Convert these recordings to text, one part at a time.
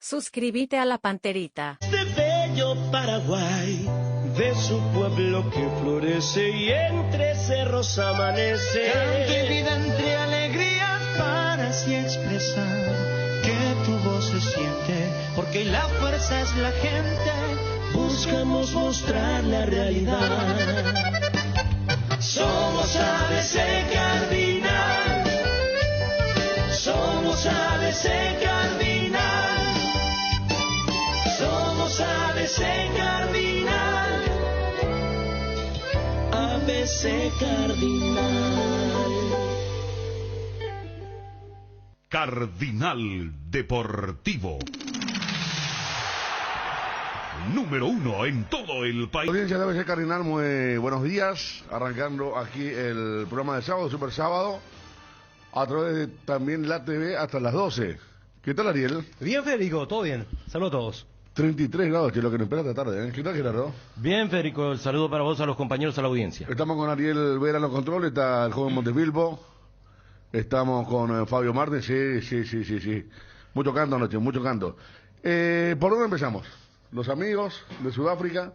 Suscríbete a La Panterita. De bello Paraguay, de su pueblo que florece y entre cerros amanece. Canto y vida entre alegrías para así expresar que tu voz se siente, porque la fuerza es la gente. Buscamos mostrar la realidad. Somos ABC Cardinal. Somos ABC Cardinal. Somos ABC Cardinal. ABC Cardinal. Cardinal Deportivo. Número 1 en todo el país. Audiencia de ABC Cardinal, muy buenos días. Arrancando aquí el programa de sábado, Super Sábado, a través de también la TV hasta las 12. ¿Qué tal, Ariel? Bien, Federico, todo bien. Saludos a todos. 33 grados, que es lo que nos espera esta tarde, ¿eh? ¿Qué tal, Gerardo? Bien, Federico, el saludo para vos, a los compañeros, a la audiencia. Estamos con Ariel Vera en los controles, está el joven Montesbilbo. Estamos con Fabio Martes, sí. Mucho canto anoche, mucho canto. ¿Por dónde empezamos? Los amigos de Sudáfrica.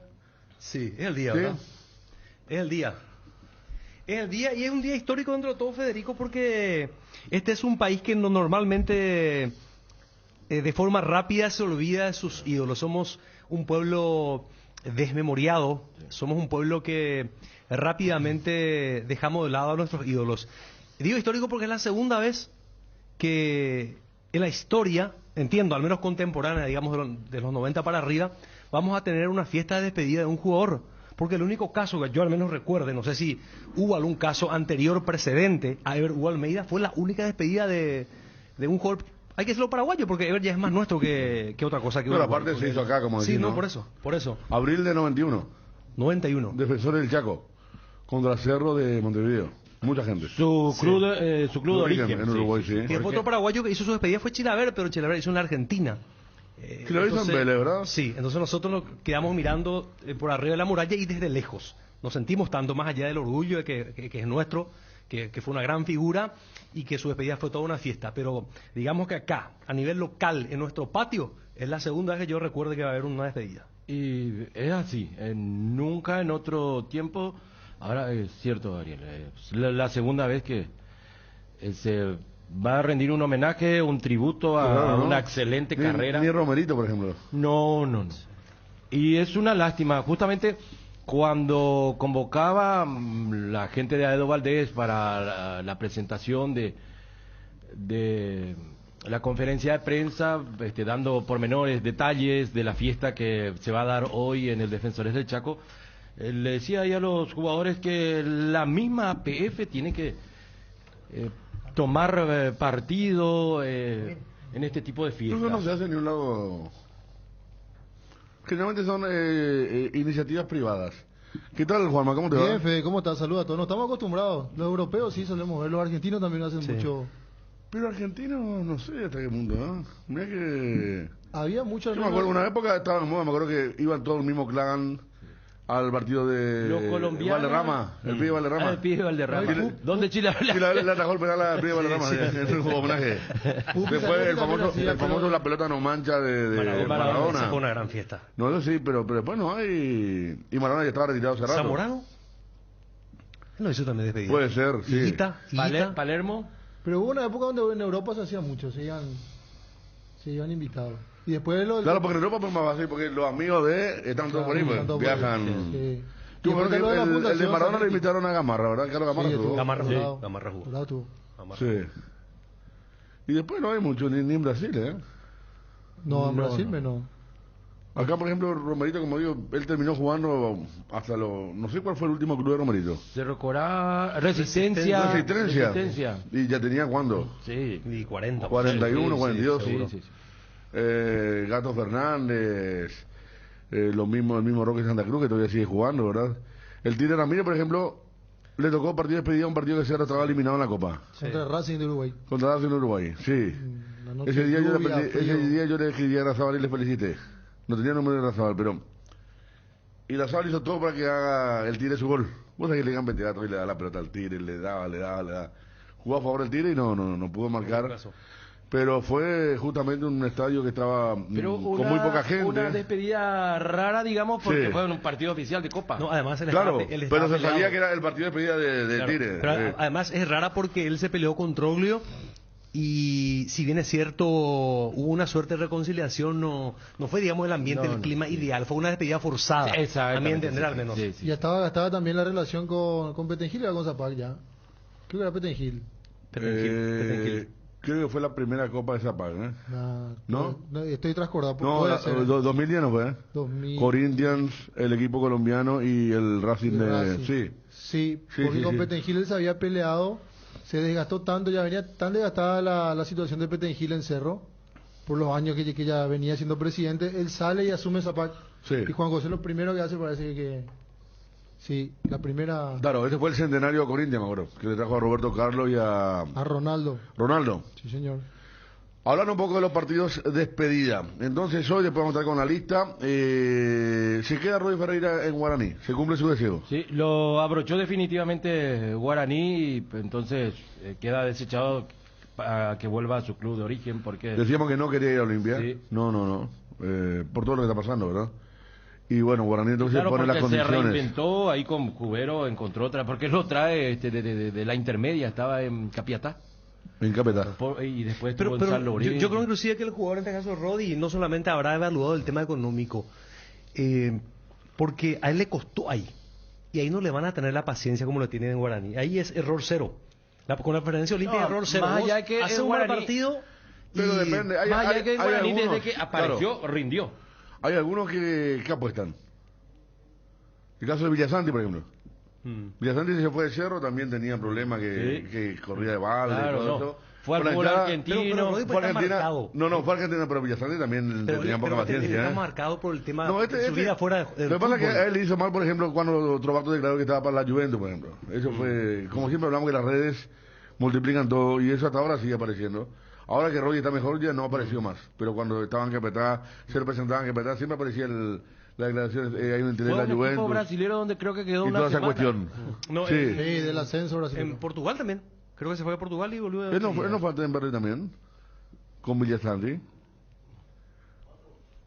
Sí, es el día, ¿Sí? ¿verdad? Es el día. Es el día y es un día histórico dentro de todo, Federico, porque este es un país que normalmente de forma rápida se olvida de sus ídolos. Somos un pueblo desmemoriado, somos un pueblo que rápidamente dejamos de lado a nuestros ídolos. Digo histórico porque es la segunda vez que en la historia, entiendo, al menos contemporánea, digamos de los 90 para arriba, vamos a tener una fiesta de despedida de un jugador. Porque el único caso que yo al menos recuerde, no sé si hubo algún caso anterior precedente a Ever Hugo Almeida, fue la única despedida de un jugador. Hay que decirlo paraguayo, porque Ever ya es más nuestro que otra cosa que Pero aparte se hizo acá, como decís, sí, no, ¿no? por eso. Abril de 91. 91. Defensor del Chaco. Contra Cerro de Montevideo. Mucha gente. Su club de origen. En Uruguay, sí. Y después otro paraguayo que hizo su despedida fue Chilaver, pero Chilaver hizo en la Argentina. Chilaver hizo en Vélez, ¿verdad? Sí, entonces nosotros nos quedamos mirando por arriba de la muralla y desde lejos. Nos sentimos tanto más allá del orgullo de que es nuestro, que fue una gran figura y que su despedida fue toda una fiesta. Pero digamos que acá, a nivel local, en nuestro patio, es la segunda vez que yo recuerdo que va a haber una despedida. Y es así, nunca en otro tiempo. Ahora es cierto, Ariel, es la segunda vez que se va a rendir un homenaje, un tributo a Claro, ¿no? una excelente carrera. Ni Romerito, por ejemplo. No. Y es una lástima, justamente cuando convocaba la gente de Aedo Valdés para la presentación de la conferencia de prensa, dando pormenores, detalles de la fiesta que se va a dar hoy en el Defensores del Chaco, le decía ahí a los jugadores que la misma APF tiene que tomar partido en este tipo de fiestas. Eso no se hace en ningún lado. Generalmente son iniciativas privadas. ¿Qué tal, Juanma? ¿Cómo te va? Bien, Fede, ¿cómo estás? Saludos a todos. No estamos acostumbrados. Los europeos sí solemos ver, los argentinos también lo hacen mucho. Pero argentino, no sé hasta qué punto, ¿no? Mirá que... Había mucho... Yo me acuerdo, una época estaba en moda, me acuerdo que iban todos el mismo clan al partido de Los colombianos. Valderrama, el pibe Valderrama. El pibe Valderrama. Chile- ¿Dónde Chile le atajó el penal al pibe Valderrama, en un homenaje. Después el famoso la pelota no mancha de Maradona. Esa fue una gran fiesta. No, eso sí, pero después no hay... Y Maradona ya estaba retirado hace rato. ¿Zamorano? Él no hizo también despedida. Puede ser, sí. Higuita. Palermo. Pero hubo una época donde en Europa se hacía mucho, se iban invitados. Y después los... Claro, porque en Europa es más fácil, porque los amigos están todos por ahí, pues, están todos por ahí. viajan. Sí. Tú, Y después porque lo de la el de fundación Maradona le Santi. invitaron a Gamarra, ¿verdad? Carlos Gamarra Sí, jugó. estuvo. Gamarra jugó. Dorado. Gamarra jugó. Dorado tuvo. Sí. Y después no hay mucho, ni en Brasil, ¿eh? No, en No, Brasil no. menos. Acá, por ejemplo, Romerito, como digo, él terminó jugando hasta no sé cuál fue el último club de Romerito. Cerro Corá, Resistencia. Resistencia. Y ya tenía, ¿cuándo? Sí. Y 40. 41, Sí, 42. seguro. Sí. Gato Fernández, el mismo Roque Santa Cruz, que todavía sigue jugando, ¿verdad? El Tigre Ramírez, por ejemplo, le tocó partido de despedida a un partido que se estaba eliminado en la Copa. Contra Racing de Uruguay. Contra Racing de Uruguay, sí. La noche Ese día, lluvia, ese frío. día yo le escribí a Razabal y le felicité. No tenía número de Razabal, pero... Y Razabal hizo todo para que haga el Tigre su gol. Vos sabés que le ganan teatro y le da la pelota al Tigre, le daba. Jugó a favor del Tigre y no pudo marcar. pero fue justamente un estadio que estaba Pero con muy poca gente. Una despedida rara, digamos, porque Sí. fue en un partido oficial de Copa. No, además él Claro, estaba, él pero estaba se peleado. sabía que era el partido de despedida de Claro, Tigre. pero además es rara porque él se peleó con Troglio y si bien es cierto hubo una suerte de reconciliación, no fue digamos el ambiente, el clima ideal, fue una despedida forzada, Sí, exactamente, a mi entender al menos. Sí, sí. Ya estaba también la relación con Petengil o con Zapac ya. Creo que era Petengil. Petengil. Creo que fue la primera Copa de Zapac, ¿eh? ¿No? Estoy transcordado. No, Puede ser. 2010 no fue, ¿eh? 2000. Corinthians, el equipo colombiano y el Racing El de... Racing. Sí. Sí, Sí, porque sí, con sí. Petengil él se había peleado, se desgastó tanto, ya venía tan desgastada la situación de Petengil en Cerro, por los años que ya venía siendo presidente, él sale y asume Zapac. Sí. Y Juan José lo primero que hace parece que sí, la primera Claro, ese fue el centenario de Corinthians, me acuerdo, que le trajo a Roberto Carlos y a a Ronaldo. Ronaldo. Sí, señor. Hablando un poco de los partidos despedida. Entonces hoy, después vamos a estar con la lista, se queda Rodi Ferreira en Guaraní, se cumple su deseo. Sí, lo abrochó definitivamente Guaraní y entonces queda desechado para que vuelva a su club de origen porque Decíamos que no quería ir a Olimpia. Sí. No. Por todo lo que está pasando, ¿verdad? Y bueno, Guaraní entonces claro, pone las porque se condiciones. reinventó ahí con Cubero, encontró otra, porque él lo trae de la intermedia, estaba en Capiatá En Capetá. y después Pero, estuvo en San yo Lorenzo. creo inclusive que el jugador, en este caso Rodi, no solamente habrá evaluado el tema económico, porque a él le costó ahí, y ahí no le van a tener la paciencia como lo tienen en Guaraní. Ahí es error cero. Con la preferencia olímpica, No, error cero. más allá Vos que haces en un buen Guaraní- partido, Pero y- depende. Más allá que en Guaraní, algunos, desde que apareció, claro, rindió. hay algunos que apuestan. El caso de Villasanti, por ejemplo. Villasanti se fue de Cerro, también tenía problemas Sí. que corría de balde Claro, y todo no. eso. Fue al Con la fútbol entrada- argentino. Pero Rodi Fue está Argentina. marcado. No, fue Argentina, pero Villasanti también tenía poca pero paciencia. está ¿eh? marcado por el tema No, de su vida fuera del Lo que pasa es que fútbol. a él le hizo mal, por ejemplo, cuando Trovato declaró que estaba para la Juventus, por ejemplo. Eso fue, como siempre hablamos que las redes multiplican todo y eso hasta ahora sigue apareciendo. Ahora que Rodi está mejor ya no apareció más, pero cuando estaban que Capetá, se representaban que Capetá, siempre aparecía la declaración, hay un interés Fue de la un equipo Juventus brasilero donde creo que quedó y una toda esa semana. cuestión. No, sí. Sí, del ascenso En brasileño. Portugal también. Creo que se fue a Portugal y volvió a... Él no fue a Temperley también, con Villasanti.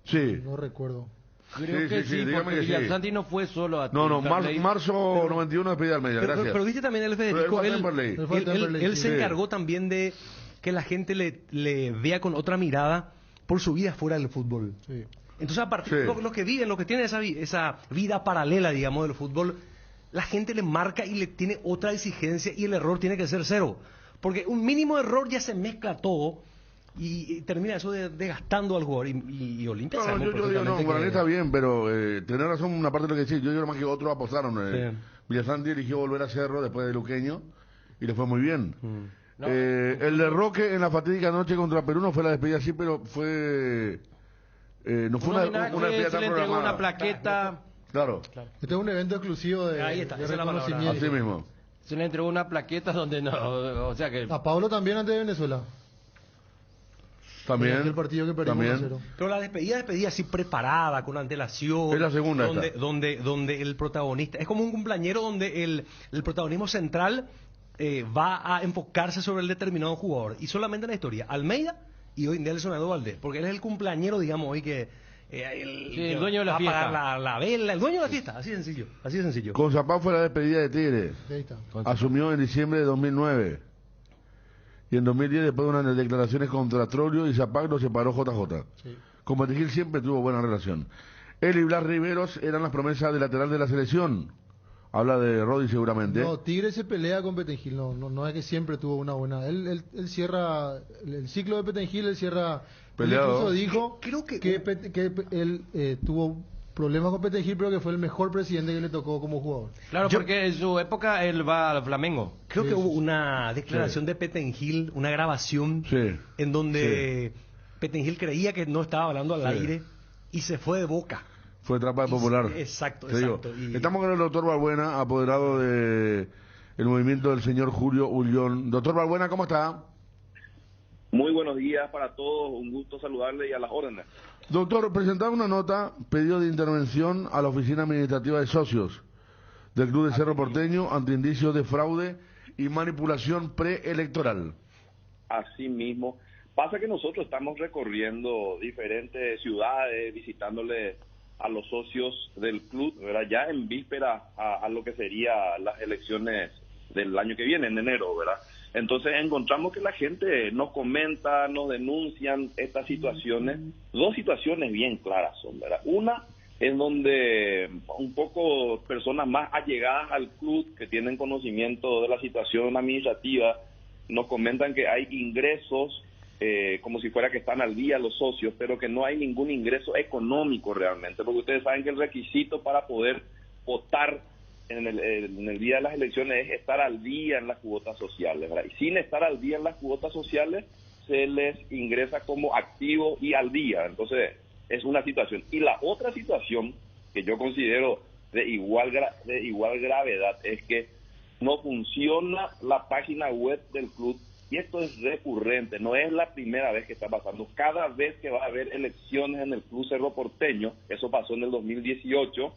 Sí. No recuerdo. Creo Sí, que sí, sí, dígame porque que sí. Villasanti no fue solo a No, Temperley. marzo 91 despedida al medio, gracias. Pero viste también el Federico, Pero él fue a él, Temperley. Él fue a Temperley, él sí. se Sí. encargó también de que la gente le vea con otra mirada por su vida fuera del fútbol. Sí. Entonces, a partir Sí. los que viven, los que tienen esa vida paralela, digamos, del fútbol, la gente le marca y le tiene otra exigencia y el error tiene que ser cero. Porque un mínimo error ya se mezcla todo y termina eso desgastando al jugador. Y Olimpia No, sabemos yo digo, no, perfectamente Guaraní que- está bien, pero tener razón una parte de lo que decís. Yo creo más que otros apostaron. Sí. Villasanti eligió volver a Cerro después de Luqueño y le fue muy bien. No. El de Roque en la fatídica noche contra Perú no fue la despedida así, pero fue... no fue Un homenaje, una despedida se tan le entregó programada. una plaqueta, Claro, Este es un evento exclusivo de, Ahí está, de esa es la palabra. reconocimiento. así mismo. se le entregó una plaqueta donde no, o sea que A Pablo también antes de Venezuela. También. El partido que perdimos también. 1-0. Pero la despedida así preparada, con antelación. Es la segunda donde, esta. donde el protagonista, es como un cumpleañero donde el protagonismo central va a enfocarse sobre el determinado jugador. Y solamente en la historia, Almeida y hoy Nelson Edo Valdés, porque él es el cumpleañero, digamos, hoy que... el dueño de la va a fiesta. pagar la vela, el dueño de la fiesta, así de sencillo, así de sencillo. Con Zapá fue la despedida de Tigre. Ahí está. Asumió en diciembre de 2009. Y en 2010, después de unas declaraciones contra Troglio y Zapac, lo separó JJ. Sí. Con Petengil siempre tuvo buena relación. Él y Blas Riveros eran las promesas de lateral de la selección. Habla de Rodi seguramente. No, Tigre se pelea con Petengil, no es que siempre tuvo una buena. Él cierra el ciclo de Petengil, él cierra. Peleado. Él incluso dijo Creo que- él tuvo problemas con Petengil, pero que fue el mejor presidente que le tocó como jugador. claro, porque en su época él va al Flamengo. Creo Sí, que sí, hubo sí. una declaración de Petengil, una grabación, Sí. en donde Petengil creía que no estaba hablando al Sí. aire y se fue de boca. Fue trampa de popular. Exacto, Te digo, exacto. Y- estamos con el doctor Balbuena, apoderado de el movimiento del señor Julio Ullón. Doctor Balbuena, ¿cómo está? Muy buenos días para todos, un gusto saludarle y a las órdenes. Doctor, presentaba una nota, pedido de intervención a la Oficina Administrativa de Socios del Club de Cerro Porteño ante indicios de fraude y manipulación preelectoral. Asimismo, Pasa que nosotros estamos recorriendo diferentes ciudades, visitándole a los socios del club, ¿verdad? Ya en víspera a lo que sería las elecciones del año que viene, en enero, ¿verdad? Entonces encontramos que la gente nos comenta, nos denuncian estas situaciones. Dos situaciones bien claras son, ¿verdad? Una en donde un poco personas más allegadas al club, que tienen conocimiento de la situación administrativa, nos comentan que hay ingresos, como si fuera que están al día los socios, pero que no hay ningún ingreso económico realmente, porque ustedes saben que el requisito para poder votar en el día de las elecciones es estar al día en las cuotas sociales, ¿verdad? Y sin estar al día en las cuotas sociales se les ingresa como activo y al día. Entonces es una situación. Y la otra situación que yo considero de igual gravedad es que no funciona la página web del club, y esto es recurrente, no es la primera vez que está pasando. Cada vez que va a haber elecciones en el Club Cerro Porteño, eso pasó en el 2018,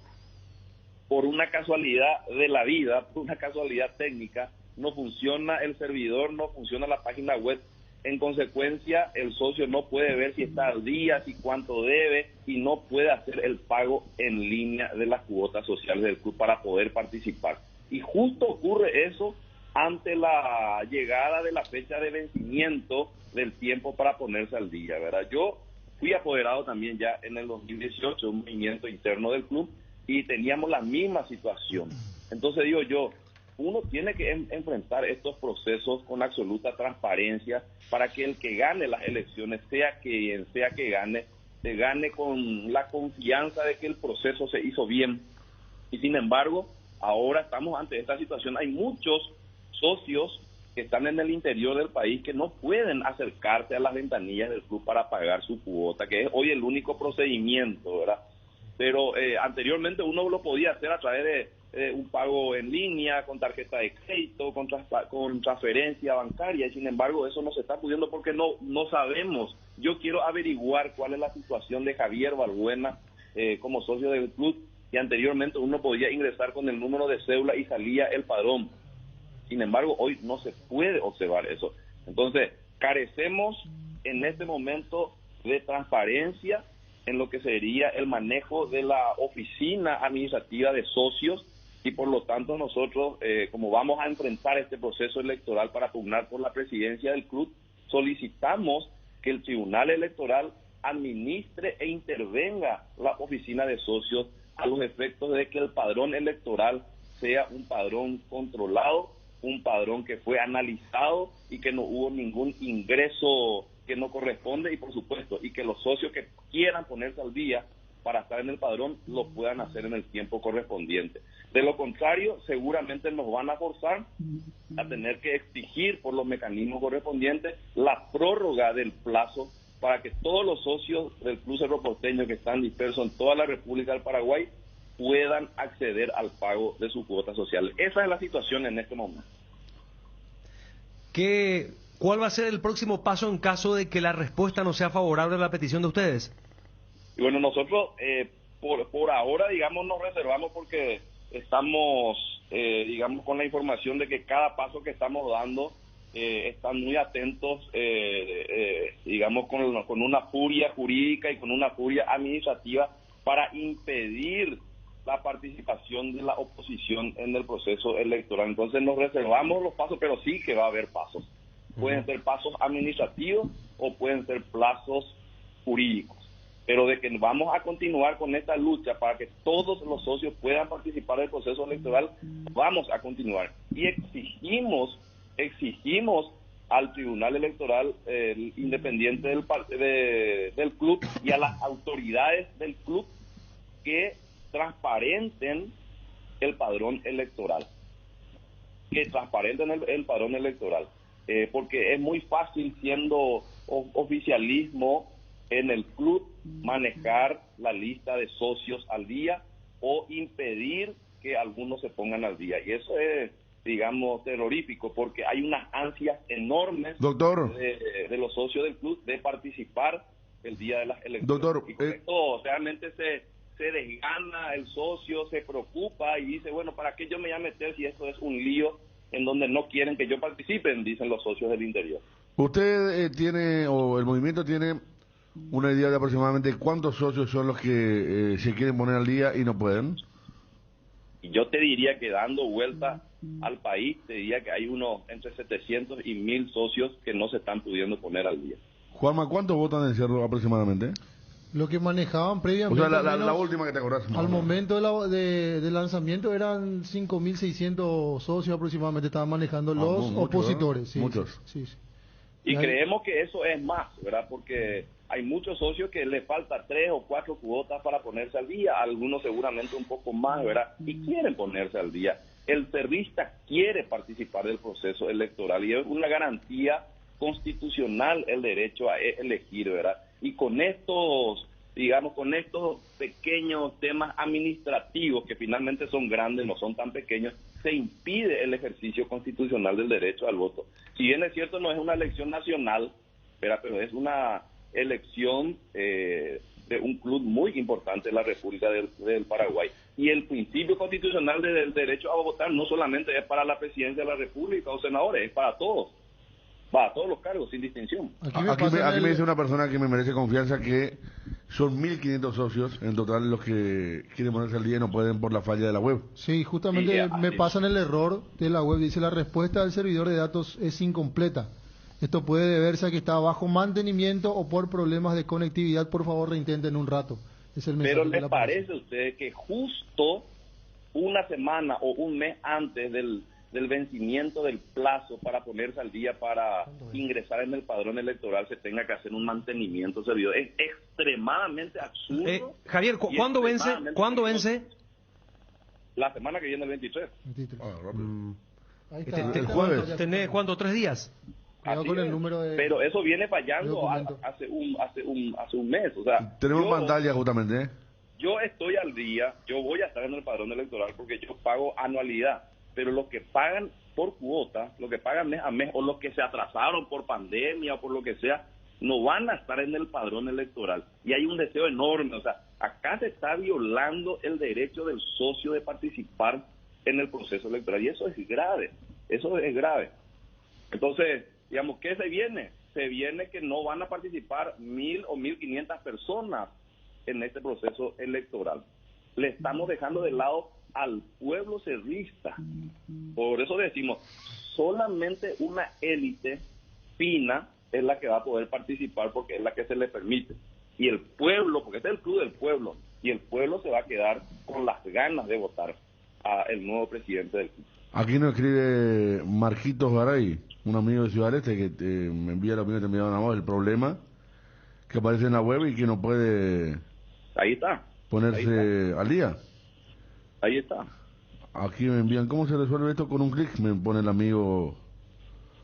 por una casualidad de la vida, por una casualidad técnica, no funciona el servidor, no funciona la página web. En consecuencia, el socio no puede ver si está al día, si cuánto debe, y no puede hacer el pago en línea de las cuotas sociales del club para poder participar. Y justo ocurre eso ante la llegada de la fecha de vencimiento del tiempo para ponerse al día, ¿verdad? Yo fui apoderado también ya en el 2018 de un movimiento interno del club y teníamos la misma situación. Entonces digo yo, uno tiene que enfrentar estos procesos con absoluta transparencia para que el que gane las elecciones, sea quien sea que gane, se gane con la confianza de que el proceso se hizo bien. Y sin embargo, ahora estamos ante esta situación. Hay muchos socios que están en el interior del país que no pueden acercarse a las ventanillas del club para pagar su cuota, que es hoy el único procedimiento, ¿verdad? Pero anteriormente uno lo podía hacer a través de un pago en línea, con tarjeta de crédito, con transferencia bancaria, y sin embargo eso no se está pudiendo porque no sabemos. Yo quiero averiguar cuál es la situación de Javier Balbuena como socio del club, y anteriormente uno podía ingresar con el número de cédula y salía el padrón. Sin embargo, hoy no se puede observar eso. Entonces, carecemos en este momento de transparencia en lo que sería el manejo de la oficina administrativa de socios, y por lo tanto nosotros, como vamos a enfrentar este proceso electoral para pugnar por la presidencia del club, solicitamos que el Tribunal Electoral administre e intervenga la oficina de socios a los efectos de que el padrón electoral sea un padrón controlado, un padrón que fue analizado y que no hubo ningún ingreso que no corresponde, y por supuesto, y que los socios que quieran ponerse al día para estar en el padrón lo puedan hacer en el tiempo correspondiente. De lo contrario, seguramente nos van a forzar a tener que exigir por los mecanismos correspondientes la prórroga del plazo para que todos los socios del Club Cerro Porteño que están dispersos en toda la República del Paraguay puedan acceder al pago de sus cuotas sociales. Esa es la situación en este momento. ¿Cuál va a ser el próximo paso en caso de que la respuesta no sea favorable a la petición de ustedes? Y bueno, nosotros por ahora, digamos, nos reservamos porque estamos, digamos, con la información de que cada paso que estamos dando están muy atentos, digamos, con una furia jurídica y con una furia administrativa para impedir la participación de la oposición en el proceso electoral. Entonces nos reservamos los pasos, pero sí que va a haber pasos. Pueden ser pasos administrativos o pueden ser plazos jurídicos. Pero de que vamos a continuar con esta lucha para que todos los socios puedan participar del proceso electoral, vamos a continuar. Y exigimos al Tribunal Electoral independiente del club y a las autoridades del club que transparenten el padrón electoral. Porque es muy fácil, siendo oficialismo en el club, manejar la lista de socios al día o impedir que algunos se pongan al día. Y eso es, digamos, terrorífico, porque hay unas ansias enormes, doctor, de los socios del club de participar el día de las elecciones. Doctor, y con esto realmente se desgana el socio, se preocupa y dice, bueno, ¿para qué yo me voy a meter si esto es un lío en donde no quieren que yo participe? Dicen los socios del interior. ¿Usted tiene, o el movimiento tiene una idea de aproximadamente cuántos socios son los que se quieren poner al día y no pueden? Y yo te diría que dando vuelta al país, te diría que hay unos entre 700 y 1000 socios que no se están pudiendo poner al día. Juanma, ¿cuántos votan en Cerro aproximadamente? Lo que manejaban O previamente, sea, al menos, la última que te acordás. al momento del lanzamiento eran 5.600 socios aproximadamente, estaban manejando los mucho, opositores. Sí, muchos. sí, sí. Y ahí- creemos que eso es más, ¿verdad? Porque hay muchos socios que les falta 3 o 4 cuotas para ponerse al día, algunos seguramente un poco más, ¿verdad? Y quieren ponerse al día. El cerrista quiere participar del proceso electoral y es una garantía constitucional el derecho a elegir, ¿verdad? Y con estos, digamos, con estos pequeños temas administrativos que finalmente son grandes, no son tan pequeños, se impide el ejercicio constitucional del derecho al voto. Si bien es cierto, no es una elección nacional, ¿verdad? Pero es una elección de un club muy importante en la República del Paraguay. Y el principio constitucional del derecho a votar no solamente es para la presidencia de la República o senadores, es para todos. Va a todos los cargos, sin distinción. Aquí me dice una persona que me merece confianza que son 1.500 socios en total los que quieren ponerse al día y no pueden por la falla de la web. Sí, justamente Sí, me sí. pasan el error de la web. Dice: la respuesta del servidor de datos es incompleta. Esto puede deberse a que está bajo mantenimiento o por problemas de conectividad. Por favor, reintenten un rato. Es el mensaje. Pero que ¿les le parece a ustedes que justo una semana o un mes antes del vencimiento del plazo para ponerse al día para ingresar en el padrón electoral se tenga que hacer un mantenimiento servidor? Es extremadamente absurdo. Javier, y ¿cuándo vence? extremadamente ¿Cuándo peligroso. vence? La semana que viene, el 23. Ahí Este, está. el Ahí está. jueves. ¿Tenés cuánto? ¿3 días? Cuidado Así con el es. número de... Pero eso viene fallando documento. hace un mes. O sea, Tenemos yo- pantalla justamente, ¿eh? Yo estoy al día, yo voy a estar en el padrón electoral porque yo pago anualidad, pero los que pagan por cuota, los que pagan mes a mes o los que se atrasaron por pandemia o por lo que sea, no van a estar en el padrón electoral. Y hay un deseo enorme, o sea, acá se está violando el derecho del socio de participar en el proceso electoral y eso es grave, Entonces, digamos, ¿qué se viene? Se viene que no van a participar 1.000 o 1.500 personas en este proceso electoral. Le estamos dejando de lado al pueblo cerrista. Por eso decimos, solamente una élite fina es la que va a poder participar porque es la que se le permite. Y el pueblo, porque este es el club del pueblo, y el pueblo se va a quedar con las ganas de votar a el nuevo presidente del club. Aquí nos escribe Marquitos Garay, un amigo de Ciudad Este, que me envía la opinión que te enviaron a vos, el problema que aparece en la web y que no puede Ahí está. ponerse al día. Ahí está. Aquí me envían, ¿cómo se resuelve esto? Con un clic, me pone el amigo.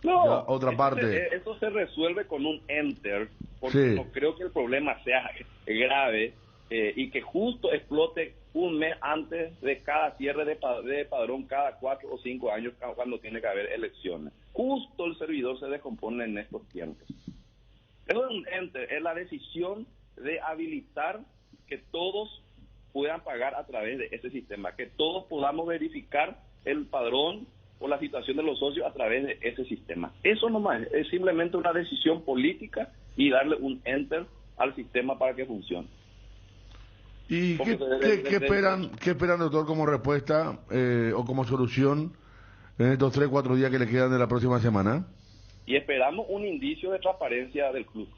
No, Ya, otra parte. Eso se resuelve con un enter, porque Sí. no creo que el problema sea grave y que justo explote un mes antes de cada cierre de padrón cada 4 o 5 años cuando tiene que haber elecciones. Justo el servidor se descompone en estos tiempos. Eso es un enter, es la decisión de habilitar que todos puedan pagar a través de ese sistema, que todos podamos verificar el padrón o la situación de los socios a través de ese sistema. Eso nomás es simplemente una decisión política y darle un enter al sistema para que funcione. ¿Y Porque qué esperan, doctor, como respuesta o como solución en estos 3-4 días que le quedan de la próxima semana? Y esperamos un indicio de transparencia del club.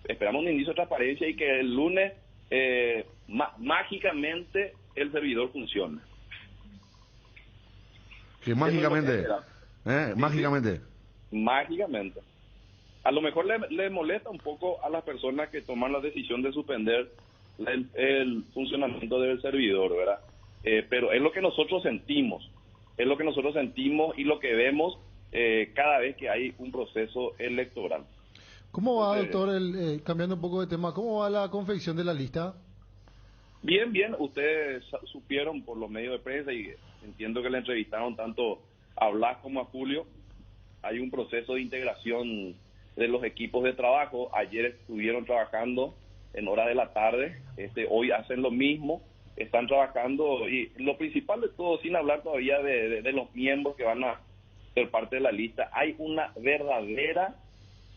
Esperamos un indicio de transparencia y que el lunes mágicamente el servidor funcione. Que mágicamente, Eso es lo que esperamos. mágicamente. Mágicamente. A lo mejor le molesta un poco a las personas que toman la decisión de suspender el funcionamiento del servidor, ¿verdad? Pero es lo que nosotros sentimos, y lo que vemos cada vez que hay un proceso electoral. ¿Cómo va, doctor, cambiando un poco de tema, cómo va la confección de la lista? Bien, ustedes supieron por los medios de prensa y entiendo que le entrevistaron tanto a Blas como a Julio. Hay un proceso de integración de los equipos de trabajo. Ayer estuvieron trabajando en horas de la tarde, hoy hacen lo mismo, están trabajando y lo principal de todo, sin hablar todavía de los miembros que van a ser parte de la lista, hay una verdadera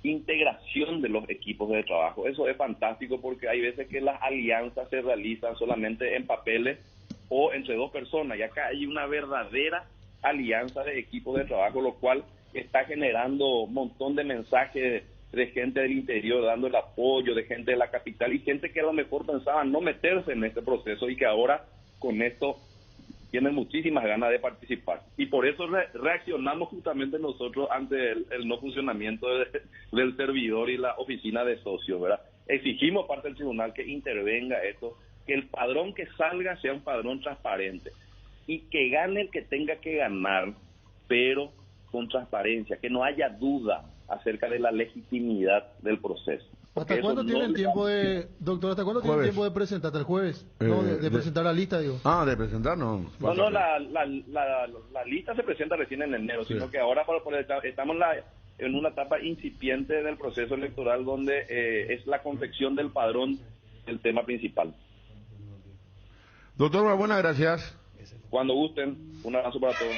integración de los equipos de trabajo. Eso es fantástico porque hay veces que las alianzas se realizan solamente en papeles o entre dos personas, y acá hay una verdadera alianza de equipos de trabajo, lo cual está generando un montón de mensajes de gente del interior dando el apoyo, de gente de la capital y gente que a lo mejor pensaba no meterse en este proceso y que ahora con esto tienen muchísimas ganas de participar. Y por eso reaccionamos justamente nosotros ante el no funcionamiento del servidor y la oficina de socios, ¿verdad? Exigimos parte del tribunal que intervenga esto, que el padrón que salga sea un padrón transparente y que gane el que tenga que ganar, pero con transparencia, que no haya duda acerca de la legitimidad del proceso. ¿Hasta cuándo tienen tiempo de, doctor, hasta cuándo tienen tiempo de presentar? ¿Hasta el jueves? No, de presentar la lista, digo. Ah, de presentar, no. No, la lista se presenta recién en enero, sí. Sino que ahora estamos en una etapa incipiente del proceso electoral donde es la confección del padrón el tema principal. Doctor, buenas gracias. Cuando gusten, un abrazo para todos.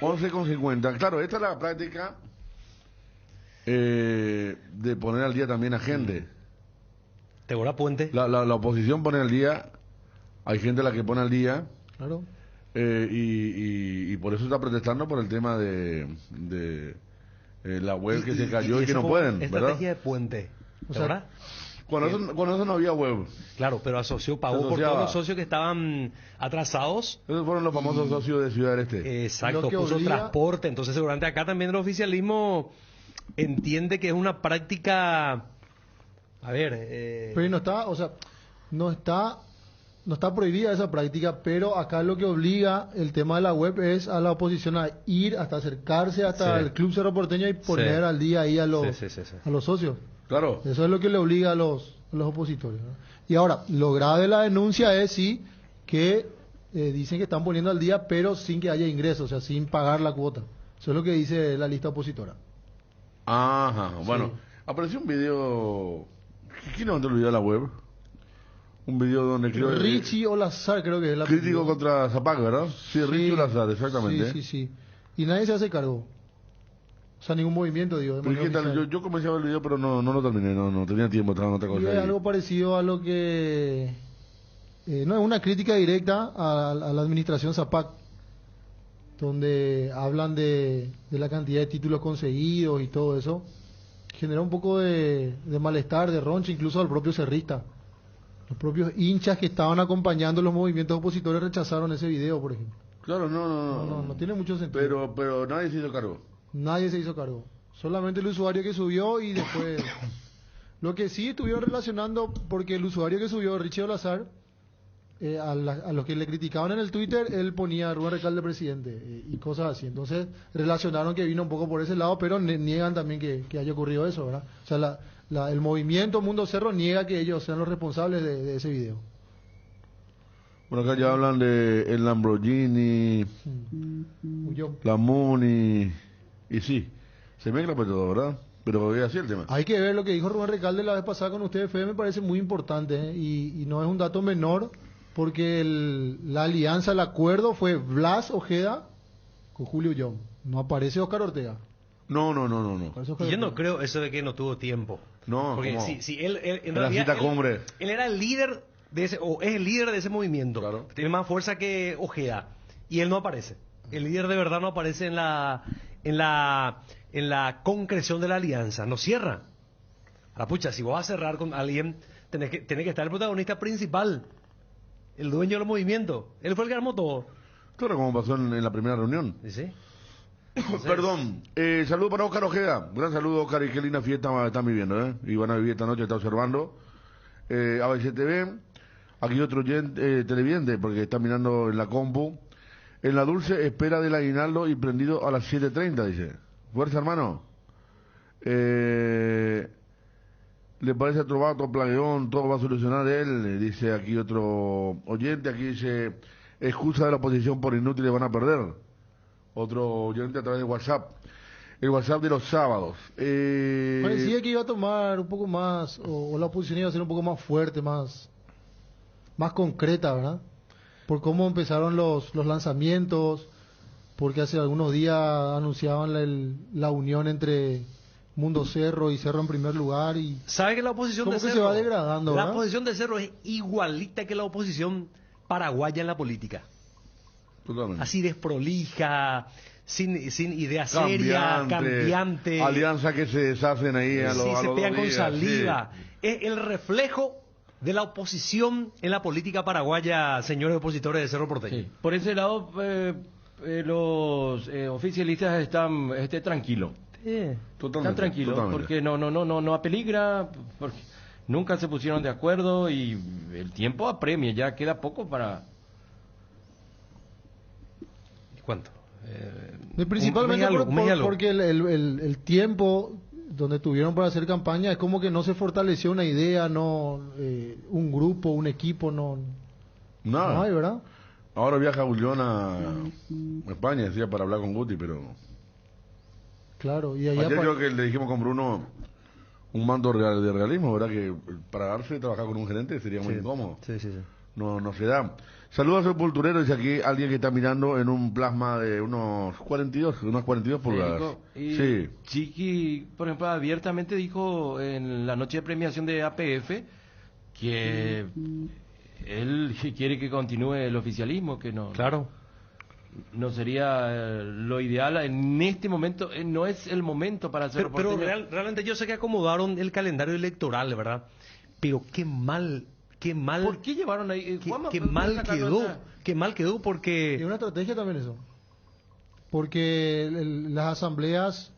11:50. Claro, esta es la práctica de poner al día también a gente. ¿Te Puente? La oposición pone al día, hay gente a la que pone al día. Claro. Y por eso está protestando por el tema de la web que se cayó y que no pueden, estrategia ¿verdad? de Puente, O sea, ¿verdad? Cuando eso no había web. Claro, pero pagó por todos los socios que estaban atrasados. Esos fueron los famosos socios de Ciudad del Este. Exacto, Lo que puso obliga... transporte. Entonces seguramente acá también el oficialismo entiende que es una práctica... A ver... Pero no está, o sea, no está prohibida esa práctica, pero acá lo que obliga el tema de la web es a la oposición a ir hasta acercarse hasta el Club Cerro Porteño y poner al día ahí a los socios. Claro. Eso es lo que le obliga a los opositores, ¿no? Y ahora, lo grave de la denuncia es sí que dicen que están poniendo al día, pero sin que haya ingresos, o sea, sin pagar la cuota. Eso es lo que dice la lista opositora. Ajá, bueno. Sí. Apareció un video. ¿Quién levantó el video a la web? Un video donde creo que... Richie Olazar creo que es la Crítico contra Zapac, ¿verdad? Sí, Richie Olazar, exactamente. Sí. Y nadie se hace cargo. O sea, ningún movimiento, digo. ¿Pero qué tal? Yo comencé a ver el video, pero no lo terminé, no tenía tiempo, estaba en otra cosa. Y es algo parecido a lo que... no es una crítica directa a la administración Zapac, donde hablan de la cantidad de títulos conseguidos y todo eso. Genera un poco de malestar, de roncha, incluso al propio cerrista. Los propios hinchas que estaban acompañando los movimientos opositores rechazaron ese video, por ejemplo. Claro, No tiene mucho sentido. Pero nadie se hizo cargo. Nadie se hizo cargo. Solamente el usuario que subió y después... Lo que sí estuvieron relacionando, porque el usuario que subió, Richie Olazar, a los que le criticaban en el Twitter, él ponía a Rubén Recalde presidente y cosas así. Entonces relacionaron que vino un poco por ese lado, pero niegan también que haya ocurrido eso, ¿verdad? O sea, el movimiento Mundo Cerro niega que ellos sean los responsables de ese video. Bueno, acá ya hablan de el Lamborghini, la Muni, y sí, se mezcla pues todo, ¿verdad? Pero es así el tema. Hay que ver lo que dijo Rubén Recalde la vez pasada con ustedes, Fede, me parece muy importante, ¿eh? Y no es un dato menor, porque la alianza, el acuerdo fue Blas Ojeda con Julio Young. No aparece Oscar Ortega. No. Y yo no creo eso de que no tuvo tiempo. No, porque ¿cómo? si él en la realidad cita cumbre. Él era el líder de ese, o es el líder de ese movimiento. Claro. Tiene más fuerza que Ojeda. Y él no aparece. El líder de verdad no aparece en la concreción de la alianza. No cierra. A la pucha, si vos vas a cerrar con alguien, tenés que estar el protagonista principal. El dueño del movimiento. Él fue el que armó todo. Claro, como pasó en la primera reunión. ¿Sí? Entonces... Perdón, saludo para Oscar Ojeda. Gran saludo, Oscar, y qué linda fiesta están viviendo, ¿eh? Y van a vivir esta noche, está observando. ABC TV, aquí otro televidente, porque está mirando en la compu. En la dulce espera del aguinaldo y prendido a las 7:30, dice. Fuerza, hermano. Le parece a Trovato, Plagueón, todo va a solucionar él, dice aquí otro oyente. Aquí dice, excusa de la oposición por inútiles van a perder. Otro oyente a través de WhatsApp. El WhatsApp de los sábados. Parecía que iba a tomar un poco más, o la oposición iba a ser un poco más fuerte, más concreta, ¿verdad? Por cómo empezaron los lanzamientos, porque hace algunos días anunciaban la unión entre Mundo Cerro y Cerro en primer lugar y ¿Sabe que la oposición ¿Cómo de que Cerro... se va degradando, La verdad? oposición de Cerro es igualita que la oposición paraguaya en la política. Totalmente. Así desprolija, sin idea seria, cambiante. Alianzas que se deshacen ahí a Sí, los se pegan con días, saliva. sí. Es el reflejo de la oposición en la política paraguaya, señores opositores de Cerro Porteño. Sí. Por ese lado, los oficialistas están tranquilos. Totalmente, Están tranquilos, totalmente. porque no apeligra, porque nunca se pusieron de acuerdo y el tiempo apremia, ya queda poco para... ¿Cuánto? Principalmente un mes y algo. porque el tiempo donde tuvieron para hacer campaña es como que no se fortaleció una idea, no un grupo, un equipo, no Nada. hay, ¿verdad? Ahora viaja Ullón a España, decía, para hablar con Guti, pero... Claro, y allá Ayer pa- creo que le dijimos con Bruno un mando de realismo, ¿verdad? Que para darse trabajar con un gerente sería muy incómodo. Sí. No se da. Saludos al sepulturero, dice aquí alguien que está mirando en un plasma de unos 42 pulgadas. Y Sí. Chiqui, por ejemplo, abiertamente dijo en la noche de premiación de APF que él quiere que continúe el oficialismo, que no, Claro. no sería lo ideal en este momento, no es el momento para hacerlo. Pero realmente yo sé que acomodaron el calendario electoral, ¿verdad? Pero qué mal. ¿Por qué llevaron ahí? Juanma, Qué ¿puedes mal sacar quedó. nota? Qué mal quedó es porque... una estrategia también eso. Porque las asambleas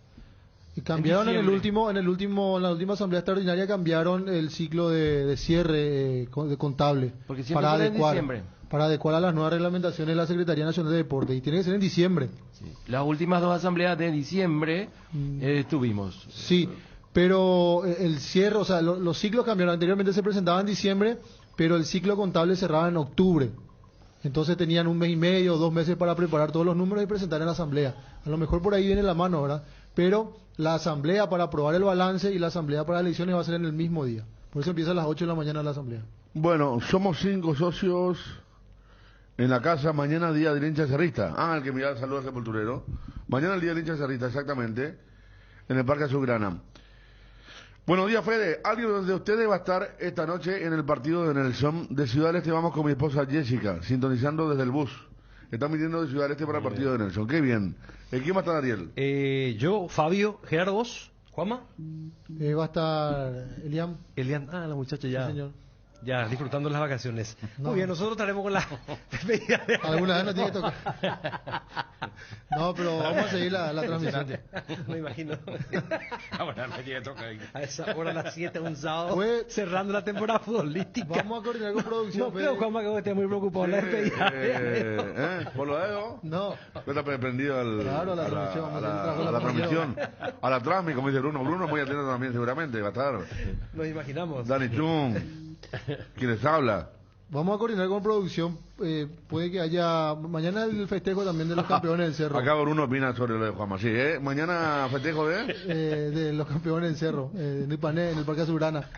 cambiaron en la última asamblea extraordinaria cambiaron el ciclo de cierre de contable Porque siempre sale en diciembre. para adecuar a las nuevas reglamentaciones de la Secretaría Nacional de Deporte y tiene que ser en diciembre. Sí. Las últimas dos asambleas de diciembre estuvimos. Sí, pero el cierre, o sea, los ciclos cambiaron. Anteriormente se presentaba en diciembre, pero el ciclo contable cerraba en octubre. Entonces tenían un mes y medio, 2 meses para preparar todos los números y presentar en la asamblea. A lo mejor por ahí viene la mano, ¿verdad? Pero la asamblea para aprobar el balance y la asamblea para elecciones va a ser en el mismo día. Por eso empieza a las 8 de la mañana la asamblea. Bueno, somos 5 socios en la casa. Mañana día del hincha cerrista. El que me da saludos al sepulturero. Mañana el día del hincha cerrista, exactamente. En el Parque Azulgrana. Buenos días, Fede. ¿Alguien de ustedes va a estar esta noche en el partido de Nelson? De Ciudad del Este vamos con mi esposa Jessica, sintonizando desde el bus. Están viniendo de Ciudad del Este para el partido de Nelson. Qué bien. ¿Quién va a estar, Ariel? Yo, Fabio, Gerardo, vos, Juanma, Va a estar Eliam. Elian, la muchacha ya. Sí, señor. Ya, disfrutando las vacaciones. No. Muy bien, nosotros estaremos con la despedida de... Alguna vez nos tiene que tocar. No, pero vamos a seguir la transmisión. Me imagino. Ahora me tiene que tocar. A esa hora, a las 7, un sábado, Fue- cerrando la temporada futbolística. Vamos a coordinar con producción. No creo, Juanma, que vos estés muy preocupado en la despedida. ¿Por lo dedo? No. Está prendido Claro, a la transmisión, vamos a hacer a la transmisión. a la transmisión, como dice Bruno. Bruno es muy atento también, seguramente. Va a estar Nos imaginamos. Dani Chung, quien les habla. Vamos a coordinar con producción. Puede que haya. Mañana el festejo también de los campeones del cerro. Acá Bruno opina sobre lo de Juanma. Sí, mañana festejo De los campeones del cerro. En Ipané, en el Parque Azulgrana.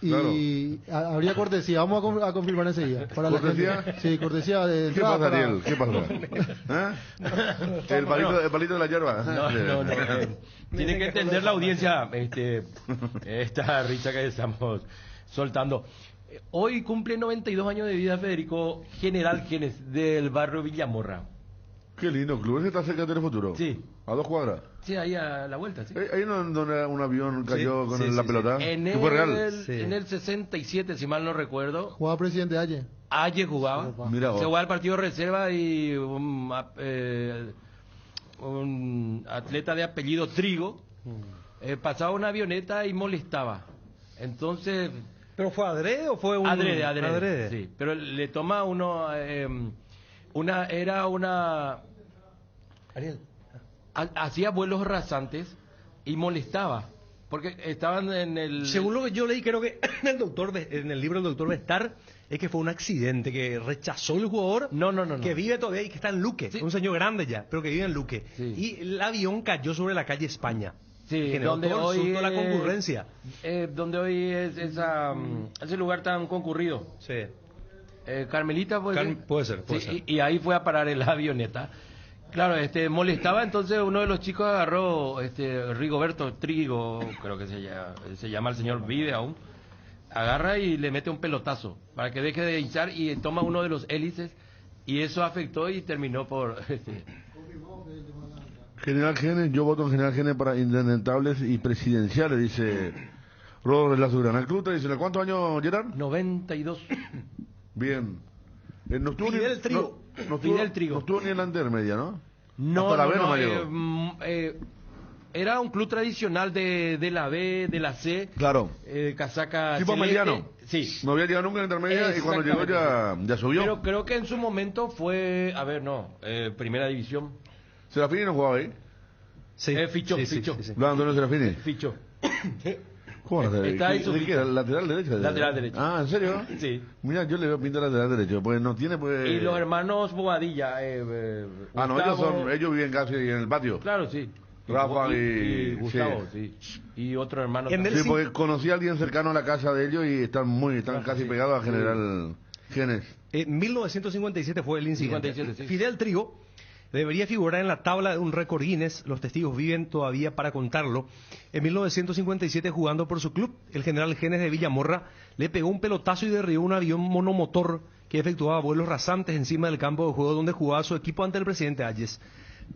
Y habría cortesía. Vamos a confirmar enseguida. Para la ¿Cortesía? gente. Sí, cortesía de ¿Qué entrada pasa, para- Ariel? ¿Qué pasa? El palito de la hierba. No. Tiene que entender la audiencia esta risa que estamos soltando. Hoy cumple 92 años de vida Federico General Genes del barrio Villamorra. Qué lindo club. Ese está cerca de Telefuturo. Sí. A 2 cuadras. Sí, ahí a la vuelta, sí. Ahí donde un avión cayó con sí, la sí, pelota. En ¿Que fue real? Sí. en el 67, si mal no recuerdo, Jugaba presidente ayer. Aye jugaba. Mira vos. Se jugaba el partido de reserva y un atleta de apellido Trigo pasaba una avioneta y molestaba. Entonces, ¿Pero fue adrede o fue un...? adrede. Sí, pero le toma Ariel. hacía vuelos rasantes y molestaba. Porque estaban en el... Según lo que yo leí, creo que en el libro del doctor Bestar, es que fue un accidente, que rechazó el jugador, No. que vive todavía y que está en Luque, Sí. un señor grande ya, pero que vive en Luque. Sí. Y el avión cayó sobre la calle España. Sí, Generó donde todo el hoy surto de la concurrencia. donde hoy es ese lugar tan concurrido. Sí. Carmelita puede ser. Puede ser. Sí, y ahí fue a parar el avioneta. Claro, molestaba, entonces uno de los chicos agarró, Rigoberto Trigo, creo que se llama el señor, vive aún, agarra y le mete un pelotazo para que deje de hinchar y toma uno de los hélices y eso afectó y terminó por... General Genes, yo voto en General Genes para intendentables y presidenciales, dice Rodríguez La Soberana. El club tradicional, ¿cuántos años, Gerard? 92. Bien. No estuvo Fidel Trigo. Fidel Trigo. No estuvo ni en la intermedia, ¿no? No, hasta la B no, no llegó. Era un club tradicional de la B, de la C. Claro. Casaca Tipo celeste. mediano. Sí. No había llegado nunca en la intermedia y cuando llegó ya subió. Pero creo que en su momento fue, primera división. Serafini no jugaba ahí. Sí. Fichó. Blas Antonio Serafini. Fichó. ¿Cómo Está ahí su ¿De qué? ¿Lateral derecho? Lateral derecho. Ah, ¿en serio? Sí. Mira, yo le veo pinta lateral derecho. Pues no tiene, pues... Y los hermanos Bobadilla. No, ellos viven casi en el patio. Claro, sí. Rafa y Gustavo, sí. Y otro hermano. Sí, porque conocí a alguien cercano a la casa de ellos y están casi sí. pegados a General Genes. En 1957 fue el incidente. 57, sí. Fidel Trigo debería figurar en la tabla de un récord Guinness. Los testigos viven todavía para contarlo. En 1957, jugando por su club, el General Genes de Villamorra le pegó un pelotazo y derribó un avión monomotor que efectuaba vuelos rasantes encima del campo de juego donde jugaba su equipo ante el presidente Hayes.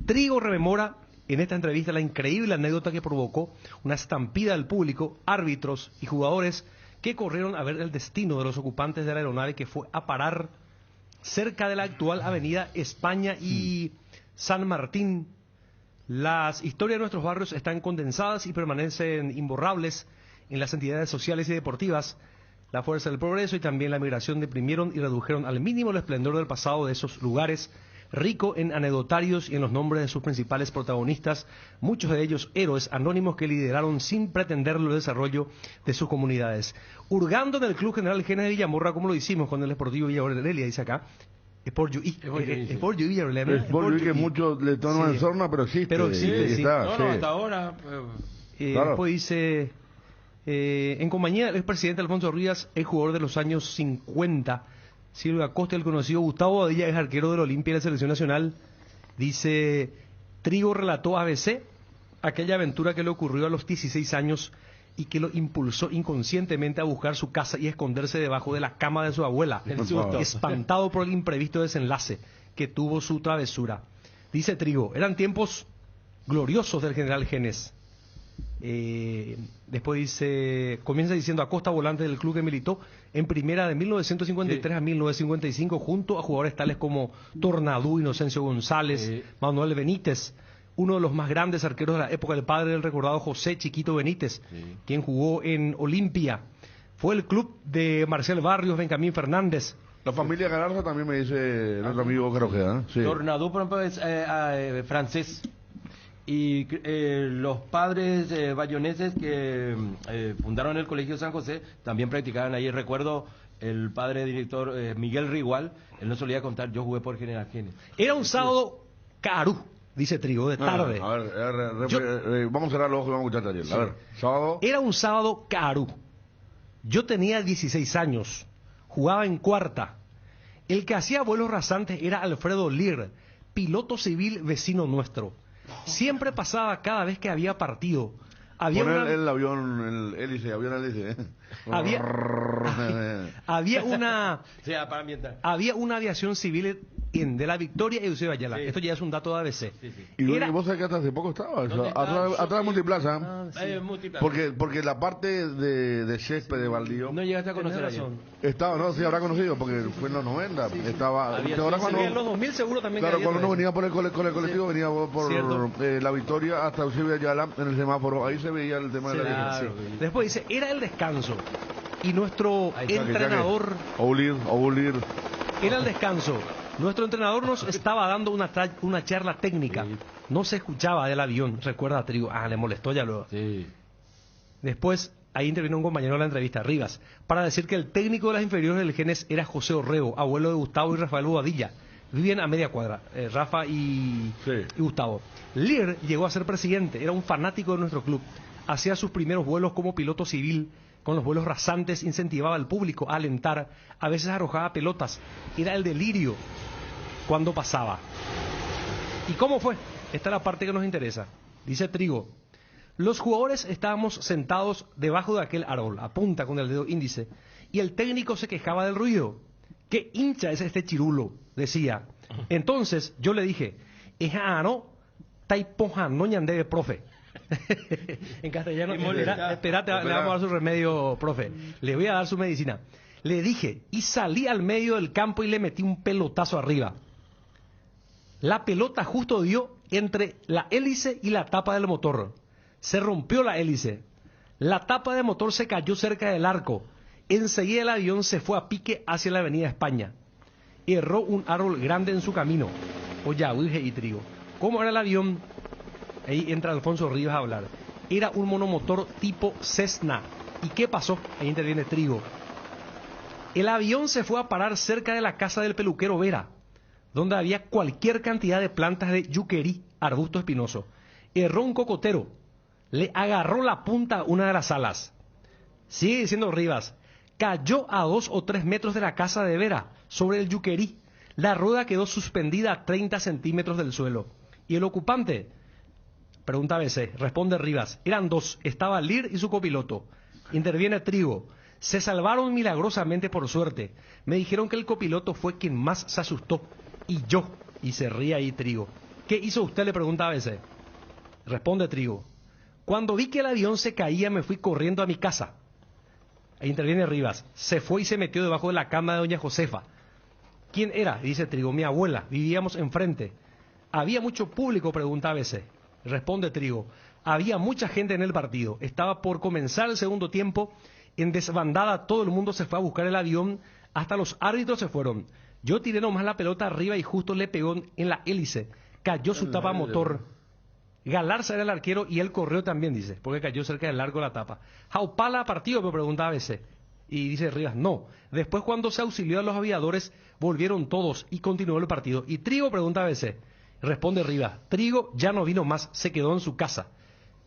Trigo rememora en esta entrevista la increíble anécdota que provocó una estampida del público, árbitros y jugadores que corrieron a ver el destino de los ocupantes de la aeronave que fue a parar cerca de la actual avenida España y San Martín. Las historias de nuestros barrios están condensadas y permanecen imborrables en las entidades sociales y deportivas. La fuerza del progreso y también la migración deprimieron y redujeron al mínimo el esplendor del pasado de esos lugares, rico en anecdotarios y en los nombres de sus principales protagonistas, muchos de ellos héroes anónimos que lideraron sin pretenderlo el desarrollo de sus comunidades. Hurgando en el Club General Genes de Villamorra, como lo hicimos con el Sportivo Villa Aurelia, dice acá, Sport Villa Aurelia. Sport Villa que muchos le toman en sorna, pero existe. Pero existe, sí. Está, No, hasta ahora. Claro. Después dice, en compañía del expresidente Alfonso Rivas, es jugador de los años 50. Silvio Acosta, el conocido Gustavo Bobadilla, es arquero del Olimpia y de la Selección Nacional. Dice, Trigo relató a ABC aquella aventura que le ocurrió a los 16 años y que lo impulsó inconscientemente a buscar su casa y esconderse debajo de la cama de su abuela, espantado por el imprevisto desenlace que tuvo su travesura. Dice Trigo, eran tiempos gloriosos del General Genes. Después dice, comienza diciendo Acosta, volante del club que militó en primera de 1953 a 1955 junto a jugadores tales como Tornadú, Inocencio González, Manuel Benítez, uno de los más grandes arqueros de la época, el padre del recordado José Chiquito Benítez, quien jugó en Olimpia. Fue el club de Marcel Barrios, Benjamín Fernández. La familia Galarza también me dice nuestro amigo Carojeda. Sí. Tornadú, por ejemplo, es francés. Y los padres bayoneses que fundaron el Colegio San José también practicaban ahí. Recuerdo el padre director Miguel Rigual, él nos solía contar, yo jugué por General Genes. Era un sábado carú, dice Trigo, de tarde. A ver, vamos a cerrar los ojos y vamos a escuchar ayer. A ver, sábado. Era un sábado carú. Yo tenía 16 años, jugaba en cuarta. El que hacía vuelos rasantes era Alfredo Lear, piloto civil vecino nuestro. Siempre pasaba cada vez que había partido. Había el avión, el hélice, había una aviación civil de la Victoria y Eusebio Ayala. Sí. Esto ya es un dato de ABC. Y vos sabés que hasta hace poco estaba eso, atrás de Multiplaza. Multiplaza. Porque la parte de césped de Baldío No llegaste a conocer ayer. estaba, no, sí habrá conocido porque fue en los 90. Estaba ahora cuando en los 2000 seguro también. claro, cuando uno venía por el colectivo, venía por la Victoria hasta Eusebio Ayala en el semáforo, ahí se veía el tema de la Claro, Después dice, era el descanso y nuestro entrenador Obulir. era el descanso. Nuestro entrenador nos estaba dando una charla técnica. No se escuchaba del avión, recuerda Trigo. Le molestó ya luego. Sí. Después, ahí intervino un compañero de la entrevista, Rivas, para decir que el técnico de las inferiores del Genes era José Orrego, abuelo de Gustavo y Rafael Bobadilla. Vivían a media cuadra, Rafa y Gustavo. Lear llegó a ser presidente, era un fanático de nuestro club. Hacía sus primeros vuelos como piloto civil. Con los vuelos rasantes incentivaba al público a alentar, a veces arrojaba pelotas. Era el delirio cuando pasaba. ¿Y cómo fue? Esta es la parte que nos interesa. Dice Trigo. Los jugadores estábamos sentados debajo de aquel árbol, apunta con el dedo índice, y el técnico se quejaba del ruido. ¿Qué hincha es este chirulo? Decía. Entonces yo le dije, no, taipoja no ñandebe, profe. En castellano, espérate, le vamos a dar su remedio, profe. Le voy a dar su medicina. Le dije, y salí al medio del campo y le metí un pelotazo arriba. La pelota justo dio entre la hélice y la tapa del motor. Se rompió la hélice. La tapa del motor se cayó cerca del arco. Enseguida el avión se fue a pique hacia la avenida España. Erró un árbol grande en su camino. Oye, Uige y Trigo. ¿Cómo era el avión? Ahí entra Alfonso Rivas a hablar. Era un monomotor tipo Cessna. ¿Y qué pasó? Ahí interviene Trigo. El avión se fue a parar cerca de la casa del peluquero Vera, donde había cualquier cantidad de plantas de yuquerí, arbusto espinoso. Erró un cocotero. Le agarró la punta a una de las alas. Sigue diciendo Rivas. Cayó a 2 o 3 metros de la casa de Vera, sobre el yuquerí. La rueda quedó suspendida a 30 centímetros del suelo. ¿Y el ocupante? Pregunta ABC. Responde Rivas. Eran 2. Estaba Lir y su copiloto. Interviene Trigo. Se salvaron milagrosamente por suerte. Me dijeron que el copiloto fue quien más se asustó. Y yo. Y se ríe ahí Trigo. ¿Qué hizo usted? Le pregunta ABC. Responde Trigo. Cuando vi que el avión se caía me fui corriendo a mi casa. Ahí interviene Rivas. Se fue y se metió debajo de la cama de doña Josefa. ¿Quién era? Dice Trigo. Mi abuela. Vivíamos enfrente. ¿Había mucho público? Pregunta ABC. Responde Trigo. Había mucha gente en el partido. Estaba por comenzar el segundo tiempo. En desbandada todo el mundo se fue a buscar el avión. Hasta los árbitros se fueron. Yo tiré nomás la pelota arriba y justo le pegó en la hélice. Cayó su tapa motor. Galarza era el arquero y él corrió también, dice, porque cayó cerca del largo la tapa. ¿Jaupala partido? Me pregunta ABC. Y dice Rivas, no. Después cuando se auxilió a los aviadores, volvieron todos y continuó el partido. ¿Y Trigo? Pregunta ABC. Responde Rivas, Trigo ya no vino más, se quedó en su casa.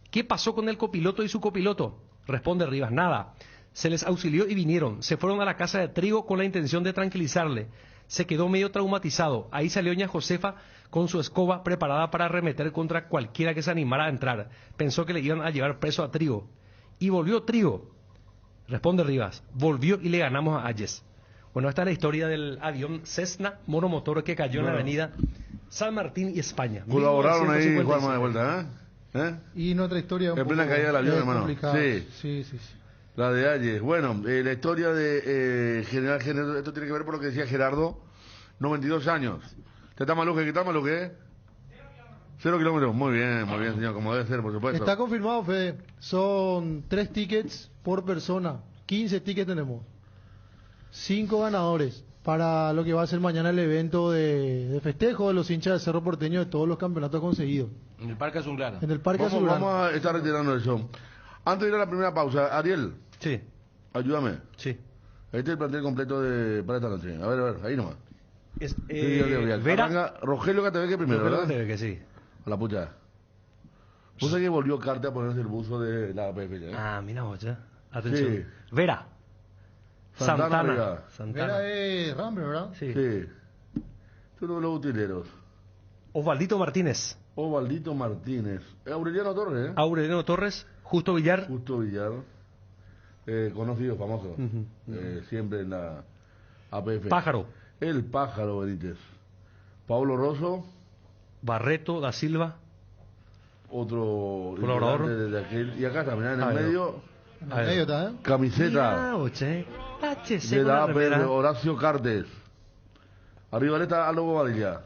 ¿Qué pasó con el copiloto y su copiloto? Responde Rivas, nada. Se les auxilió y vinieron. Se fueron a la casa de Trigo con la intención de tranquilizarle. Se quedó medio traumatizado. Ahí salió doña Josefa con su escoba preparada para arremeter contra cualquiera que se animara a entrar. Pensó que le iban a llevar preso a Trigo. Y volvió Trigo. Responde Rivas. Volvió y le ganamos a Ayes. Bueno, esta es la historia del avión Cessna monomotor que cayó en la avenida San Martín y España. Colaboraron ahí, Juanma, de vuelta, ¿eh? Y nuestra historia... En plena caída del avión, hermano. Sí, sí, sí. La de Ayes. Bueno, la historia de General General, esto tiene que ver por lo que decía Gerardo, 92 años. ¿Qué está maluque? ¿Qué está maluque? 0 kilómetros. Muy bien, señor, como debe ser, por supuesto. Está confirmado, Fede. Son 3 tickets por persona. 15 tickets tenemos. 5 ganadores para lo que va a ser mañana el evento de festejo de los hinchas de Cerro Porteño de todos los campeonatos conseguidos. En el Parque Azulgrana. En el Parque Azulgrana. Vamos a estar retirando eso. Antes de ir a la primera pausa, Ariel. Sí. Ayúdame. Sí. Este es el plantel completo para esta noche. A ver, ahí nomás. Es, Vera. Arranca Rogelio Catebeque primero, ¿verdad? Catebeque, sí. A la pucha. ¿Vos sabés que volvió Carte a ponerse el buzo de la APF? Ah, mira vos ya. Atención. Sí. Vera. Santana. Vera es Ramber, ¿verdad? Sí. Uno de los utileros. Osvaldito Martínez. Osvaldito Martínez. Aureliano Torres, ¿eh? Aureliano Torres. Justo Villar. Justo Villar. Conocido, famoso. Siempre en la APF. Pájaro. El Pájaro Benítez. Pablo Rosso. Barreto da Silva. Otro colaborador de aquel. Y acá también en el medio. En el medio está, ¿eh? Camiseta de la APF, Horacio Cartes. Arriba está Aldo Bobadilla.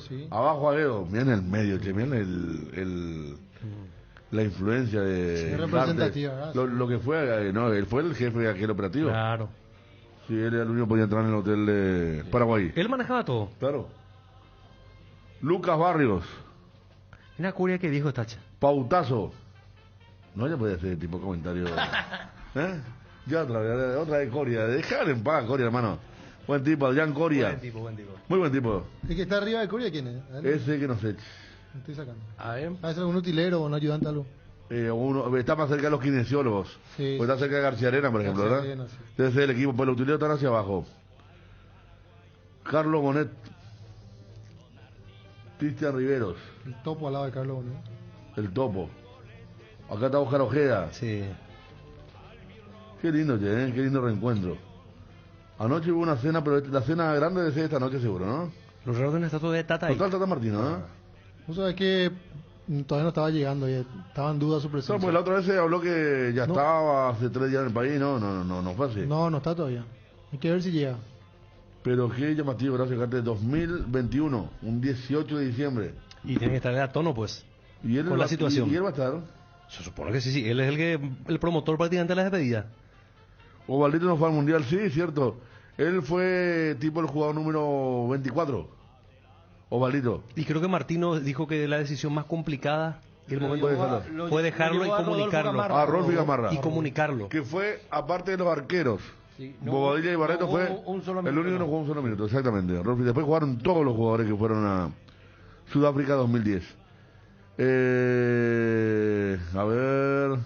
Sí. Abajo Aguedo. Miren el medio, che. Miren la influencia de sí, representativa. Lo que fue, no, él fue el jefe de aquel operativo. Claro. Sí, él era el único que podía entrar en el hotel de Paraguay. Él manejaba todo. Claro. Lucas Barrios. Una curia que dijo Tacha. Pautazo. No, ya podía hacer ese tipo de comentario. Ya otra de Coria. Dejar en paz, Coria, hermano. Buen tipo, Adrián Coria. Buen tipo. Muy buen tipo. ¿El que está arriba de Coria quién es? Ese que no sé. Me estoy sacando. A ver. ¿Es algún utilero o un ayudante algo? Está más cerca de los kinesiólogos. Sí. Pues está cerca de García Arena, por ejemplo, García ¿verdad? Arena, sí. Debe ser el equipo, pues los utileros están hacia abajo. Carlos Bonet. Cristian Riveros, El topo al lado de Carlos Bonilla. el topo. Acá está Oscar Ojeda. Sí. Qué lindo, che, qué lindo reencuentro. Anoche hubo una cena, pero la cena grande debe ser esta noche seguro, ¿no? Los raros de una estatua de Tata ahí. Total Tata Martino, ¿no? Vos sabés que todavía no estaba llegando, y estaba en duda su No, presencia. pues la otra vez se habló que ya No. estaba hace 3 días en el país, no fue así. No, no está todavía. Hay que ver si llega. Pero qué llamativo, gracias, Carte, 2021, un 18 de diciembre. Y tiene que estar a tono, pues. Y él Con va- la situación. Y él va a estar. Se supone que sí. Él es el promotor prácticamente de la despedida. Ovaldito no fue al mundial, sí, cierto. Él fue tipo el jugador número 24. Ovaldito. Y creo que Martino dijo que la decisión más complicada y el momento Puede dejarlo. fue dejarlo y comunicarlo. A Rolfi Gamarra. Y comunicarlo. Que fue, aparte de los arqueros, Sí, no, Bobadilla y Barreto no fue hubo un solo el minuto, único que no no. jugó un solo minuto, exactamente. Rolfi. Después jugaron todos los jugadores que fueron a Sudáfrica 2010. A ver.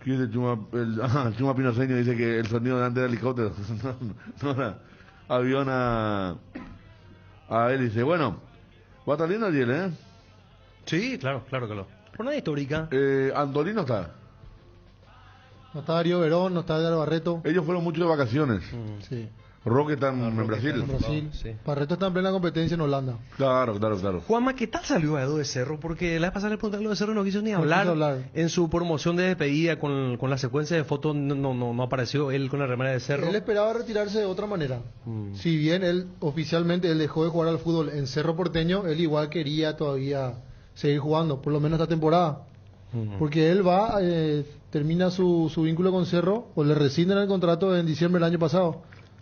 ¿Quién es el Chuma? El Chuma Pinoseño dice que el sonido delante del helicóptero. no era avión a hélice. Bueno, va a estar lindo ayer, ¿eh? Sí, claro. Jornada histórica. Antolino está. No está Darío Verón, no está Edgar Barreto. Ellos fueron mucho de vacaciones. Sí. Roque está en Brasil. En Brasil. Sí. Barreto está en plena competencia en Holanda. Claro. Juanma, ¿qué tal salió a Edo de Cerro? Porque la vez pasada le pregunté a Edo de Cerro y no quiso ni No hablar. quiso hablar. En su promoción de despedida con la secuencia de fotos no apareció él con la remera de Cerro. Él esperaba retirarse de otra manera. Mm. Si bien él oficialmente él dejó de jugar al fútbol en Cerro Porteño, él igual quería todavía seguir jugando, por lo menos esta temporada. Ujú. Porque él va, termina su vínculo con Cerro, o le rescinden el contrato en diciembre del año pasado,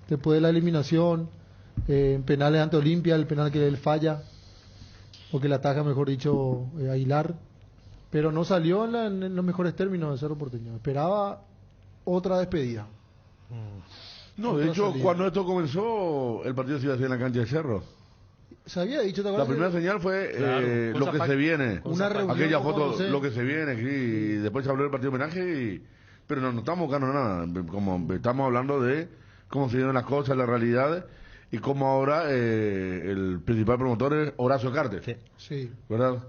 después de la eliminación, en penales ante Olimpia, el penal que él falla, o que le ataca, mejor dicho, Aguilar, pero no salió en los mejores términos de Cerro Porteño. Esperaba otra despedida. No, de Otra hecho, salida. cuando esto comenzó, el partido se iba a hacer en la cancha de Cerro. Se había dicho, ¿te La acuerdas? primera señal fue Claro, lo con que Zapac- se viene. Una reunión Aquella con foto, José. lo que se viene. Y después se habló del partido de homenaje. Pero no estamos buscando nada. Como estamos hablando de cómo se vienen las cosas, la realidad. Y cómo ahora el principal promotor es Horacio Cartes. Sí. Sí. ¿Verdad?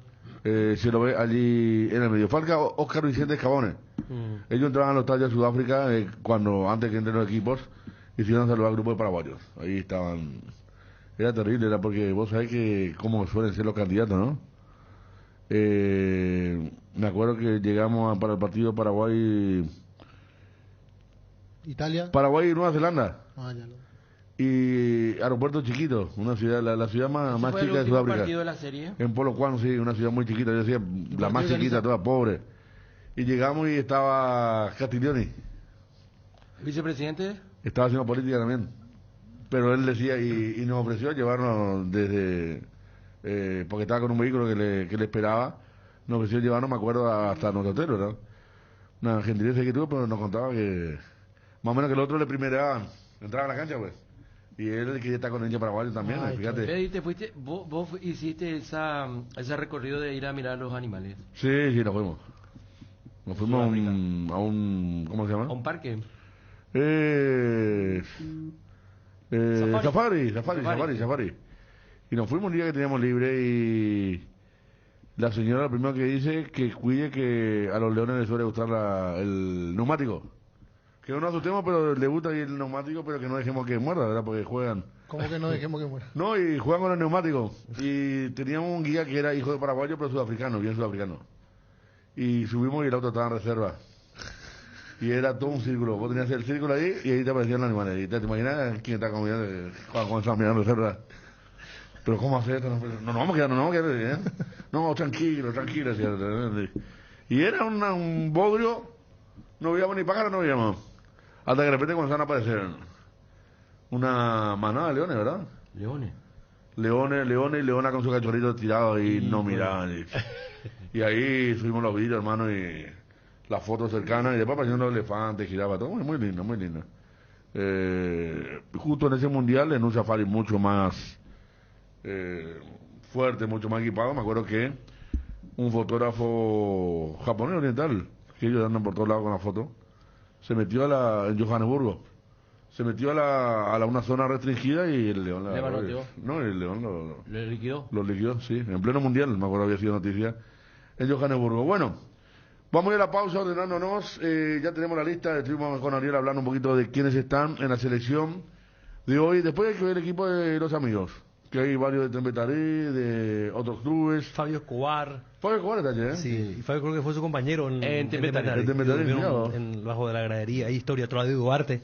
Se lo ve allí en el medio. Falca Oscar Vicente Escabones. Mm. Ellos entraban a los estadios de Sudáfrica antes que entren los equipos, hicieron saludar al grupo de paraguayos. Ahí estaban. Era terrible, era porque vos sabés que cómo suelen ser los candidatos, ¿no? Me acuerdo que llegamos para el partido Paraguay Italia. y Nueva Zelanda. Ah, ya lo- Y aeropuerto chiquito, una ciudad, la ciudad más ¿Ese fue el chica de último Sudáfrica. partido de la serie? En Polo Juan, sí, una ciudad muy chiquita, yo decía, la más partido chiquita, organiza- toda pobre. Y llegamos y estaba Castiglioni, ¿Vicepresidente? estaba haciendo política también. Pero él decía, y nos ofreció llevarnos desde, porque estaba con un vehículo que le esperaba, nos ofreció llevarnos, me acuerdo, hasta nuestro hotel, ¿verdad? Una gentileza que tuvo, pero nos contaba que, más o menos que el otro le primeraban, entraba a la cancha, pues. Y él quería estar con el paraguayo también, Ay, fíjate. Fede, ¿te fuiste? ¿Vos hiciste ese recorrido de ir a mirar los animales? Sí, nos fuimos. Nos fuimos a un, ¿cómo se llama? ¿A un parque? Safari. Y nos fuimos un día que teníamos libre y la señora lo primero que dice que cuide que a los leones les suele gustar el neumático. Que no nos asustemos, pero le gusta el neumático, pero que no dejemos que muerda, ¿verdad? Porque juegan. ¿Cómo que no dejemos que muera? No, y juegan con el neumático. Y teníamos un guía que era hijo de paraguayo, pero sudafricano, bien sudafricano. Y subimos y el auto estaba en reserva. Y era todo un círculo. Vos tenías el círculo ahí y ahí te aparecían los animales. Y te imaginas quién está comiendo cuando están mirando en reserva. Pero ¿cómo hacer esto? No nos vamos a quedar, ¿eh? No, tranquilo. Decía. Y era un bodrio. No veíamos ni pájaros, no veíamos. Hasta que de repente comenzaron a aparecer una manada de leones, ¿verdad? Leones. Leones y leona con su cachorrito tirado ahí, no miraban. Y ahí subimos los vídeos, hermano, y las fotos cercanas, y después aparecieron los elefantes, jirafas, todo muy lindo, muy lindo. Justo en ese mundial, en un safari mucho más fuerte, mucho más equipado, me acuerdo que un fotógrafo japonés oriental, que ellos andan por todos lados con la foto, se metió en Johannesburgo, Se metió a una zona restringida y el León Le manoteó. No, el León ¿Le liquidó? lo liquidó, sí, en pleno mundial, me acuerdo había sido noticia en Johannesburgo. Bueno, vamos a ir a la pausa ordenándonos, ya tenemos la lista, estuvimos con Ariel hablando un poquito de quiénes están en la selección de hoy. Después hay que ver el equipo de los amigos, que hay varios de Tembetarí, de otros clubes. Fabio Escobar. Fabio Escobar está allí, ¿eh? Sí, y Fabio creo que fue su compañero en Tembetarí. En Tembetarí, Estuvieron mirá. bajo de la gradería, ahí historia, Claudio Duarte,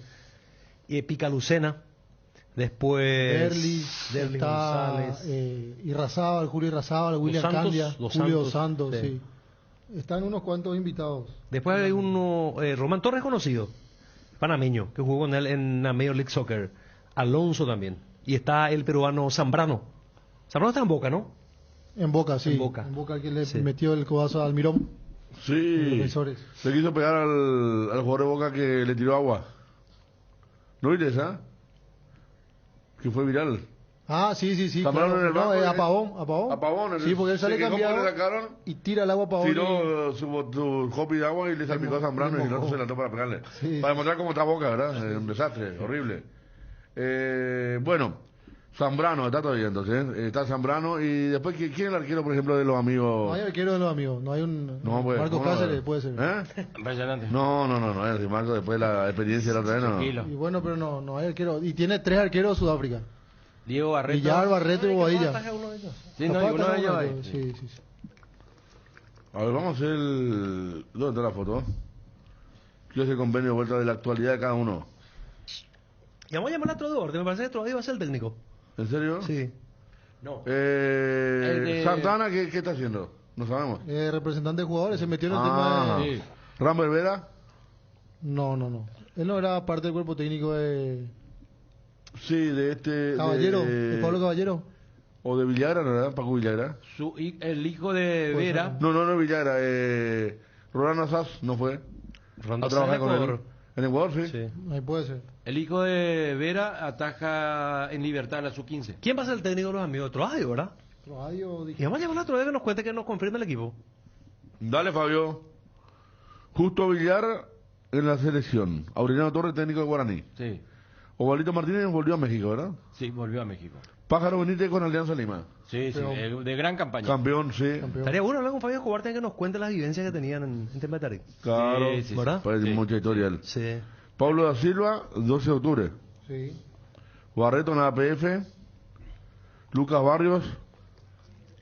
y Pica Lucena, después Derli, Derli está González, Irrazábal, Julio Irrazábal, William Santos, Candia, Dos Julio Santos, Santos, sí. sí. Están unos cuantos invitados. después hay uno, Román Torres conocido, panameño, que jugó con él en la Major League Soccer, Alonso también, y está el peruano Zambrano. Zambrano está en Boca, ¿no? En Boca, sí. En Boca. El que le Sí. metió el codazo a Almirón. Sí, Los defensores. le quiso pegar al jugador de Boca que le tiró agua. ¿No viste esa? Que fue viral. Ah, sí. Zambrano claro. en el banco, No, a Pavón. A Pavón, Sí, porque él sale se quejó cambiado porque le sacaron, y tira el agua a Pavón. tiró su hopi de agua y le salpicó a Zambrano y el otro se lanzó para pegarle. Sí. Para demostrar cómo está Boca, ¿verdad? Un desastre, horrible. Bueno, Zambrano está todavía entonces, ¿eh? Está Zambrano y después, ¿quién es el arquero, por ejemplo, de los amigos? No hay arquero de los amigos, no hay un... No, pues, Marcos ¿cómo no? Cáceres puede ser. ¿Eh? Impresionante. No, es Marco, después de la experiencia de la otra vez, no. Tranquilo. Y bueno, pero no hay arquero. Y tiene 3 arqueros de Sudáfrica. Diego Barreto. Villar, Barreto y Bobadilla. Sí, no, Capaz uno de está ellos uno, ahí. sí. A ver, vamos a hacer el... ¿Dónde está la foto? Yo sé el convenio de vuelta de la actualidad de cada uno. Y vamos a llamar a Trodor, me parece que Trodor va a ser el técnico. ¿En serio? Sí. No. Eh, Santana, ¿qué está haciendo? No sabemos. Representante de jugadores, se metió en el Ah, tema de... Sí. Rambert Vera. No. Él no era parte del cuerpo técnico de Sí, de este... Caballero, de Pablo Caballero. O de Villagra, ¿no era? Paco Villagra. El hijo de Pues Vera. No, Villagra. Rolando Asaz no fue. Rondo A trabajar Sá con él. Ecuador. En Ecuador, sí. Sí. Ahí puede ser. El hijo de Vera ataja en Libertad en la sub-15. ¿Quién va a ser el técnico de los amigos? Troadio, ¿verdad? Radio, Y dije. vamos a llamar a Troadio que nos cuente que nos confirme el equipo. Dale, Fabio. Justo Villar en la selección. Aureliano Torres, técnico de Guaraní. Sí. Ovalito Martínez volvió a México, ¿verdad? Sí, volvió a México. Pájaro Benítez con Alianza Lima. Sí, Pero- de gran campaña. Campeón, sí. Campeón. Estaría bueno hablar con Fabio Escobar que nos cuente las vivencias que tenían en Tembetarí. Claro. Sí, ¿verdad? Parece Sí. mucha historia él. Sí. Pablo da Silva, 12 de octubre. Sí. Barreto en la APF. Lucas Barrios.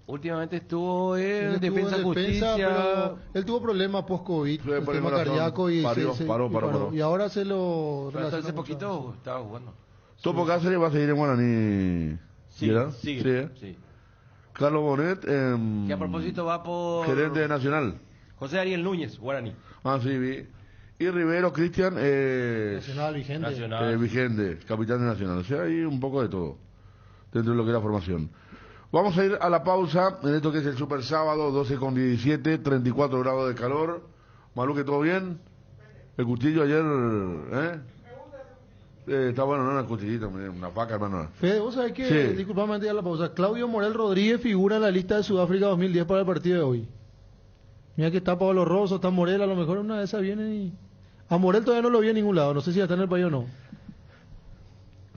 Últimamente estuvo Él en estuvo Defensa en Justicia. pero él tuvo problemas post-COVID, Fue el por el tema corazón. cardíaco y Paró. y ahora se lo Pero hasta relaciona hace mucho. poquito estaba jugando. Topo Cáceres va a seguir en Guaraní. Sí, ¿verdad? sigue. Sí, ¿eh? Sí. Carlos Bonet, Que a propósito va por gerente de Nacional. José Ariel Núñez, Guaraní. Ah, sí, vi. Y Rivero Cristian, Nacional vigente. Nacional. Vigente, capitán de Nacional. O sea, hay un poco de todo dentro de lo que es la formación. Vamos a ir a la pausa en esto que es el Super Sábado, 12:17, 34 grados de calor. Maluque, ¿todo bien? El cuchillo ayer, ¿eh? Está bueno, ¿no? Una cuchillita, una vaca, hermano. Fede, vos sabés que, Sí. disculpame antes de la pausa, Claudio Morel Rodríguez figura en la lista de Sudáfrica 2010 para el partido de hoy. Mira que está Pablo Rosso, está Morel, a lo mejor una de esas viene y... A Morel todavía no lo vi en ningún lado, no sé si está en el país o no.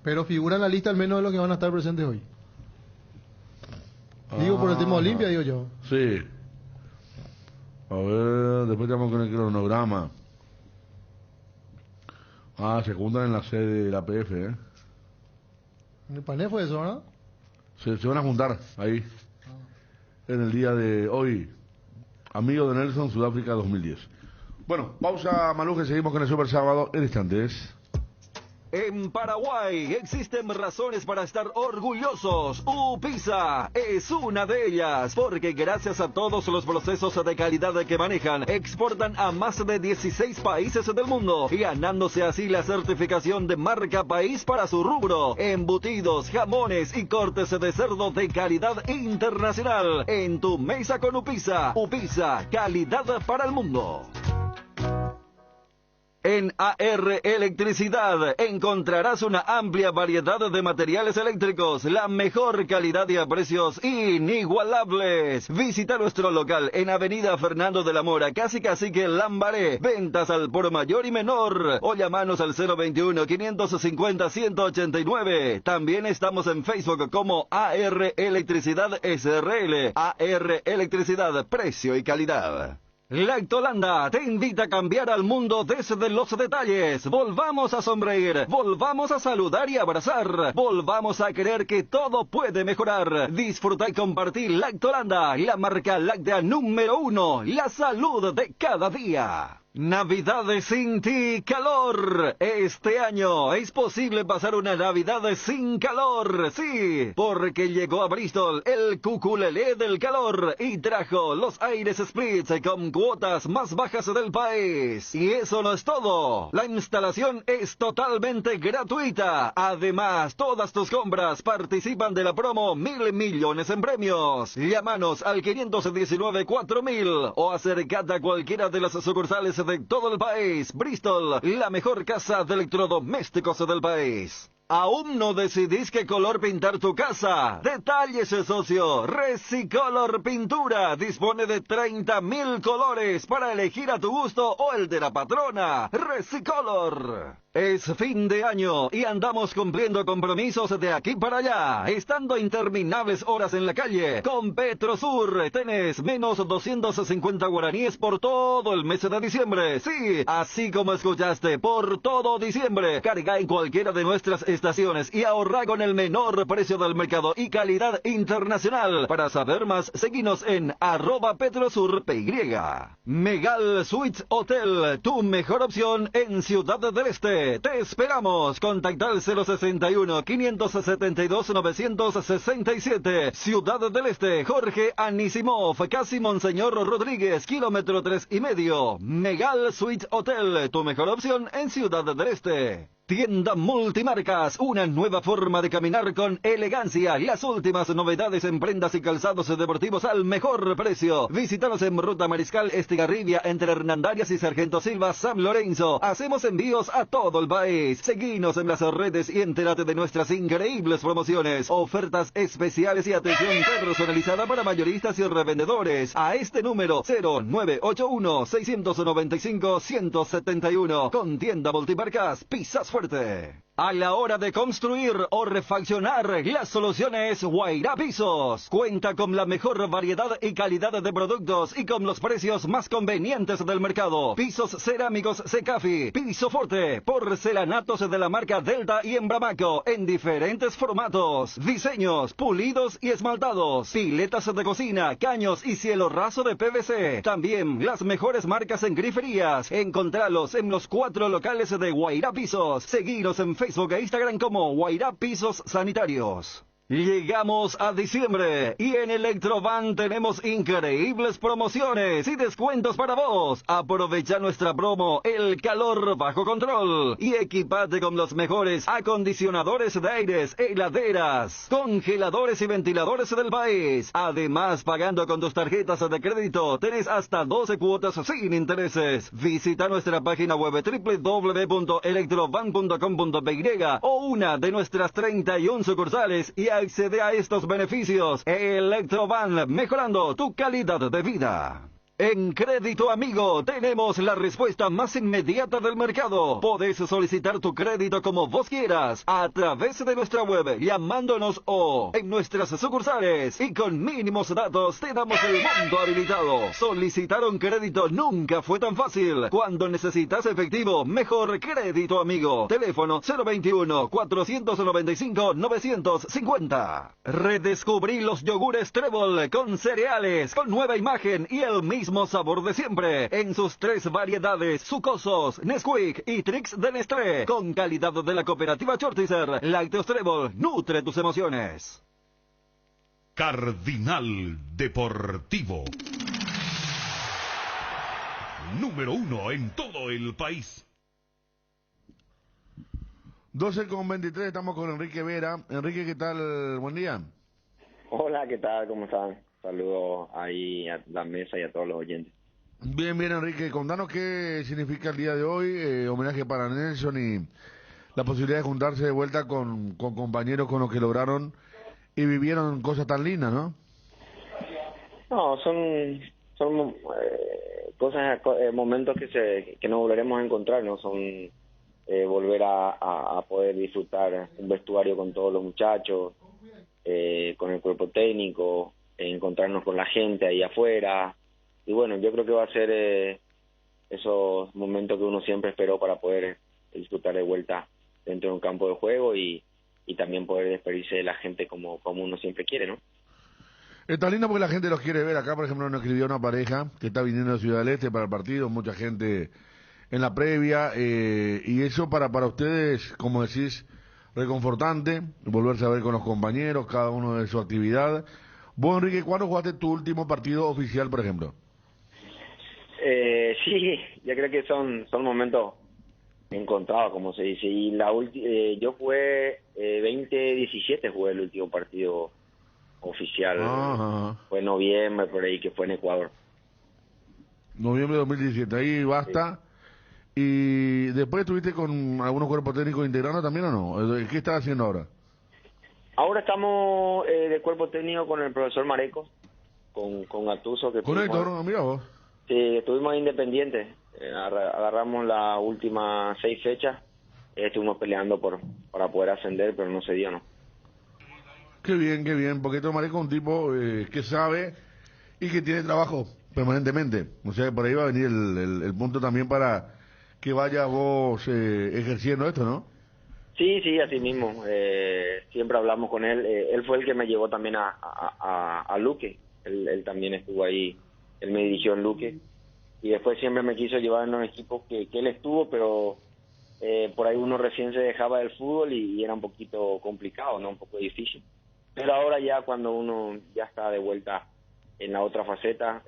Pero figura en la lista al menos de los que van a estar presentes hoy. Digo por el tema Olimpia, digo yo. Sí. A ver, después estamos con el cronograma. Ah, se juntan en la sede de la PF, ¿eh? En el panel fue eso, ¿no? Se van a juntar ahí. En el día de hoy. Amigo de Nelson, Sudáfrica 2010. Bueno, pausa, Maluje, seguimos con el Super Sábado en instantes. En Paraguay existen razones para estar orgullosos. UPISA es una de ellas, porque gracias a todos los procesos de calidad que manejan, exportan a más de 16 países del mundo y ganándose así la certificación de marca país para su rubro. Embutidos, jamones y cortes de cerdo de calidad internacional. En tu mesa con UPISA. UPISA, calidad para el mundo. En AR Electricidad encontrarás una amplia variedad de materiales eléctricos, la mejor calidad y a precios inigualables. Visita nuestro local en Avenida Fernando de la Mora, casi Cacique Lambaré. Ventas al por mayor y menor. O llamanos al 021-550-189. También estamos en Facebook como AR Electricidad SRL. AR Electricidad, precio y calidad. Lactolanda te invita a cambiar al mundo desde los detalles. Volvamos a sonreír, volvamos a saludar y abrazar, volvamos a creer que todo puede mejorar. Disfruta y compartir Lactolanda, la marca láctea número 1, la salud de cada día. Navidades sin ti, calor. Este año es posible pasar una Navidad sin calor, sí, porque llegó a Bristol el cuculelé del calor y trajo los aires splits con cuotas más bajas del país. Y eso no es todo. La instalación es totalmente gratuita. Además, todas tus compras participan de la promo 1.000 millones en premios. Llámanos al 519-4000 o acércate a cualquiera de las sucursales de todo el país. Bristol, la mejor casa de electrodomésticos del país. ¿Aún no decidís qué color pintar tu casa? Detállese, socio. Resicolor Pintura dispone de 30.000 colores para elegir a tu gusto o el de la patrona. Resicolor. Es fin de año y andamos cumpliendo compromisos de aquí para allá, estando interminables horas en la calle. Con Petrosur tenés menos 250 guaraníes por todo el mes de diciembre. Sí, así como escuchaste, por todo diciembre. Carga en cualquiera de nuestras estaciones y ahorra con el menor precio del mercado y calidad internacional. Para saber más, seguinos en @PetrosurPY. Megal Suites Hotel, tu mejor opción en Ciudad del Este. Te esperamos. Contacta al 061-572-967. Ciudad del Este, Jorge Anisimov, casi Monseñor Rodríguez, kilómetro 3,5. Megal Suite Hotel, tu mejor opción en Ciudad del Este. Tienda Multimarcas, una nueva forma de caminar con elegancia. Las últimas novedades en prendas y calzados deportivos al mejor precio. Visítanos en Ruta Mariscal Estigarribia entre Hernandarias y Sargento Silva, San Lorenzo. Hacemos envíos a todo el país. Seguinos en las redes y entérate de nuestras increíbles promociones, ofertas especiales y atención personalizada para mayoristas y revendedores. A este número 0981-695-171. Con Tienda Multimarcas, pisas fuerte. A la hora de construir o refaccionar, la solución es Guairá Pisos. Cuenta con la mejor variedad y calidad de productos y con los precios más convenientes del mercado. Pisos cerámicos Secafi, piso forte, porcelanatos de la marca Delta y Embramaco en diferentes formatos, diseños, pulidos y esmaltados, piletas de cocina, caños y cielo raso de PVC. También las mejores marcas en griferías. Encontralos en los 4 locales de Guairá Pisos. Seguinos en Facebook e Instagram como Guairá Pisos Sanitarios. Llegamos a diciembre y en Electrovan tenemos increíbles promociones y descuentos para vos. Aprovecha nuestra promo El Calor Bajo Control y equipate con los mejores acondicionadores de aires, heladeras, congeladores y ventiladores del país. Además, pagando con tus tarjetas de crédito, tenés hasta 12 cuotas sin intereses. Visita nuestra página web www.electrovan.com.py o una de nuestras 31 sucursales y accede a estos beneficios. Electrovan, mejorando tu calidad de vida. En Crédito Amigo tenemos la respuesta más inmediata del mercado. Podés solicitar tu crédito como vos quieras a través de nuestra web, llamándonos o en nuestras sucursales y con mínimos datos te damos el monto habilitado. Solicitar un crédito nunca fue tan fácil. Cuando necesitas efectivo, mejor Crédito Amigo. Teléfono 021-495-950. Redescubrí los yogures Trébol con cereales, con nueva imagen y el mismo sabor de siempre, en sus 3 variedades, sucosos, Nesquik y Trix de Nestlé, con calidad de la cooperativa Chortizer. Lácteos Trébol, nutre tus emociones. Cardinal Deportivo. Número 1 en todo el país. 12:23, estamos con Enrique Vera. Enrique, ¿qué tal? Buen día. Hola, ¿qué tal? ¿Cómo están? Saludos ahí a la mesa y a todos los oyentes. Bien, bien, Enrique, contanos qué significa el día de hoy, homenaje para Nelson y la posibilidad de juntarse de vuelta con compañeros con los que lograron y vivieron cosas tan lindas, ¿no? No, son cosas, momentos que no volveremos a encontrar, ¿no? Son volver a poder disfrutar un vestuario con todos los muchachos, con el cuerpo técnico, encontrarnos con la gente ahí afuera. Y bueno, yo creo que va a ser esos momentos que uno siempre esperó para poder disfrutar de vuelta dentro de un campo de juego y también poder despedirse de la gente como uno siempre quiere, ¿no? Está lindo porque la gente los quiere ver. Acá, por ejemplo, nos escribió una pareja que está viniendo de Ciudad del Este para el partido, mucha gente en la previa, y eso para ustedes, como decís, reconfortante, volverse a ver con los compañeros, cada uno de su actividad. Vos, Enrique, ¿cuándo jugaste tu último partido oficial, por ejemplo? Sí, yo creo que son momentos encontrados, como se dice. Y yo jugué 2017, jugué el último partido oficial. Fue en noviembre, por ahí, que fue en Ecuador. Noviembre de 2017, ahí basta. Sí. ¿Y después estuviste con algunos cuerpos técnicos integrando también o no? ¿Qué estás haciendo ahora? Ahora estamos de cuerpo técnico con el profesor Mareco, con Gattuso. ¿Con Héctor? Mira vos. Sí, estuvimos independientes. Agarramos las últimas 6 fechas. Estuvimos peleando para poder ascender, pero no se dio, ¿no? Qué bien, porque Héctor Mareco es un tipo que sabe y que tiene trabajo permanentemente. O sea, por ahí va a venir el punto también para que vaya vos ejerciendo esto, ¿no? Sí, así mismo. Siempre hablamos con él. Él fue el que me llevó también a Luque. Él también estuvo ahí. Él me dirigió en Luque. Y después siempre me quiso llevar en los equipos que él estuvo, pero por ahí uno recién se dejaba del fútbol y era un poquito complicado, ¿no? Un poco difícil. Pero ahora ya cuando uno ya está de vuelta en la otra faceta,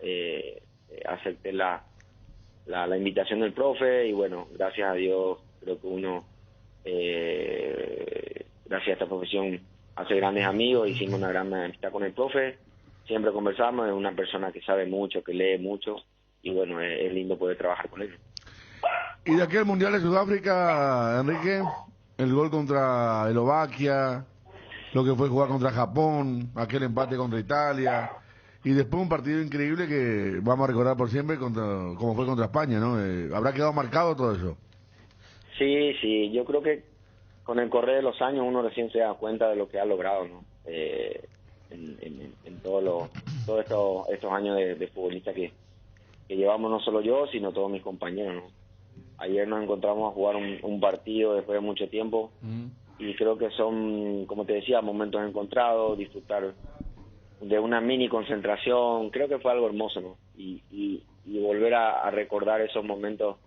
acepté la invitación del profe y bueno, gracias a Dios creo que uno, gracias a esta profesión, hace grandes amigos, hicimos una gran amistad con el profe, siempre conversamos, es una persona que sabe mucho, que lee mucho y bueno, es lindo poder trabajar con él. Y de aquel Mundial de Sudáfrica, Enrique, el gol contra Eslovaquia, lo que fue jugar contra Japón, aquel empate contra Italia, y después un partido increíble que vamos a recordar por siempre como fue contra España, ¿no? Habrá quedado marcado todo eso. Sí, yo creo que con el correr de los años uno recién se da cuenta de lo que ha logrado, ¿no? En todos estos años de futbolista que llevamos, no solo yo, sino todos mis compañeros, ¿no? Ayer nos encontramos a jugar un partido después de mucho tiempo y creo que son, como te decía, momentos encontrados, disfrutar de una mini concentración, creo que fue algo hermoso, ¿no? Y volver a recordar esos momentos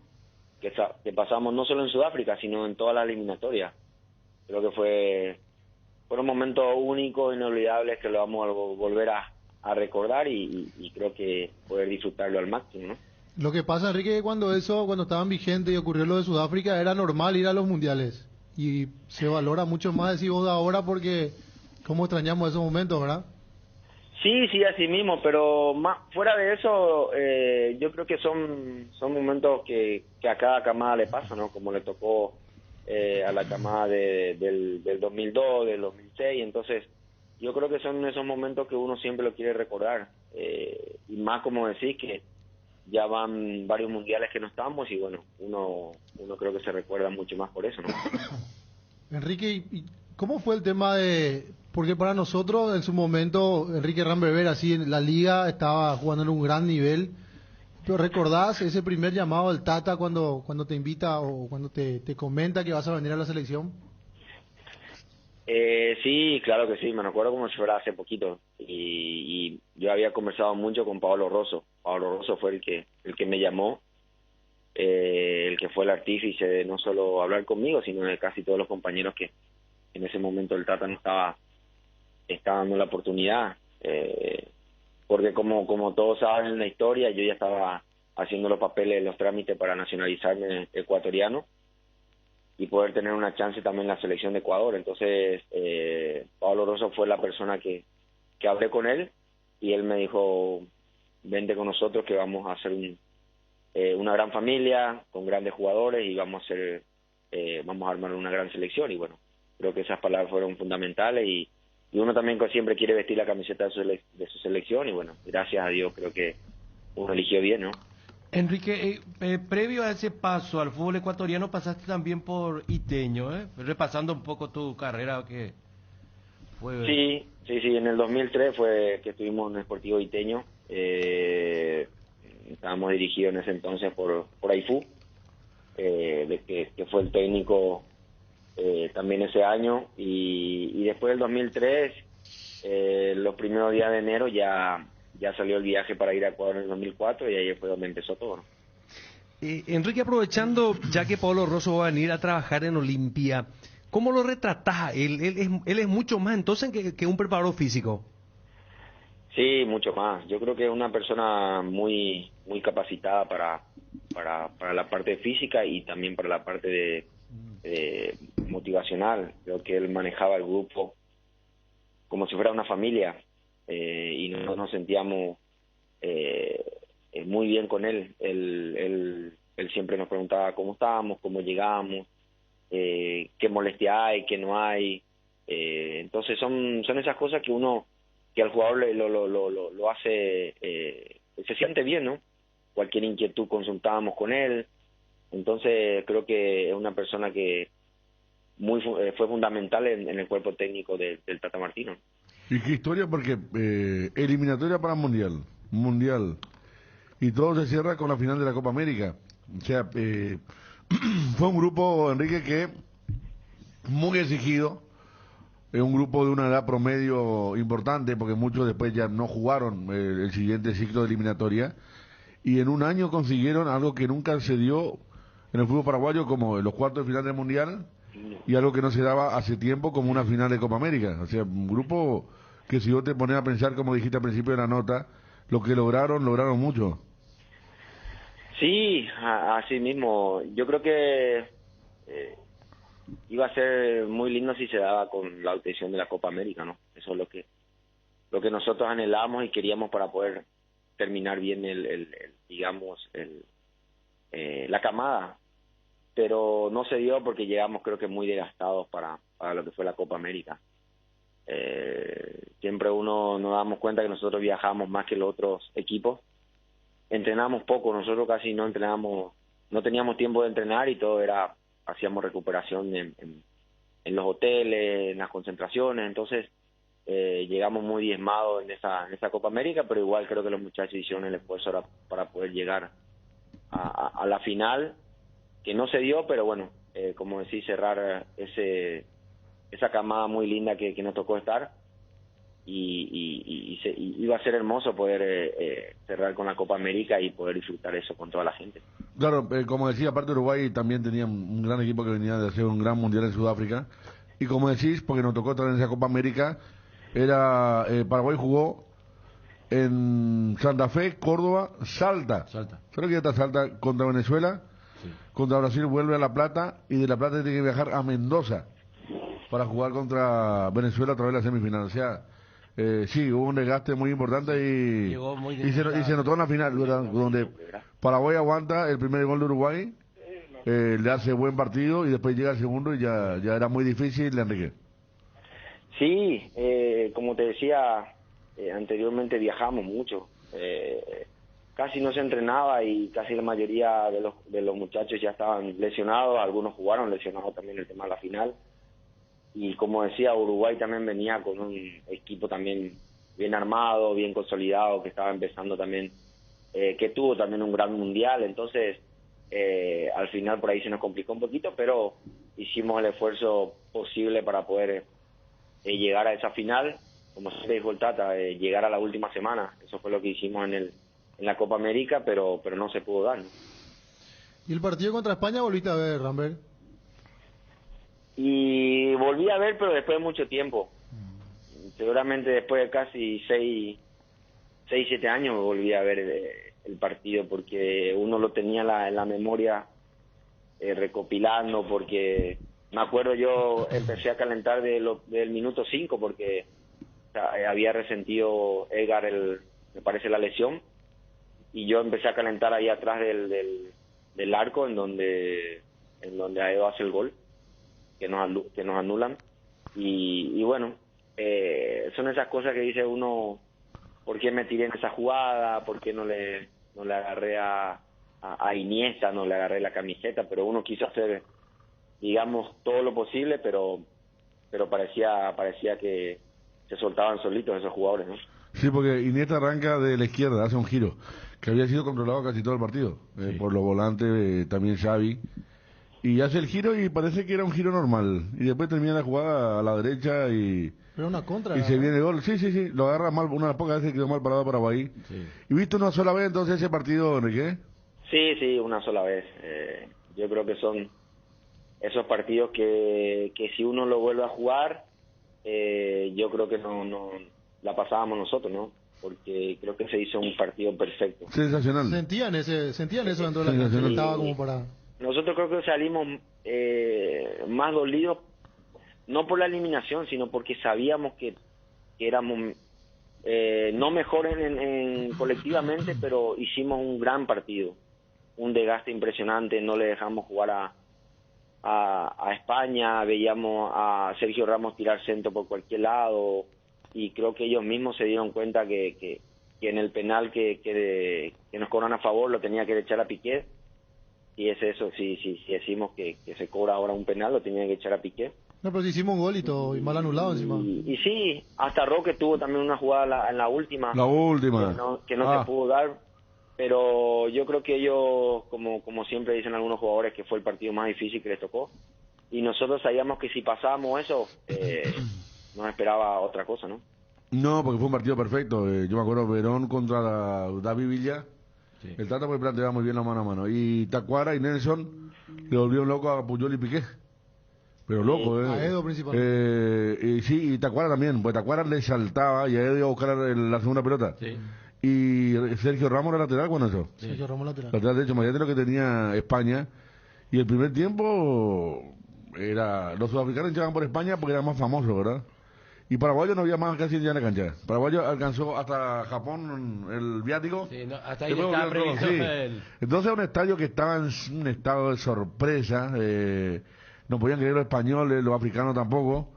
que pasamos no solo en Sudáfrica, sino en toda la eliminatoria. Creo que fueron momentos únicos, inolvidables, que lo vamos a volver a recordar y creo que poder disfrutarlo al máximo, ¿no? Lo que pasa, Enrique, cuando estaban vigentes y ocurrió lo de Sudáfrica, era normal ir a los mundiales. Y se valora mucho más, decir vos, ahora, porque cómo extrañamos esos momentos, ¿verdad? Sí, así mismo, pero fuera de eso, yo creo que son momentos que a cada camada le pasa, ¿no? Como le tocó a la camada del 2002, del 2006, entonces yo creo que son esos momentos que uno siempre lo quiere recordar, y más como decís que ya van varios mundiales que no estamos y bueno, uno creo que se recuerda mucho más por eso, ¿no? Enrique, ¿y cómo fue el tema porque para nosotros en su momento Enrique Ramberber, así en la liga, estaba jugando en un gran nivel, pero ¿recordás ese primer llamado del Tata cuando te invita o cuando te comenta que vas a venir a la selección? Sí, claro que sí, me recuerdo como si fuera hace poquito y yo había conversado mucho con Pablo Rosso. Pablo Rosso fue el que me llamó, el que fue el artífice de no solo hablar conmigo, sino de casi todos los compañeros que en ese momento el Tata no estaba dando la oportunidad, porque como todos saben en la historia, yo ya estaba haciendo los papeles, los trámites para nacionalizarme ecuatoriano y poder tener una chance también en la selección de Ecuador. Entonces Pablo Rosso fue la persona que hablé con él y él me dijo, vente con nosotros que vamos a hacer una gran familia, con grandes jugadores y vamos a armar una gran selección. Y bueno, creo que esas palabras fueron fundamentales y uno también siempre quiere vestir la camiseta de su selección y bueno, gracias a Dios creo que uno eligió bien, ¿no? Enrique, previo a ese paso al fútbol ecuatoriano pasaste también por Iteño, repasando un poco tu carrera que fue... Sí, en el 2003 fue que estuvimos en el Sportivo Iteño, estábamos dirigidos en ese entonces por Aifú, que fue el técnico también ese año y después del 2003, los primeros días de enero ya salió el viaje para ir a Ecuador en el 2004 y ahí fue donde empezó todo, ¿no? Enrique, aprovechando, ya que Pablo Rosso va a venir a trabajar en Olimpia, ¿cómo lo retratás? Él es mucho más entonces que un preparador físico. Sí, mucho más. Yo creo que es una persona muy capacitada para la parte física y también para la parte de motivacional. Creo que él manejaba el grupo como si fuera una familia y nosotros nos sentíamos muy bien con él. Él siempre nos preguntaba cómo estábamos, cómo llegamos, qué molestia hay, qué no hay. Entonces son esas cosas que al jugador lo hace, se siente bien, ¿no? Cualquier inquietud consultábamos con él. Entonces creo que es una persona que fue fundamental en el cuerpo técnico del Tata Martino. Y qué historia, porque eliminatoria para Mundial, y todo se cierra con la final de la Copa América. O sea, fue un grupo, Enrique, que muy exigido, un grupo de una edad promedio importante, porque muchos después ya no jugaron el siguiente ciclo de eliminatoria, y en un año consiguieron algo que nunca se dio en el fútbol paraguayo, como los cuartos de final del Mundial, y algo que no se daba hace tiempo como una final de Copa América. O sea, un grupo que si vos te pones a pensar, como dijiste al principio de la nota, lo que lograron mucho. Sí, así mismo. Yo creo que iba a ser muy lindo si se daba con la obtención de la Copa América, ¿no? Eso es lo que nosotros anhelamos y queríamos para poder terminar bien la camada. Pero no se dio porque llegamos creo que muy desgastados para lo que fue la Copa América. Siempre nos damos cuenta que nosotros viajamos más que los otros equipos, entrenamos poco, nosotros casi no entrenamos, no teníamos tiempo de entrenar y todo hacíamos recuperación en los hoteles, en las concentraciones. Entonces llegamos muy diezmados en esa Copa América, pero igual creo que los muchachos hicieron el esfuerzo para poder llegar a la final, que no se dio, pero bueno, como decís, cerrar esa camada muy linda que nos tocó estar y iba a ser hermoso poder cerrar con la Copa América y poder disfrutar eso con toda la gente. Claro, como decía, aparte Uruguay también tenía un gran equipo que venía de hacer un gran mundial en Sudáfrica, y como decís, porque nos tocó estar en esa Copa América, Paraguay jugó en Santa Fe, Córdoba, Salta. Creo que ya está Salta contra Venezuela. Sí. Contra Brasil vuelve a La Plata y de La Plata tiene que viajar a Mendoza para jugar contra Venezuela a través de la semifinal. O sea, sí, hubo un desgaste muy importante y se notó en la final, ¿verdad? Donde Paraguay aguanta el primer gol de Uruguay, le hace buen partido y después llega el segundo y ya era muy difícil, Enrique. Sí, como te decía anteriormente, viajamos mucho. Casi no se entrenaba y casi la mayoría de los muchachos ya estaban lesionados, algunos jugaron lesionados también el tema de la final. Y como decía, Uruguay también venía con un equipo también bien armado, bien consolidado, que estaba empezando también, que tuvo también un gran mundial. Entonces, al final por ahí se nos complicó un poquito, pero hicimos el esfuerzo posible para poder llegar a esa final. Como se dijo el Tata, llegar a la última semana. Eso fue lo que hicimos en la Copa América, pero no se pudo dar, ¿no? ¿Y el partido contra España volviste a ver, Rambert? Y volví a ver, pero después de mucho tiempo. Seguramente después de casi 6-7 años volví a ver el partido, porque uno lo tenía en la memoria recopilando, porque me acuerdo yo empecé a calentar del minuto 5 porque había resentido Edgar me parece la lesión, y yo empecé a calentar ahí atrás del arco en donde Aedo hace el gol, que nos anulan. Y bueno, son esas cosas que dice uno, ¿por qué me tiré en esa jugada? ¿Por qué no le agarré a Iniesta, no le agarré la camiseta? Pero uno quiso hacer, digamos, todo lo posible, pero parecía que se soltaban solitos esos jugadores, ¿no? Sí, porque Iniesta arranca de la izquierda, hace un giro, que había sido controlado casi todo el partido, por los volantes, también Xavi, y hace el giro y parece que era un giro normal, y después termina la jugada a la derecha y... Pero una contra. Y se viene el gol, sí, lo agarra mal, una de las pocas veces que quedó mal parado Paraguay. Sí. ¿Y viste una sola vez entonces ese partido, Enrique? Sí, una sola vez. Yo creo que son esos partidos que si uno lo vuelve a jugar, yo creo que no la pasábamos nosotros, ¿no? Porque creo que se hizo un partido perfecto. Sensacional. Sentían eso dentro de la cancha, estaba como para... Nosotros creo que salimos más dolidos, no por la eliminación, sino porque sabíamos que éramos no mejores colectivamente, pero hicimos un gran partido, un desgaste impresionante, no le dejamos jugar a España, veíamos a Sergio Ramos tirar centro por cualquier lado, y creo que ellos mismos se dieron cuenta que en el penal que nos cobran a favor lo tenía que echar a Piqué, y es eso, si decimos que se cobra ahora un penal, lo tenía que echar a Piqué. No, pero si hicimos un gol y todo, y mal anulado encima. Y sí, hasta Roque tuvo también una jugada en la última. La última. Que no se pudo dar, pero yo creo que ellos, como siempre dicen algunos jugadores, que fue el partido más difícil que les tocó, y nosotros sabíamos que si pasábamos eso, nos esperaba otra cosa, ¿no? No, porque fue un partido perfecto. Yo me acuerdo Verón contra David Villa. Sí. El Tata pues planteaba muy bien la mano a mano. Y Tacuara y Nelson le volvieron loco a Puyol y Piqué. Pero loco, a Edo principalmente. Y sí, y Tacuara también, pues Tacuara le saltaba y a Edo iba a buscar la segunda pelota. Sí. Y Sergio Ramos era lateral con eso. Sí. Sergio Ramos lateral. Lateral derecho, imagínate lo que tenía España. Y el primer tiempo los sudafricanos llegaban por España porque eran más famosos, ¿verdad? Y Paraguayo no había más casi ya en la cancha. Paraguayo alcanzó hasta Japón el viático. Sí, no, hasta ahí estaba previsto. Sí. Entonces un estadio que estaba en un estado de sorpresa. No podían creer los españoles, los africanos tampoco.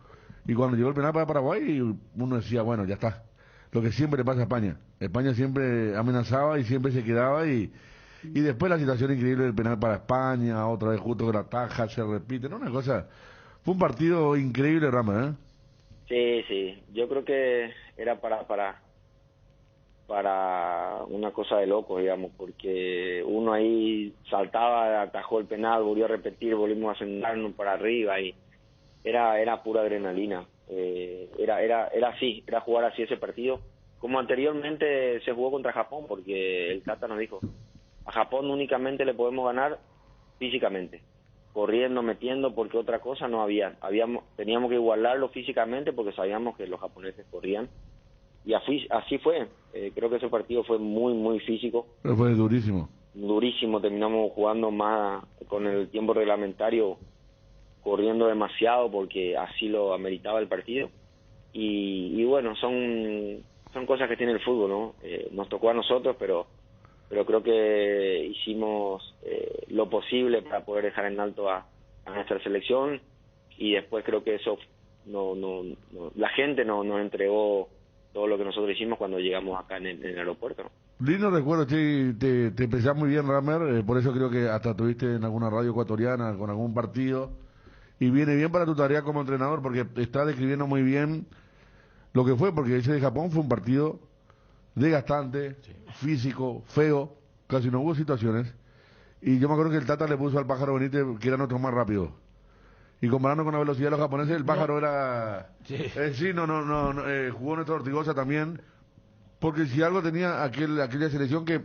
Y cuando llegó el penal para Paraguay, uno decía, bueno, ya está. Lo que siempre le pasa a España. España siempre amenazaba y siempre se quedaba. Y después la situación increíble del penal para España, otra vez justo que la taja se repite. No, una cosa. Fue un partido increíble, Rama, ¿eh? Sí. Yo creo que era para una cosa de locos, digamos, porque uno ahí saltaba, atajó el penal, volvió a repetir, volvimos a sentarnos para arriba y era pura adrenalina. Era así, era jugar así ese partido, como anteriormente se jugó contra Japón, porque el Tata nos dijo, a Japón únicamente le podemos ganar físicamente, corriendo, metiendo, porque otra cosa no había. Teníamos que igualarlo físicamente porque sabíamos que los japoneses corrían. Y así fue. Creo que ese partido fue muy, muy físico. Pero fue durísimo. Durísimo. Terminamos jugando más con el tiempo reglamentario, corriendo demasiado porque así lo ameritaba el partido. Y bueno, son cosas que tiene el fútbol, ¿no? Nos tocó a nosotros, pero creo que hicimos lo posible para poder dejar en alto a nuestra selección, y después creo que eso no la gente nos entregó todo lo que nosotros hicimos cuando llegamos acá en el aeropuerto, ¿no? Lindo recuerdo, che, te empezás muy bien, Ramer, por eso creo que hasta tuviste en alguna radio ecuatoriana con algún partido, y viene bien para tu tarea como entrenador, porque está describiendo muy bien lo que fue, porque ese de Japón fue un partido desgastante, físico, feo, casi no hubo situaciones, y yo me acuerdo que el Tata le puso al Pájaro Benítez que era nuestro más rápido, y comparando con la velocidad de los japoneses, el Pájaro era... jugó nuestra Ortigosa también, porque si algo tenía aquella selección que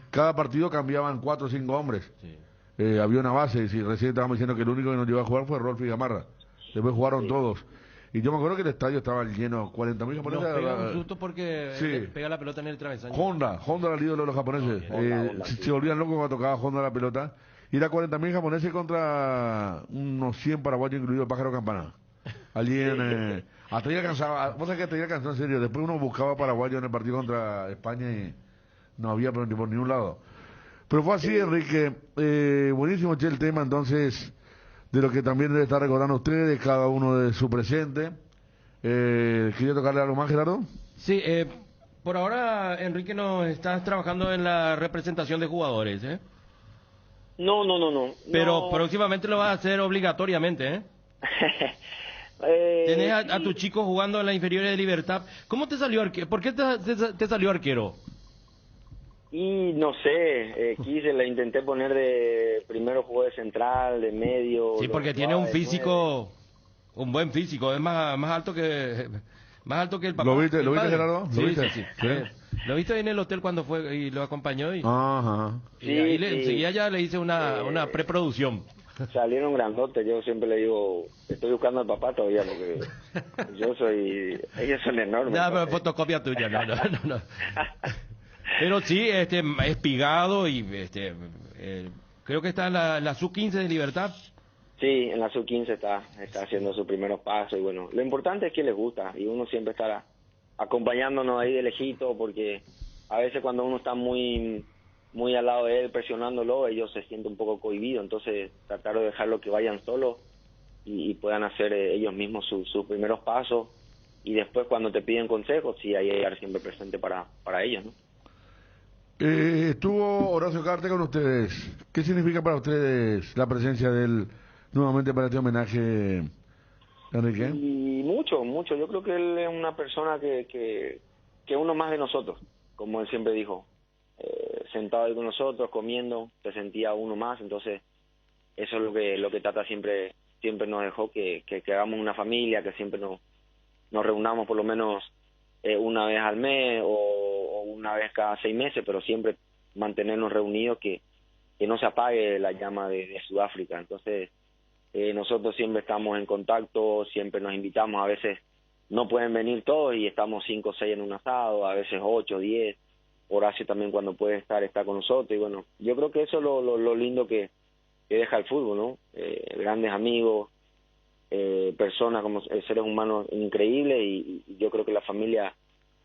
cada partido cambiaban 4 o 5 hombres, había una base, si recién estábamos diciendo que el único que nos llevó a jugar fue Rolf y Gamarra, después jugaron todos. Y yo me acuerdo que el estadio estaba lleno, 40.000 japoneses. Nos pega un susto porque pega la pelota en el travesaño. Honda era el ídolo de los japoneses. Honda, se volvían locos cuando tocaba Honda la pelota. Y era 40.000 japoneses contra unos 100 paraguayos, incluido el Pájaro Campana. Alguien, hasta ahí alcanzaba, vos sabés que hasta ahí alcanzó en serio. Después uno buscaba paraguayos en el partido contra España y no había por ningún lado. Pero fue así, Enrique. Buenísimo, che, el tema, entonces, de lo que también debe estar recordando ustedes, cada uno de su presente. ¿Quería tocarle algo más, Gerardo? Sí, por ahora, Enrique, no estás trabajando en la representación de jugadores, ¿eh? No. Pero próximamente lo vas a hacer obligatoriamente, ¿eh? Tenés a tu chico jugando en las inferiores de Libertad. ¿Cómo te salió arquero? ¿Por qué te salió arquero? Y no sé, le intenté poner de primero juego de central, de medio. Sí, porque tiene un físico, un buen físico, es más alto que el papá. ¿Lo viste, Gerardo? Sí, ¿Lo viste? Sí. Lo viste en el hotel cuando fue y lo acompañó y Ajá. Y ahí enseguida ya le hice una preproducción. Salieron grandotes, yo siempre le digo, estoy buscando al papá todavía porque ellos son enormes. Ya, pero fotocopia tuya, no. Pero sí, espigado y creo que está en la sub-15 de Libertad. Sí, en la sub-15 está haciendo sus primeros pasos y bueno, lo importante es que les gusta y uno siempre estará acompañándonos ahí de lejito porque a veces cuando uno está muy al lado de él presionándolo, ellos se sienten un poco cohibidos, entonces tratar de dejarlo que vayan solos y puedan hacer ellos mismos sus primeros pasos y después cuando te piden consejos, sí, ahí estar siempre presente para ellos, ¿no? Estuvo Horacio Carte con ustedes. ¿Qué significa para ustedes la presencia de él nuevamente para este homenaje, Enrique? Y mucho. Yo creo que él es una persona que uno más de nosotros, como él siempre dijo. Sentado ahí con nosotros, comiendo, se sentía uno más. Entonces, eso es lo que Tata siempre nos dejó, que hagamos una familia, que siempre nos reunamos por lo menos una vez al mes o una vez cada 6 meses, pero siempre mantenernos reunidos, que no se apague la llama de Sudáfrica. Entonces, nosotros siempre estamos en contacto, siempre nos invitamos, a veces no pueden venir todos y estamos 5 o 6 en un asado, a veces 8, 10. Horacio también cuando puede está con nosotros y bueno, yo creo que eso es lo lindo que deja el fútbol, ¿no? Grandes amigos, personas como seres humanos increíbles y yo creo que la familia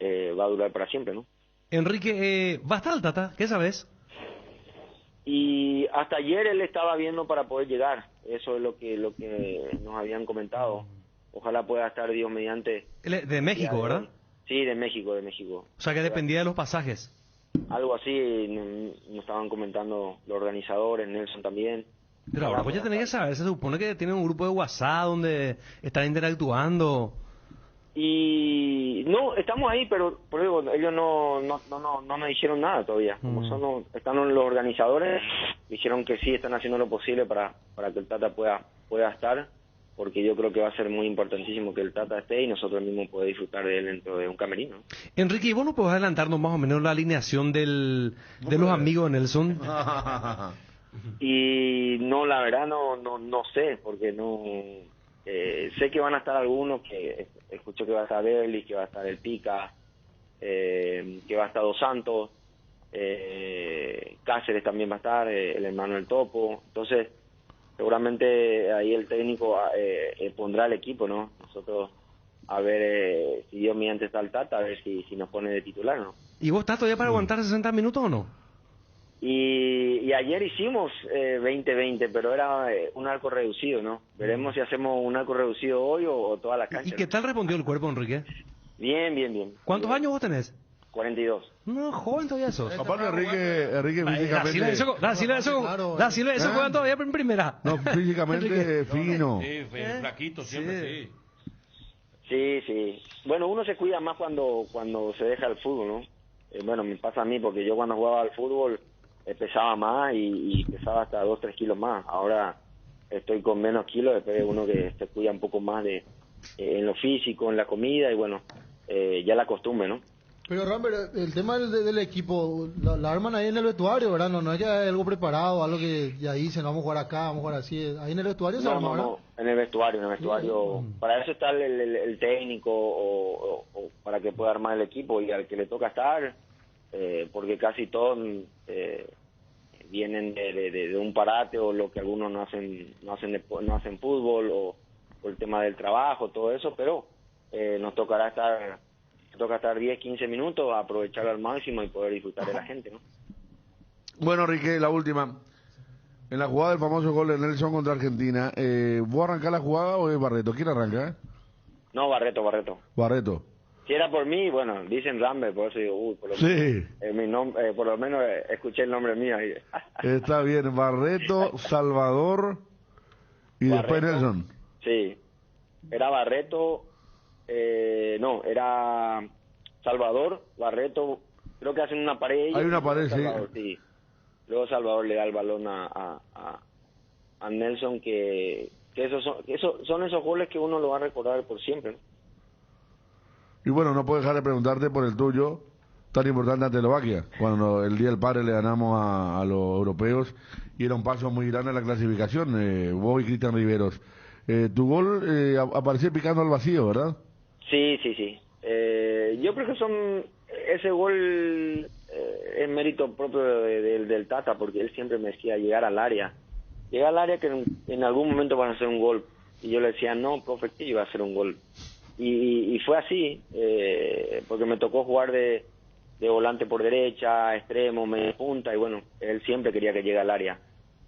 va a durar para siempre, ¿no? Enrique, ¿va a estar el Tata? ¿Qué sabes? Y hasta ayer él estaba viendo para poder llegar, eso es lo que nos habían comentado. Ojalá pueda estar Dios mediante. De México, ¿verdad? Sí, de México. O sea que dependía de los pasajes. Algo así nos estaban comentando los organizadores, Nelson también. Pero ahora pues ya tenés que saber, se supone que tienen un grupo de WhatsApp donde están interactuando. Y no, estamos ahí, pero por eso ellos no nos dijeron nada todavía. Como están los organizadores, dijeron que sí están haciendo lo posible para que el Tata pueda estar, porque yo creo que va a ser muy importantísimo que el Tata esté y nosotros mismos podemos disfrutar de él dentro de un camerino. Enrique, ¿y vos no podés adelantarnos más o menos la alineación de los amigos de Nelson? Y no, la verdad no sé, porque no sé que van a estar algunos, que escucho que va a estar Berli, que va a estar el Pica, que va a estar Dos Santos, Cáceres también va a estar, el hermano del Topo. Entonces seguramente ahí el técnico pondrá el equipo, ¿no? Nosotros a ver si Dios mediante está el Tata, a ver si nos pone de titular, ¿no? ¿Y vos estás todavía para aguantar 60 minutos o no? Y ayer hicimos 20-20, pero era un arco reducido, ¿no? Veremos si hacemos un arco reducido hoy o toda la cancha. ¿Y qué tal respondió el cuerpo, Enrique? Bien. ¿Cuántos años vos tenés? 42. No, joven todavía sos. Aparte, Enrique físicamente... Eso juegan todavía en primera. No, físicamente fino. Sí, flaquito siempre, Sí. Bueno, uno se cuida más cuando se deja el fútbol, ¿no? Bueno, me pasa a mí, porque yo cuando jugaba al fútbol pesaba más y pesaba hasta 2-3 kilos más. Ahora estoy con menos kilos, después de uno que se cuida un poco más en lo físico, en la comida y bueno, ya la costumbre, ¿no? Pero Rambert, el tema del equipo, la arman ahí en el vestuario, ¿verdad? No es que hay algo preparado, algo que ya dicen, vamos a jugar acá, vamos a jugar así. Ahí en el vestuario se arma, ¿verdad? No, en el vestuario. Para eso está el técnico o para que pueda armar el equipo y al que le toca estar, porque casi todos vienen de un parate o lo que algunos no hacen fútbol o el tema del trabajo, todo eso, pero nos tocará estar toca estar 10, 15 minutos, aprovechar al máximo y poder disfrutar de la gente, ¿no? Bueno, Rique, la última. En la jugada del famoso gol de Nelson contra Argentina, ¿vos arrancás la jugada o es Barreto? ¿Quién arranca? No, Barreto. Barreto. Si era por mí, bueno, dicen Rambert, por eso digo, por lo Sí. menos, por lo menos escuché el nombre mío ahí. Está bien, Barreto, Salvador y después Barreto. Nelson. Sí, era Barreto, no, era Salvador, Barreto, creo que hacen una pared. Hay una pared, Salvador, sí. Luego Salvador le da el balón a Nelson, que esos son esos goles que uno lo va a recordar por siempre, ¿no? Y bueno, no puedo dejar de preguntarte por el tuyo, tan importante ante Eslovaquia, cuando el Día del Padre le ganamos a los europeos y era un paso muy grande en la clasificación, vos y Cristian Riveros. Tu gol apareció picando al vacío, ¿verdad? Sí. Yo creo que ese gol es mérito propio del Tata, porque él siempre me decía llegar al área que en algún momento van a hacer un gol, y yo le decía no, profe, que iba a hacer un gol, y fue así, porque me tocó jugar de volante por derecha, extremo, media punta, y bueno, él siempre quería que llegue al área,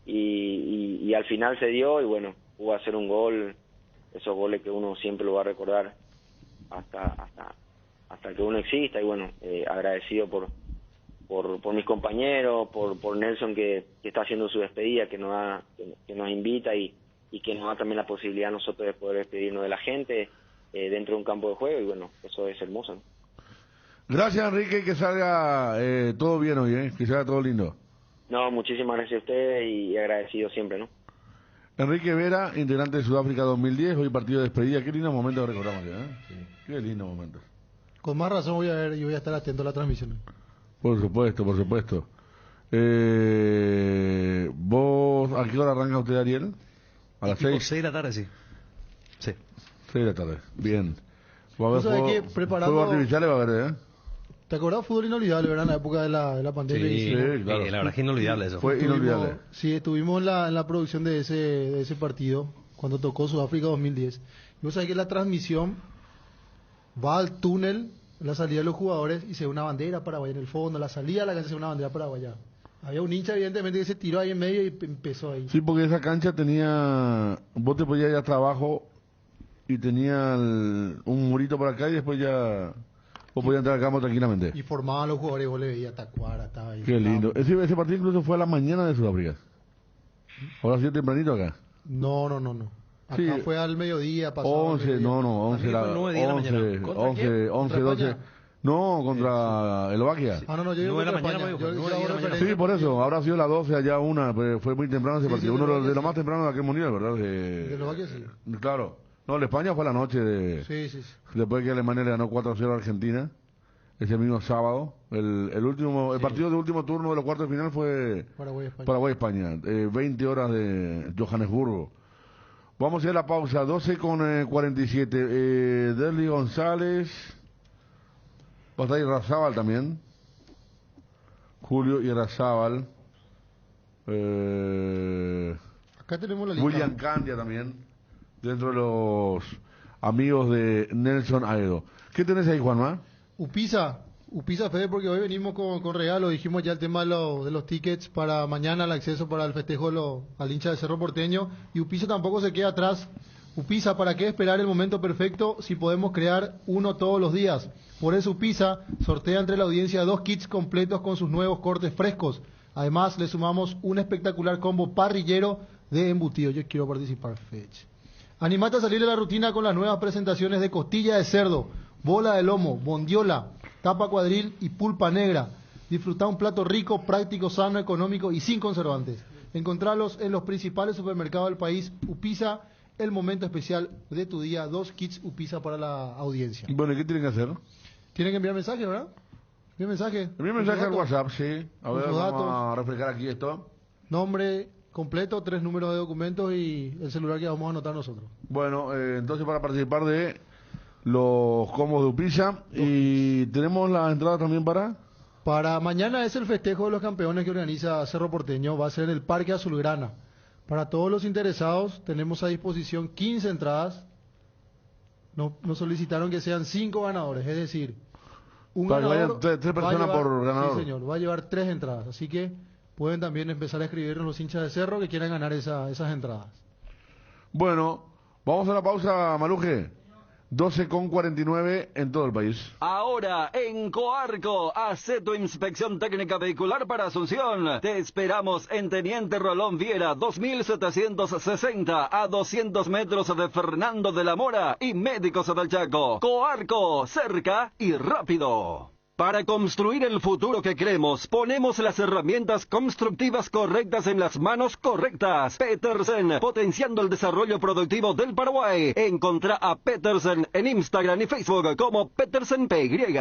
y al final se dio, y bueno, pudo hacer un gol, esos goles que uno siempre lo va a recordar hasta que uno exista, y bueno, agradecido por mis compañeros, por Nelson que está haciendo su despedida, que nos invita y que nos da también la posibilidad a nosotros de poder despedirnos de la gente dentro de un campo de juego, y bueno, eso es hermoso, ¿no? Gracias, Enrique, que salga todo bien hoy, que salga todo lindo. No, muchísimas gracias a ustedes y agradecido siempre, ¿no? Enrique Vera, integrante de Sudáfrica 2010, hoy partido de despedida. Qué lindo momento que recordamos ya, ¿eh? Sí. Qué lindo momento. Con más razón voy a ver y voy a estar atento a la transmisión. Por supuesto. ¿Vos a qué hora arranca usted, Ariel? ¿A las 6? 6 de la tarde, sí. 6 de la tarde, bien. Va a ¿Tú sabes haber qué? Preparando... fuegos artificiales, va a haber, ¿eh? ¿Te acordás? Fútbol inolvidable, ¿verdad? En la época de la pandemia. Sí, claro. La verdad que inolvidable eso. Fue inolvidable. Sí, estuvimos en la producción de ese partido, cuando tocó Sudáfrica 2010. Y vos sabés que la transmisión va al túnel, la salida de los jugadores, y se ve una bandera paraguaya en el fondo, la salida de la cancha se ve una bandera paraguaya. Había un hincha, evidentemente, que se tiró ahí en medio y empezó ahí. Sí, porque esa cancha tenía... Vos te podías ir hasta abajo y tenía un murito por acá y después ya... Vos podías entrar al campo tranquilamente. Y formaban los jugadores, vos le veías Tacuara, estaba ahí. Qué lindo. Ese partido incluso fue a la mañana de Sudáfrica. Ahora sí tempranito acá. No. Acá Sí. fue al mediodía, pasado. 11, no, 11, 12. No, contra Eslovaquia. Ah, no, yo digo 9 de la contra mañana, España. me dijo, Yo 9 de la referencia. mañana. Sí, por eso. Habrá sido las 12 allá una, pero fue muy temprano ese Sí, partido. sí, Uno de sí. los más tempranos de aquel mundial, ¿verdad? De Eslovaquia, sí. Claro. No, el España fue a la noche de... Sí. Después que Alemania le ganó 4-0 a Argentina. Ese mismo sábado. El partido de último turno de los cuartos de final fue Paraguay-España. 20 horas de Johannesburgo. Vamos a ir a la pausa. 12:47. Derly González. Va a estar Irrazábal también. Julio Irrazábal. Acá tenemos la lista. William Candia también. Dentro de los amigos de Nelson Aedo. ¿Qué tenés ahí, Juanma? Upisa, Fede, porque hoy venimos con regalo, dijimos ya el tema de los tickets para mañana, el acceso para el festejo al hincha de Cerro Porteño, y Upisa tampoco se queda atrás. Upisa, ¿para qué esperar el momento perfecto si podemos crear uno todos los días? Por eso Upisa sortea entre la audiencia 2 kits completos con sus nuevos cortes frescos. Además, le sumamos un espectacular combo parrillero de embutido. Yo quiero participar, Fech. Animate a salir de la rutina con las nuevas presentaciones de costilla de cerdo, bola de lomo, bondiola, tapa cuadril y pulpa negra. Disfruta un plato rico, práctico, sano, económico y sin conservantes. Encontralos en los principales supermercados del país. Upisa, el momento especial de tu día. 2 kits Upisa para la audiencia. Bueno, ¿y qué tienen que hacer? Tienen que enviar mensaje, ¿verdad? Enviar mensaje. Enviar mensaje al WhatsApp, sí. A ver, vamos datos. a refrescar aquí esto. Nombre completo, 3 números de documentos y el celular que vamos a anotar nosotros. Bueno, entonces para participar de los combos de Upisa, y tenemos la entrada también para mañana es el festejo de los campeones que organiza Cerro Porteño, va a ser en el Parque Azulgrana. Para todos los interesados tenemos a disposición 15 entradas. Nos solicitaron que sean 5 ganadores, es decir, un Para que ganador. vayan tres va a personas llevar- por ganador. Sí, señor, va a llevar 3 entradas. Así que pueden también empezar a escribirnos los hinchas de Cerro que quieran ganar esas entradas. Bueno, vamos a la pausa, Maruje. 12:49 en todo el país. Ahora en Coarco, hace tu inspección técnica vehicular para Asunción. Te esperamos en Teniente Rolón Viera, 2760 a 200 metros de Fernando de la Mora y Médicos del Chaco. Coarco, cerca y rápido. Para construir el futuro que queremos, ponemos las herramientas constructivas correctas en las manos correctas. Petersen, potenciando el desarrollo productivo del Paraguay. Encontrá a Petersen en Instagram y Facebook como Petersen PY.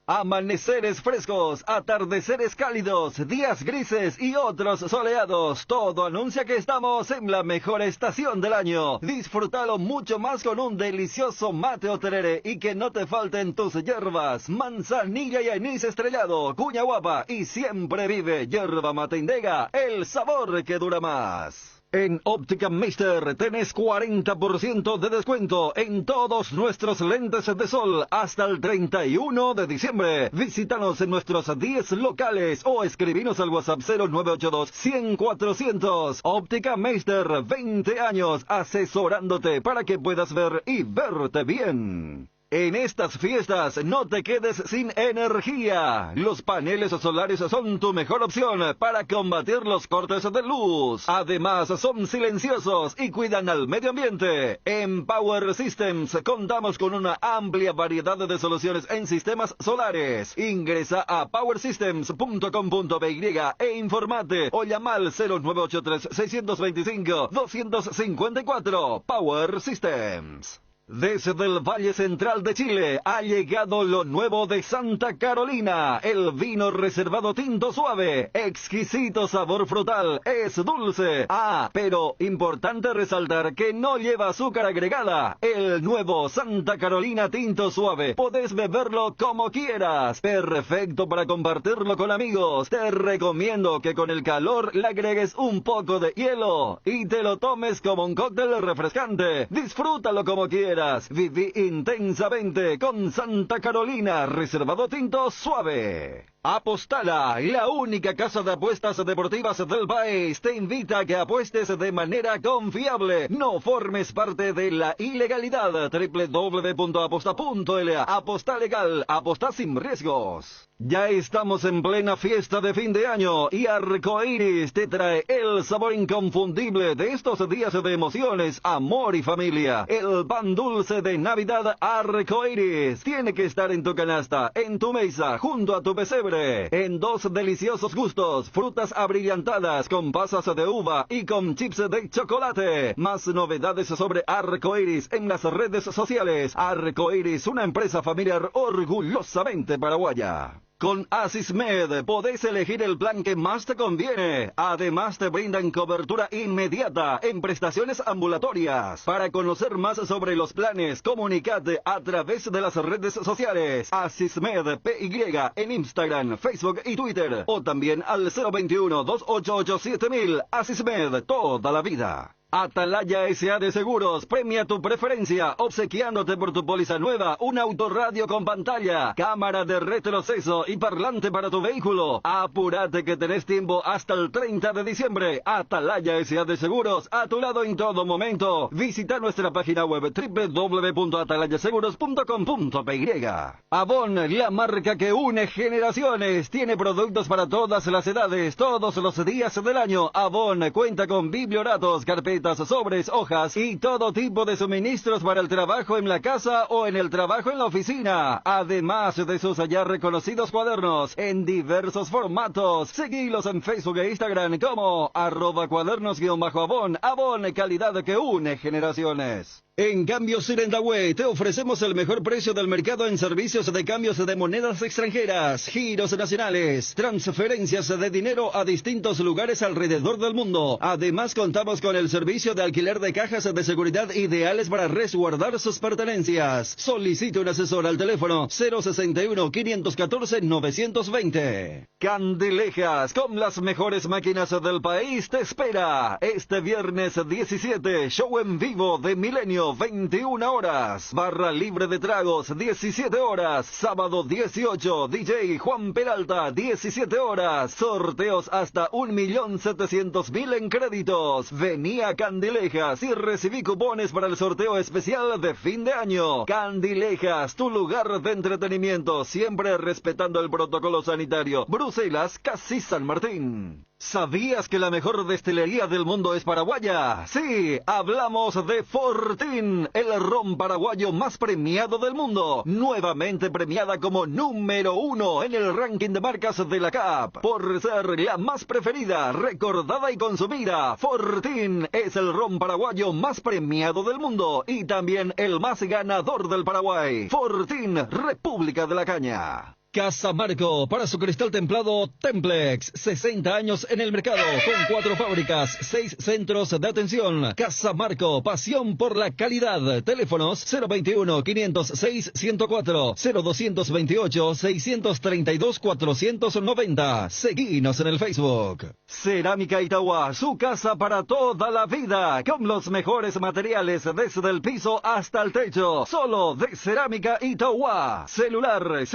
Amaneceres frescos, atardeceres cálidos, días grises y otros soleados. Todo anuncia que estamos en la mejor estación del año. Disfrútalo mucho más con un delicioso mate o tereré y que no te falten tus hierbas. Manzanilla y anís estrellado, cuña guapa y siempre vive yerba mate Indega, el sabor que dura más. En Óptica Meister tenés 40% de descuento en todos nuestros lentes de sol hasta el 31 de diciembre. Visítanos en nuestros 10 locales o escribinos al WhatsApp 0982-100-400. Óptica Meister, 20 años asesorándote para que puedas ver y verte bien. En estas fiestas no te quedes sin energía. Los paneles solares son tu mejor opción para combatir los cortes de luz. Además son silenciosos y cuidan al medio ambiente. En Power Systems contamos con una amplia variedad de soluciones en sistemas solares. Ingresa a powersystems.com.py e informate o llama al 0983-625-254. Power Systems. Desde el Valle Central de Chile ha llegado lo nuevo de Santa Carolina, el vino reservado tinto suave, exquisito sabor frutal, es dulce. Ah, pero importante resaltar que no lleva azúcar agregada. El nuevo Santa Carolina tinto suave, podés beberlo como quieras, perfecto para compartirlo con amigos. Te recomiendo que con el calor le agregues un poco de hielo y te lo tomes como un cóctel refrescante. Disfrútalo como quieras. Viví intensamente con Santa Carolina, reservado tinto suave. Apostala, la única casa de apuestas deportivas del país, te invita a que apuestes de manera confiable. No formes parte de la ilegalidad. www.aposta.la. Aposta legal, aposta sin riesgos. Ya estamos en plena fiesta de fin de año y Arcoiris te trae el sabor inconfundible de estos días de emociones, amor y familia. El pan dulce de Navidad Arcoiris tiene que estar en tu canasta, en tu mesa, junto a tu pesebre. En 2 deliciosos gustos, frutas abrillantadas con pasas de uva y con chips de chocolate. Más novedades sobre Arcoiris en las redes sociales. Arcoiris, una empresa familiar orgullosamente paraguaya. Con Asismed podés elegir el plan que más te conviene. Además te brindan cobertura inmediata en prestaciones ambulatorias. Para conocer más sobre los planes, comunicate a través de las redes sociales. Asismed PY en Instagram, Facebook y Twitter. O también al 021-288-7000. Asismed, toda la vida. Atalaya S.A. de Seguros premia tu preferencia, obsequiándote por tu póliza nueva un autorradio con pantalla, cámara de retroceso y parlante para tu vehículo. Apúrate que tenés tiempo hasta el 30 de diciembre. Atalaya S.A. de Seguros, a tu lado en todo momento. Visita nuestra página web www.atalayaseguros.com.py. Avon, la marca que une generaciones, tiene productos para todas las edades, todos los días del año. Avon cuenta con biblioratos, carpetas, sobres, hojas y todo tipo de suministros para el trabajo en la casa o en el trabajo en la oficina. Además de sus ya reconocidos cuadernos en diversos formatos. Seguilos en Facebook e Instagram como @cuadernos_Avon. Avon, calidad que une generaciones. En Cambios Sirentagüe te ofrecemos el mejor precio del mercado en servicios de cambios de monedas extranjeras, giros nacionales, transferencias de dinero a distintos lugares alrededor del mundo. Además contamos con el servicio de alquiler de cajas de seguridad ideales para resguardar sus pertenencias. Solicite un asesor al teléfono 061-514-920. Candilejas, con las mejores máquinas del país, te espera este viernes 17, show en vivo de Milenio. año, 21 horas. Barra libre de tragos, 17 horas. Sábado 18, DJ Juan Peralta, 17 horas. Sorteos hasta 1.700.000 en créditos. Vení a Candilejas y recibí cupones para el sorteo especial de fin de año. Candilejas, tu lugar de entretenimiento, siempre respetando el protocolo sanitario. Bruselas, casi San Martín. ¿Sabías que la mejor destilería del mundo es paraguaya? Sí, hablamos de Fortín, el ron paraguayo más premiado del mundo. Nuevamente premiada como número 1 en el ranking de marcas de la CAP. Por ser la más preferida, recordada y consumida, Fortín es el ron paraguayo más premiado del mundo y también el más ganador del Paraguay. Fortín, República de la Caña. Casa Marco, para su cristal templado Templex, 60 años en el mercado, con 4 fábricas, 6 centros de atención. Casa Marco, pasión por la calidad. Teléfonos 021-506-104, 0228-632-490. Seguinos en el Facebook. Cerámica Itauá, su casa para toda la vida, con los mejores materiales desde el piso hasta el techo. Solo de Cerámica Itauá. Celular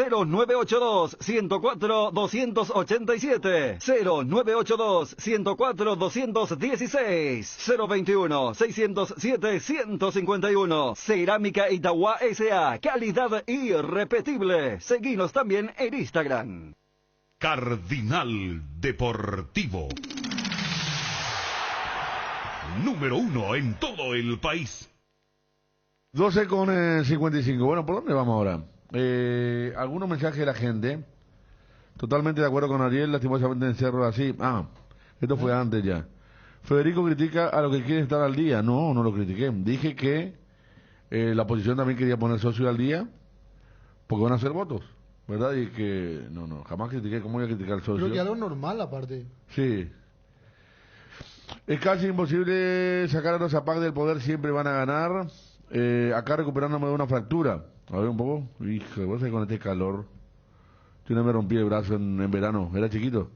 0982-104-287, 0982-104-216, 021-607-151. Cerámica Itauá S.A. Calidad irrepetible. Seguinos también en Instagram. Cardinal Deportivo. Número 1 en todo el país. 12:55. Bueno, ¿por dónde vamos ahora? Algunos mensajes de la gente. Totalmente de acuerdo con Ariel, lastimosamente en Cerro así. Esto fue antes ya. Federico critica a los que quieren estar al día. No, no lo critiqué. Dije que la oposición también quería poner socio al día porque van a hacer votos, ¿verdad? Y que no, jamás critiqué. ¿Cómo voy a criticar al socio? Creo que algo normal aparte. Sí. Es casi imposible sacar a los APAC del poder, siempre van a ganar. Acá recuperándome de una fractura. A ver un poco. Hijo, vos sabés con este calor. Yo no me rompí el brazo en verano. Era chiquito.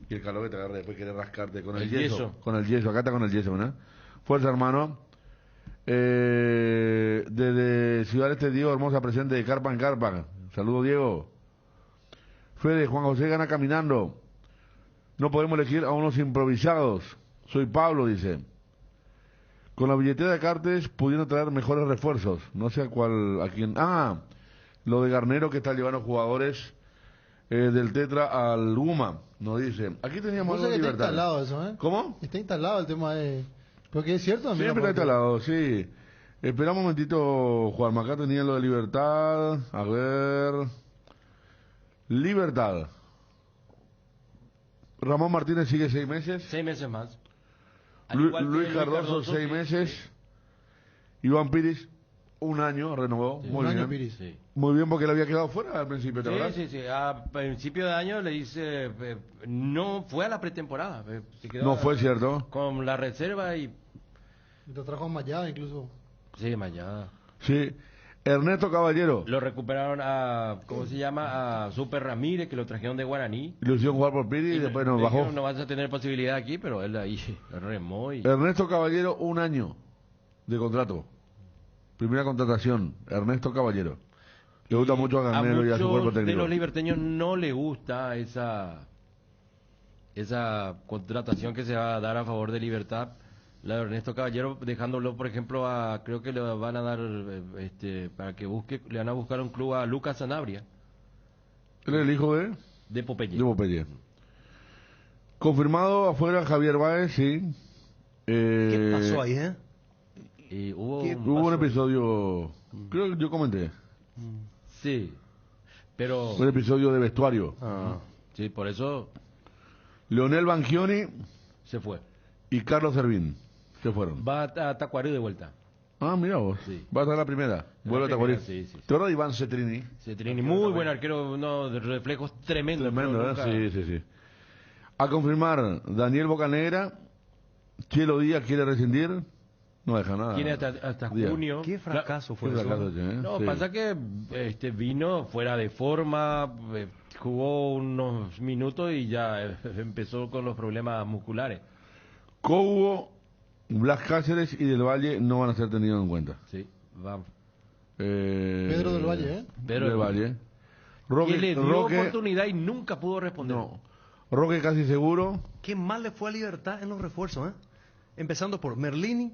Y el calor que te agarra después querés rascarte con el yeso. Con el yeso. Acá está con el yeso, ¿verdad? Fuerza, hermano. Desde Ciudad Este, Diego Hermosa, presente de Carpa en Carpa. Saludos, Diego. Fede, Juan José gana caminando. No podemos elegir a unos improvisados. Soy Pablo, dice. Con la billetera de Cartes pudiendo traer mejores refuerzos. No sé a quién. Lo de Garnero que está llevando jugadores del Tetra al UMA. Nos dice. Aquí teníamos algo de Libertad. Está instalado eso, ¿eh? ¿Cómo? Está instalado el tema de... Porque es cierto también. Siempre está instalado, sí. Espera un momentito, Juan. Acá tenía lo de Libertad. A ver. Libertad. Ramón Martínez sigue 6 meses. 6 meses más. Luis Cardoso, 6 meses. Iván Piris, 1 año, renovó. Sí, muy bien. Piris. Sí. Muy bien, porque él había quedado fuera al principio, ¿te acuerdas? Sí. A principio de año le dice, no fue a la pretemporada. Se quedó No fue cierto. Con la reserva y... Lo trajo Mayada incluso. Sí, Mayada. Sí. Ernesto Caballero. Lo recuperaron a, ¿cómo se llama? A Super Ramírez, que lo trajeron de Guaraní. Lo hicieron jugar por Piris y después nos bajó. No vas a tener posibilidad aquí, pero él ahí remó y... Ernesto Caballero, 1 año de contrato. Primera contratación, Ernesto Caballero. Le gusta mucho a Garnero y a su cuerpo técnico. De los liberteños no le gusta esa contratación que se va a dar a favor de Libertad. La de Ernesto Caballero, dejándolo, por ejemplo, creo que le van a dar, para que le van a buscar un club a Lucas Sanabria. ¿Él es el hijo de? De Popeye. De Popeye. Confirmado afuera Javier Báez, sí. ¿Qué pasó ahí, Y hubo un episodio, creo que yo comenté. Sí, pero... Un episodio de vestuario. Sí, por eso... Leonel Banchioni se fue. Y Carlos Servín se fueron. Va a Tacuarí de vuelta. Mira vos. Sí. Va a estar la primera. Vuelve a Tacuarí. Sí. ¿Te acuerdas de Iván Cetrini? Cetrini, muy buen arquero, de reflejos tremendos. Tremendo, ¿eh? Sí. A confirmar, Daniel Bocanegra, Chelo Díaz quiere rescindir. No deja nada. Tiene hasta junio. Qué fracaso fue eso. No, pasa que vino fuera de forma, jugó unos minutos y ya empezó con los problemas musculares. Cobo Blas Cáceres y Del Valle no van a ser tenidos en cuenta. Sí, vamos. Pedro del Valle, ¿eh? Pedro Del Valle. Roque, que le dio Roque, oportunidad y nunca pudo responder. no. Roque casi seguro. Qué mal le fue a Libertad en los refuerzos, ¿eh? Empezando por Merlini,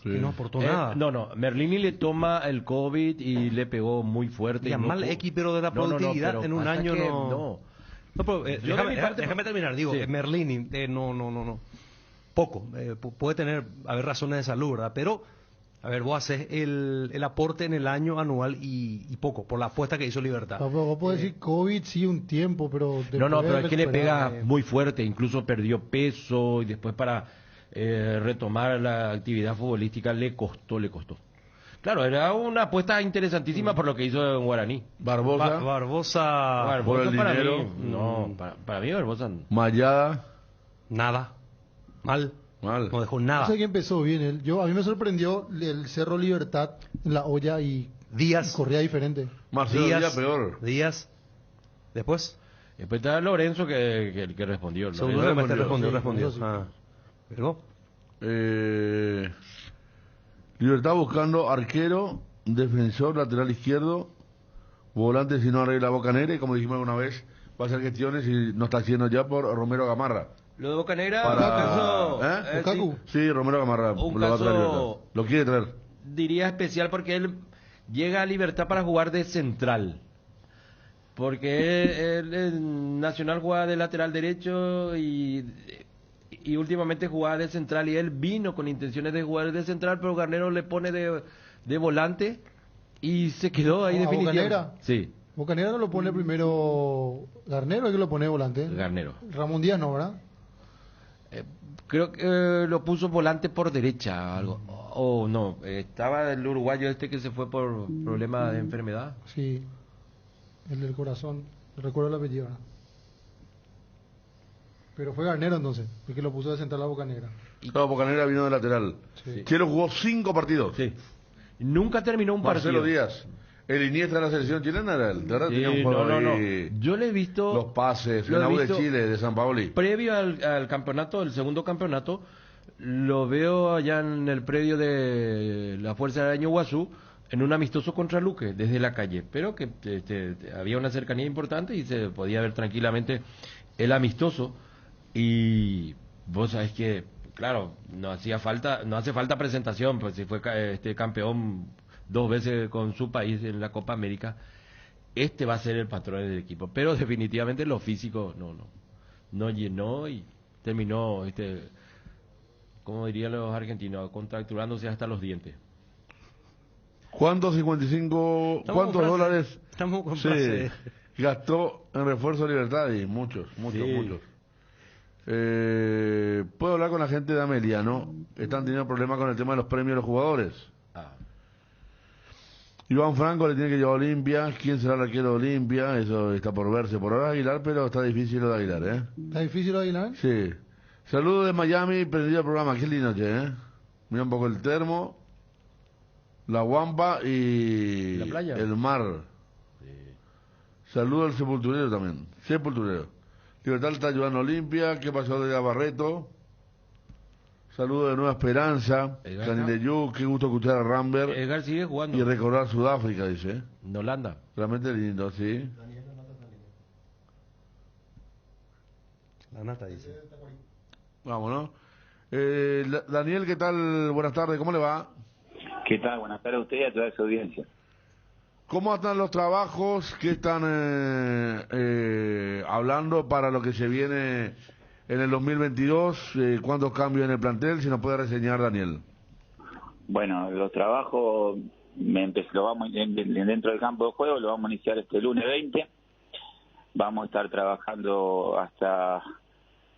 Sí. que no aportó nada. No, Merlini le toma el COVID y le pegó muy fuerte. Ya y no mal pudo- X, pero de la No, productividad pero en un pasa año que no... No, pero, Yo de mi parte- déjame terminar, digo, Sí. Merlini, no. Poco, puede haber razones de salud, ¿verdad? Pero, a ver, vos haces el aporte en el año anual y poco, por la apuesta que hizo Libertad. Vos podés decir COVID sí un tiempo, pero... No, pero después es que le recuperar, pega muy fuerte, incluso perdió peso y después para retomar la actividad futbolística le costó. Claro, era una apuesta interesantísima por lo que hizo en Guaraní. Barbosa. Barbosa, Por el para dinero. mí, no, para mí Barbosa no. Mayada. nada, mal, Mal. no dejó No nada. sé quién empezó bien. A mí me sorprendió el Cerro Libertad en la olla y Díaz, corría diferente. Marcelo Díaz peor. Díaz, después, Después está Lorenzo que respondió. segundo Lorenzo semestre respondió. sí. Ah, ¿pero? Libertad buscando arquero, defensor, lateral izquierdo, volante si no arregla Bocanera y como dijimos alguna vez, va a hacer gestiones y no está haciendo ya por Romero Gamarra. Lo de Bocanegra, Para- un caso, ¿Eh? Lukaku. Sí, Romero Gamarra Un lo va a traer caso- Libertad. Lo quiere traer. diría especial porque él llega a Libertad para jugar de central. Porque él en Nacional jugaba de lateral derecho y últimamente jugaba de central y él vino con intenciones de jugar de central, pero Garnero le pone de volante y se quedó ahí ¿A definitivamente. Bocanera? Sí, Bocanera no lo pone primero Garnero, es que lo pone volante. Garnero. Ramón Díaz no, ¿verdad? Creo que lo puso volante por derecha, algo. O no, estaba el uruguayo este que se fue por problemas de enfermedad. Sí, el del corazón, no recuerdo el apellido. ¿verdad? Pero fue Garnero entonces, el que lo puso de central a Bocanegra. Claro, Bocanera vino de lateral. Sí. Chelo jugó 5 partidos. Sí. Nunca terminó un Marcelo partido. Díaz. El Iniesta de la selección chilena era él. De verdad Sí, tenía un juego no. ahí. Yo le he visto Los pases, lo he el de visto Chile, de San Paoli. previo al campeonato, el segundo campeonato, lo veo allá en el predio de la Fuerza de Año Guazú, en un amistoso contra Luque, desde la calle. Pero que había una cercanía importante y se podía ver tranquilamente el amistoso. Y vos sabés que, claro, no hace falta presentación, pues si fue campeón 2 veces con su país en la Copa América, va a ser el patrón del equipo. Pero definitivamente lo físico no llenó y terminó, como dirían los argentinos, contracturándose hasta los dientes. ¿Cuántos 55, Estamos cuántos con frase. dólares Estamos con sí, frase. gastó en refuerzo de Libertad? Y muchos. Sí. Puedo hablar con la gente de Amelia, ¿no? Están teniendo problemas con el tema de los premios de los jugadores. Ah. Iván Franco le tiene que llevar a Olimpia. ¿Quién será el arquero de Olimpia? Eso está por verse. Por ahora Aguilar, pero está difícil lo de Aguilar, ¿eh? ¿Está difícil Aguilar? Sí. Saludos de Miami, prendido el programa. Qué lindo, che, ¿eh? Mira un poco el termo, la guampa y ¿La playa? el mar. Saludos al sepulturero también. Sepulturero. Libertad está ayudando a Olimpia. ¿Qué pasó de Barreto? Saludos de Nueva Esperanza. Edgar. Canileyú, qué gusto escuchar a Rambert. Edgar sigue jugando Y recordar Sudáfrica, dice. en Holanda. Realmente lindo, sí. La nata dice. Vámonos. Daniel, ¿qué tal? Buenas tardes, ¿cómo le va? ¿Qué tal? Buenas tardes a usted y a toda su audiencia. ¿Cómo están los trabajos? ¿Qué están hablando para lo que se viene en el 2022? ¿Cuántos cambios en el plantel? Si nos puede reseñar, Daniel. Bueno, los trabajos lo vamos dentro del campo de juego, lo vamos a iniciar este lunes 20. Vamos a estar trabajando hasta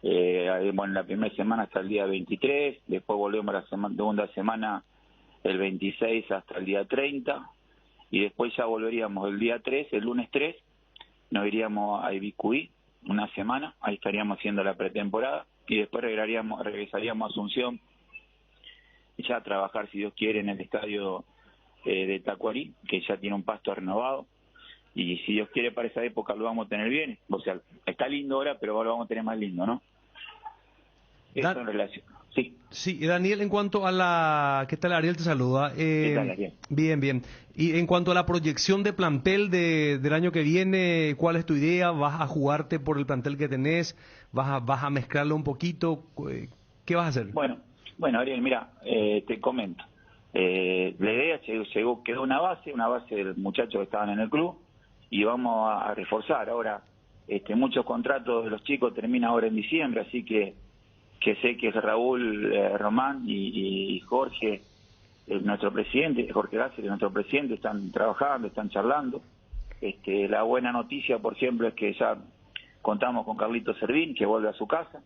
la primera semana hasta el día 23, después volvemos a la segunda semana el 26 hasta el día 30 y después ya volveríamos el día 3, el lunes 3, nos iríamos a Ibicuí una semana, ahí estaríamos haciendo la pretemporada y después regresaríamos a Asunción ya a trabajar, si Dios quiere, en el estadio de Tacuarí, que ya tiene un pasto renovado, y si Dios quiere para esa época lo vamos a tener bien, o sea, está lindo ahora, pero ahora lo vamos a tener más lindo, ¿no? Eso en relación. Sí. Sí, y Daniel, en cuanto a la... ¿Qué tal, Ariel? Te saluda. ¿Qué tal, Ariel? Bien, bien. Y en cuanto a la proyección de plantel del año que viene, ¿cuál es tu idea? ¿Vas a jugarte por el plantel que tenés? ¿Vas a mezclarlo un poquito? ¿Qué vas a hacer? Bueno, Ariel, mira, te comento. La idea quedó una base de muchachos que estaban en el club y vamos a reforzar. Ahora, muchos contratos de los chicos terminan ahora en diciembre, así que sé que Raúl, Román y Jorge, nuestro presidente, Jorge Gácer, nuestro presidente, están trabajando, están charlando. La buena noticia, por ejemplo, es que ya contamos con Carlito Servín, que vuelve a su casa.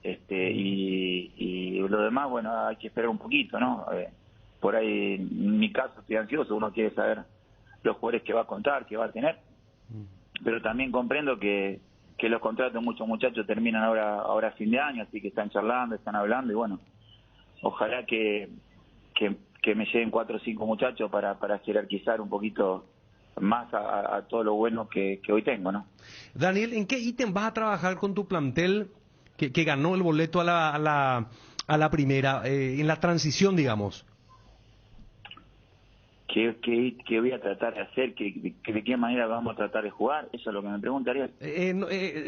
Y lo demás, bueno, hay que esperar un poquito, ¿no? Por ahí, en mi caso, estoy ansioso, uno quiere saber los jugadores que va a contar, que va a tener. Pero también comprendo que los contratos de muchos muchachos terminan ahora a fin de año, así que están charlando, están hablando, y bueno, ojalá que me lleguen 4 o 5 muchachos para jerarquizar un poquito más a todo lo bueno que hoy tengo, ¿no? Daniel, ¿en qué ítem vas a trabajar con tu plantel que ganó el boleto a la primera, en la transición, digamos? ¿Qué voy a tratar de hacer? ¿De qué manera vamos a tratar de jugar? Eso es lo que me preguntaría.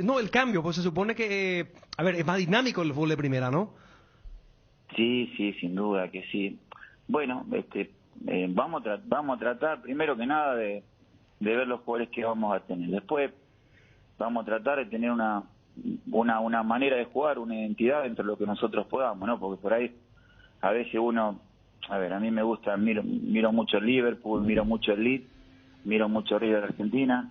No, el cambio, pues se supone que, a ver, es más dinámico el fútbol de primera, ¿no? Sí, sin duda que sí. Bueno, vamos a tratar primero que nada de ver los jugadores que vamos a tener. Después vamos a tratar de tener una manera de jugar, una identidad dentro de lo que nosotros podamos, ¿no? Porque por ahí a veces uno... A ver, a mí me gusta, miro mucho el Liverpool, miro mucho el Leeds, miro mucho River de Argentina,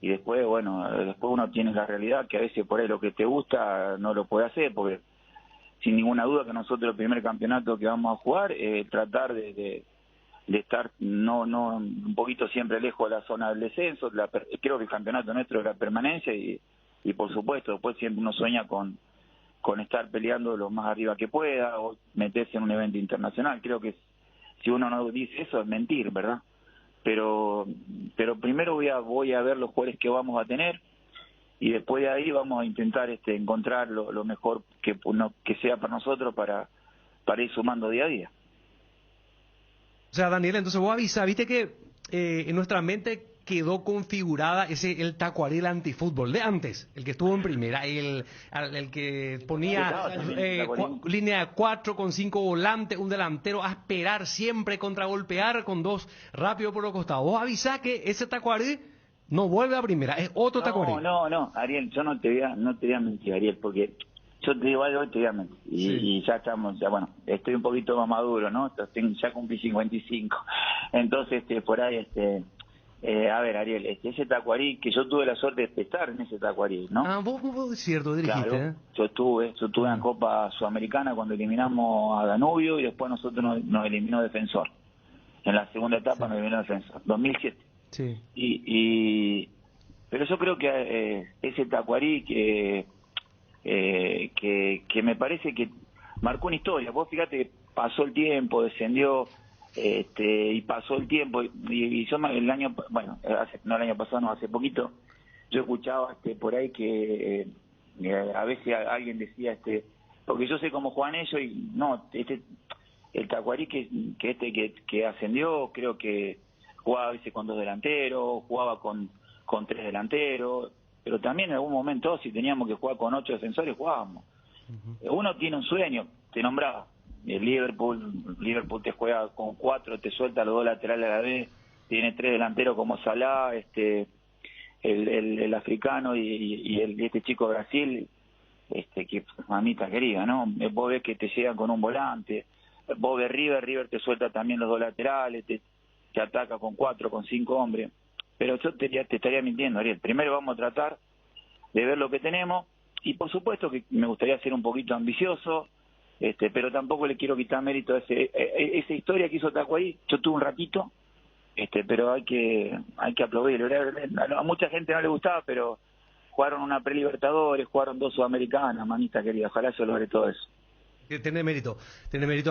y después, bueno, después uno tiene la realidad que a veces por ahí lo que te gusta no lo puede hacer, porque sin ninguna duda que nosotros el primer campeonato que vamos a jugar, tratar de estar un poquito siempre lejos de la zona del descenso. Creo que el campeonato nuestro es la permanencia y por supuesto, después siempre uno sueña con estar peleando lo más arriba que pueda o meterse en un evento internacional. Creo que si uno no dice eso es mentir, ¿verdad? Pero primero voy a ver los jugadores que vamos a tener y después de ahí vamos a intentar encontrar lo mejor que sea para nosotros para ir sumando día a día. O sea, Daniel, entonces vos avisás, viste que en nuestra mente quedó configurada el Tacuaril antifútbol de antes, el que estuvo en primera, el que ponía línea de 4 con 5 volantes, un delantero a esperar siempre, contragolpear con 2 rápido por los costados. Vos avisás que ese Tacuaril no vuelve a primera, es otro Tacuaril. No, Ariel, yo no te voy a mentir, Ariel, porque yo te digo algo, te voy a mentir. Y ya estamos, bueno, estoy un poquito más maduro, ¿no? Ya cumplí 55. Entonces, por ahí, a ver, Ariel, ese Tacuarí, que yo tuve la suerte de estar en ese Tacuarí, ¿no? Ah, vos es cierto, dirigiste, claro, yo estuve en Copa Sudamericana cuando eliminamos a Danubio y después nosotros nos eliminó Defensor. En la segunda etapa nos eliminó Defensor, 2007. Sí. Pero yo creo que ese Tacuarí que me parece que marcó una historia. Vos fíjate que pasó el tiempo, descendió... y pasó el tiempo y yo el año pasado, hace poquito yo escuchaba por ahí que a veces alguien decía porque yo sé cómo juegan ellos y no, el Tacuarí que ascendió, creo que jugaba a veces con 2 delanteros, jugaba con 3 delanteros, pero también en algún momento si teníamos que jugar con 8 defensores jugábamos. Uno tiene un sueño, te nombraba el Liverpool te juega con 4, te suelta los 2 laterales a la vez, tiene 3 delanteros como Salah, el africano y este chico de Brasil, que mamita querida, ¿no? Vos ves que te llegan con un volante, vos ves River te suelta también los 2 laterales, te ataca con 4, con 5 hombres, pero yo te estaría mintiendo, Ariel. Primero vamos a tratar de ver lo que tenemos y por supuesto que me gustaría ser un poquito ambicioso, pero tampoco le quiero quitar mérito a esa historia que hizo Tacuarí. Yo tuve un ratito, pero hay que aplaudir. A mucha gente no le gustaba, pero jugaron una pre-Libertadores, jugaron 2 Sudamericanas, manita querida, ojalá se logre todo eso. Tiene mérito.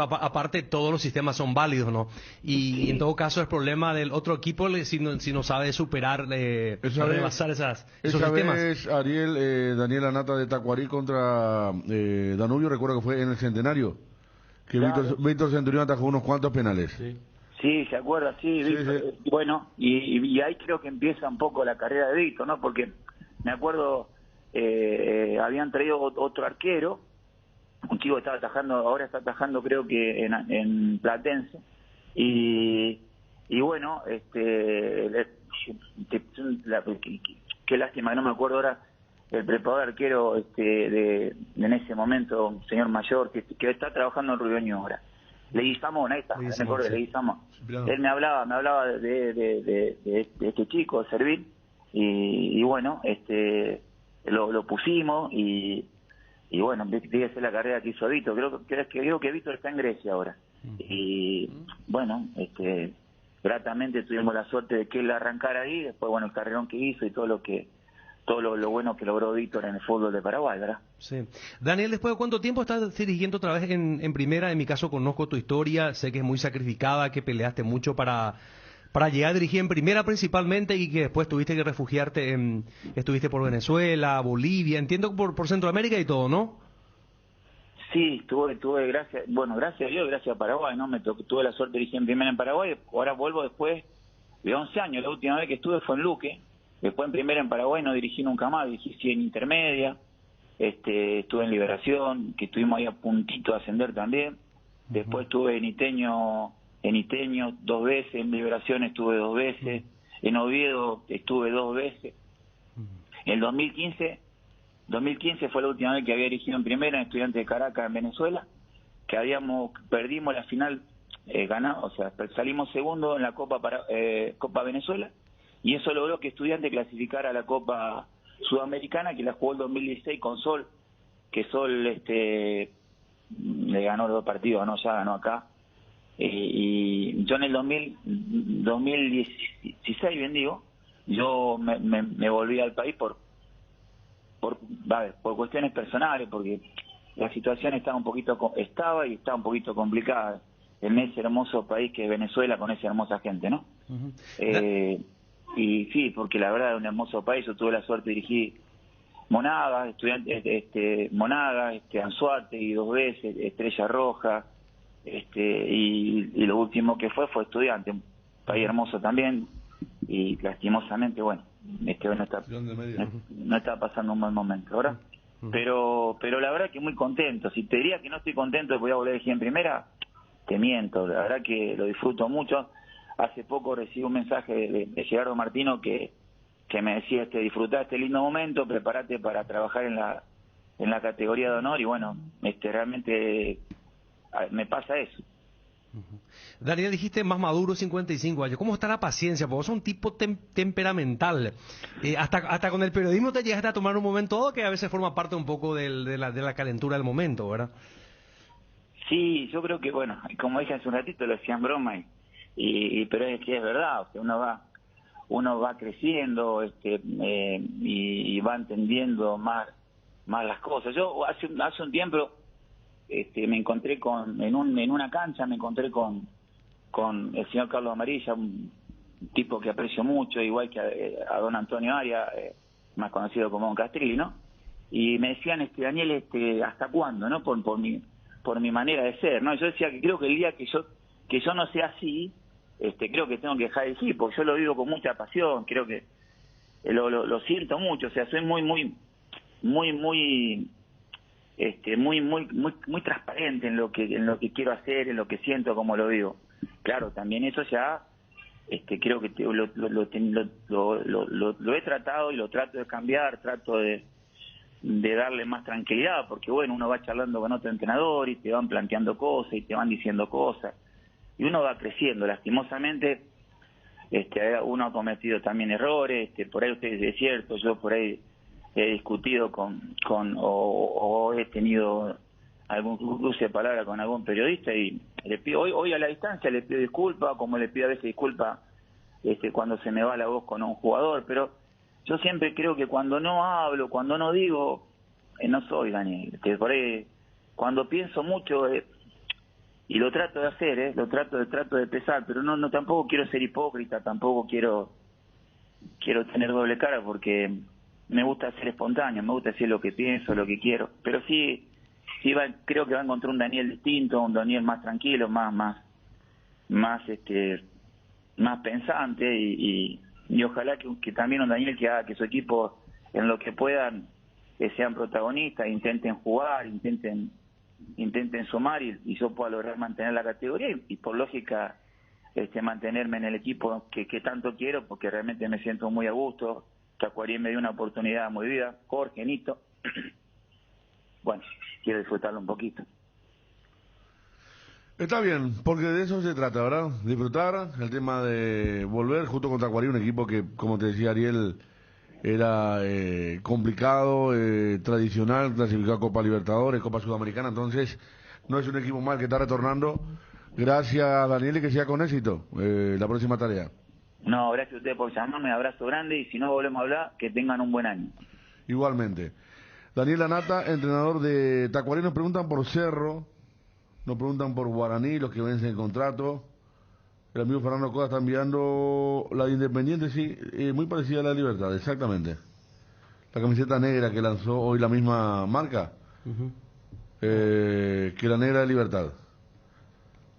Aparte, todos los sistemas son válidos, ¿no? Y en todo caso, el problema del otro equipo si no sabe superar, rebasar esos sistemas. Vez, Ariel, Daniel Anata de Tacuarí contra Danubio, recuerdo que fue en el Centenario, que Claro. Víctor Centurión atajó unos cuantos penales. Sí, se acuerda, sí, Víctor. Bueno, y ahí creo que empieza un poco la carrera de Víctor, ¿no? Porque me acuerdo, habían traído otro arquero, un chico que estaba atajando, ahora está atajando creo que en Platense, y bueno, qué lástima, no me acuerdo ahora, el preparador arquero en ese momento, un señor mayor, que está trabajando en Ruidoño ahora. Leguizamón, ahí está, me acuerdo de Leguizamón. Él me hablaba de este chico, Servil, y bueno, lo pusimos, y bueno, fíjese la carrera que hizo Víctor. Creo que Víctor está en Grecia ahora. Y bueno, gratamente tuvimos la suerte de que él arrancara ahí, después bueno, el carrerón que hizo y todo lo bueno que logró Víctor en el fútbol de Paraguay, ¿verdad? Sí. Daniel, ¿después de cuánto tiempo estás dirigiendo otra vez en primera? En mi caso conozco tu historia, sé que es muy sacrificada, que peleaste mucho para llegar a dirigir en primera principalmente y que después tuviste que refugiarte estuviste por Venezuela, Bolivia, entiendo por Centroamérica y todo, ¿no? Sí, tuve gracias a Dios, gracias a Paraguay, ¿no? Tuve la suerte de dirigir en primera en Paraguay, ahora vuelvo después de 11 años, la última vez que estuve fue en Luque, después en primera en Paraguay no dirigí nunca más, dirigí sí en intermedia, estuve en Liberación, que estuvimos ahí a puntito de ascender también, después estuve en Iteño 2 veces, en Liberación estuve 2 veces, en Oviedo estuve 2 veces. En el 2015 fue la última vez que había dirigido en primera en Estudiantes de Caracas en Venezuela, que perdimos la final, salimos segundo en la Copa Venezuela, y eso logró que Estudiantes clasificara a la Copa Sudamericana, que la jugó el 2016 con Sol, que Sol le ganó los 2 partidos, ¿no? Ya ganó acá. Y yo en el 2016, bien digo, yo me volví al país por cuestiones personales, porque la situación estaba un poquito complicada en ese hermoso país que es Venezuela, con esa hermosa gente, ¿no? Y sí, porque la verdad es un hermoso país. Yo tuve la suerte de dirigir Monagas, Anzoátegui 2 veces, Estrella Roja, y lo último que fue Estudiantes, un país hermoso también, y lastimosamente, bueno, no está pasando un buen momento, ¿verdad? Pero la verdad que muy contento. Si te diría que no estoy contento de que voy a volver a dirigir en primera, te miento. La verdad que lo disfruto mucho. Hace poco recibí un mensaje de Gerardo Martino que me decía, disfrutá este lindo momento, prepárate para trabajar en la categoría de honor, y bueno, realmente me pasa eso. Daniel, dijiste más maduro, 55 años. ¿Cómo está la paciencia? Porque vos sos un tipo temperamental. Hasta con el periodismo te llegaste a tomar un momento que a veces forma parte un poco de la calentura del momento, ¿verdad? Sí, yo creo que, bueno, como dije hace un ratito, lo decía en broma, pero es que es verdad, o sea, uno va creciendo y va entendiendo más las cosas. Yo hace un tiempo me encontré en una cancha, me encontré con el señor Carlos Amarilla, un tipo que aprecio mucho, igual que a don Antonio Arias, más conocido como Don Castrilli, ¿no? Y me decían, Daniel, ¿hasta cuándo, no? Por mi manera de ser, ¿no? Yo decía que creo que el día que yo no sea así, creo que tengo que dejar de decir, porque yo lo vivo con mucha pasión, creo que lo siento mucho, o sea, soy muy transparente en lo que quiero hacer, en lo que siento, como lo digo. Claro, también eso ya creo que lo he tratado y lo trato de cambiar, trato de darle más tranquilidad, porque bueno, uno va charlando con otro entrenador y te van planteando cosas y te van diciendo cosas y uno va creciendo. Lastimosamente uno ha cometido también errores, por ahí es cierto, yo por ahí he discutido o he tenido algún cruce de palabra con algún periodista, y le pido hoy a la distancia le pido disculpas, como le pido a veces disculpas cuando se me va la voz con un jugador, pero yo siempre creo que cuando no hablo, cuando no digo, no soy Daniel. Por ahí cuando pienso mucho, y lo trato de hacer, trato de pesar, pero no tampoco quiero ser hipócrita, tampoco quiero tener doble cara, porque me gusta ser espontáneo, me gusta decir lo que pienso, lo que quiero, pero sí creo que va a encontrar un Daniel distinto, un Daniel más tranquilo, más pensante, y ojalá que también un Daniel que haga que su equipo, en lo que puedan, sean protagonistas, intenten jugar, intenten sumar, y yo pueda lograr mantener la categoría y por lógica mantenerme en el equipo que tanto quiero, porque realmente me siento muy a gusto. Tacuarí me dio una oportunidad muy vida, Jorge, Nito. Bueno, quiero disfrutarlo un poquito. Está bien, porque de eso se trata, ¿verdad? Disfrutar el tema de volver justo contra Tacuarí, un equipo que, como te decía Ariel, era complicado, tradicional, clasificado a Copa Libertadores, Copa Sudamericana, entonces no es un equipo mal que está retornando. Gracias, Daniel, y que sea con éxito la próxima tarea. No, gracias a ustedes por llamarme, abrazo grande, y si no volvemos a hablar, que tengan un buen año. Igualmente. Daniel Lanata, entrenador de Tacuarí. Nos preguntan por Cerro, nos preguntan por Guaraní, los que vencen el contrato. El amigo Fernando Coda está enviando la de Independiente, sí, muy parecida a la de Libertad, exactamente. La camiseta negra que lanzó hoy la misma marca, que la negra de Libertad.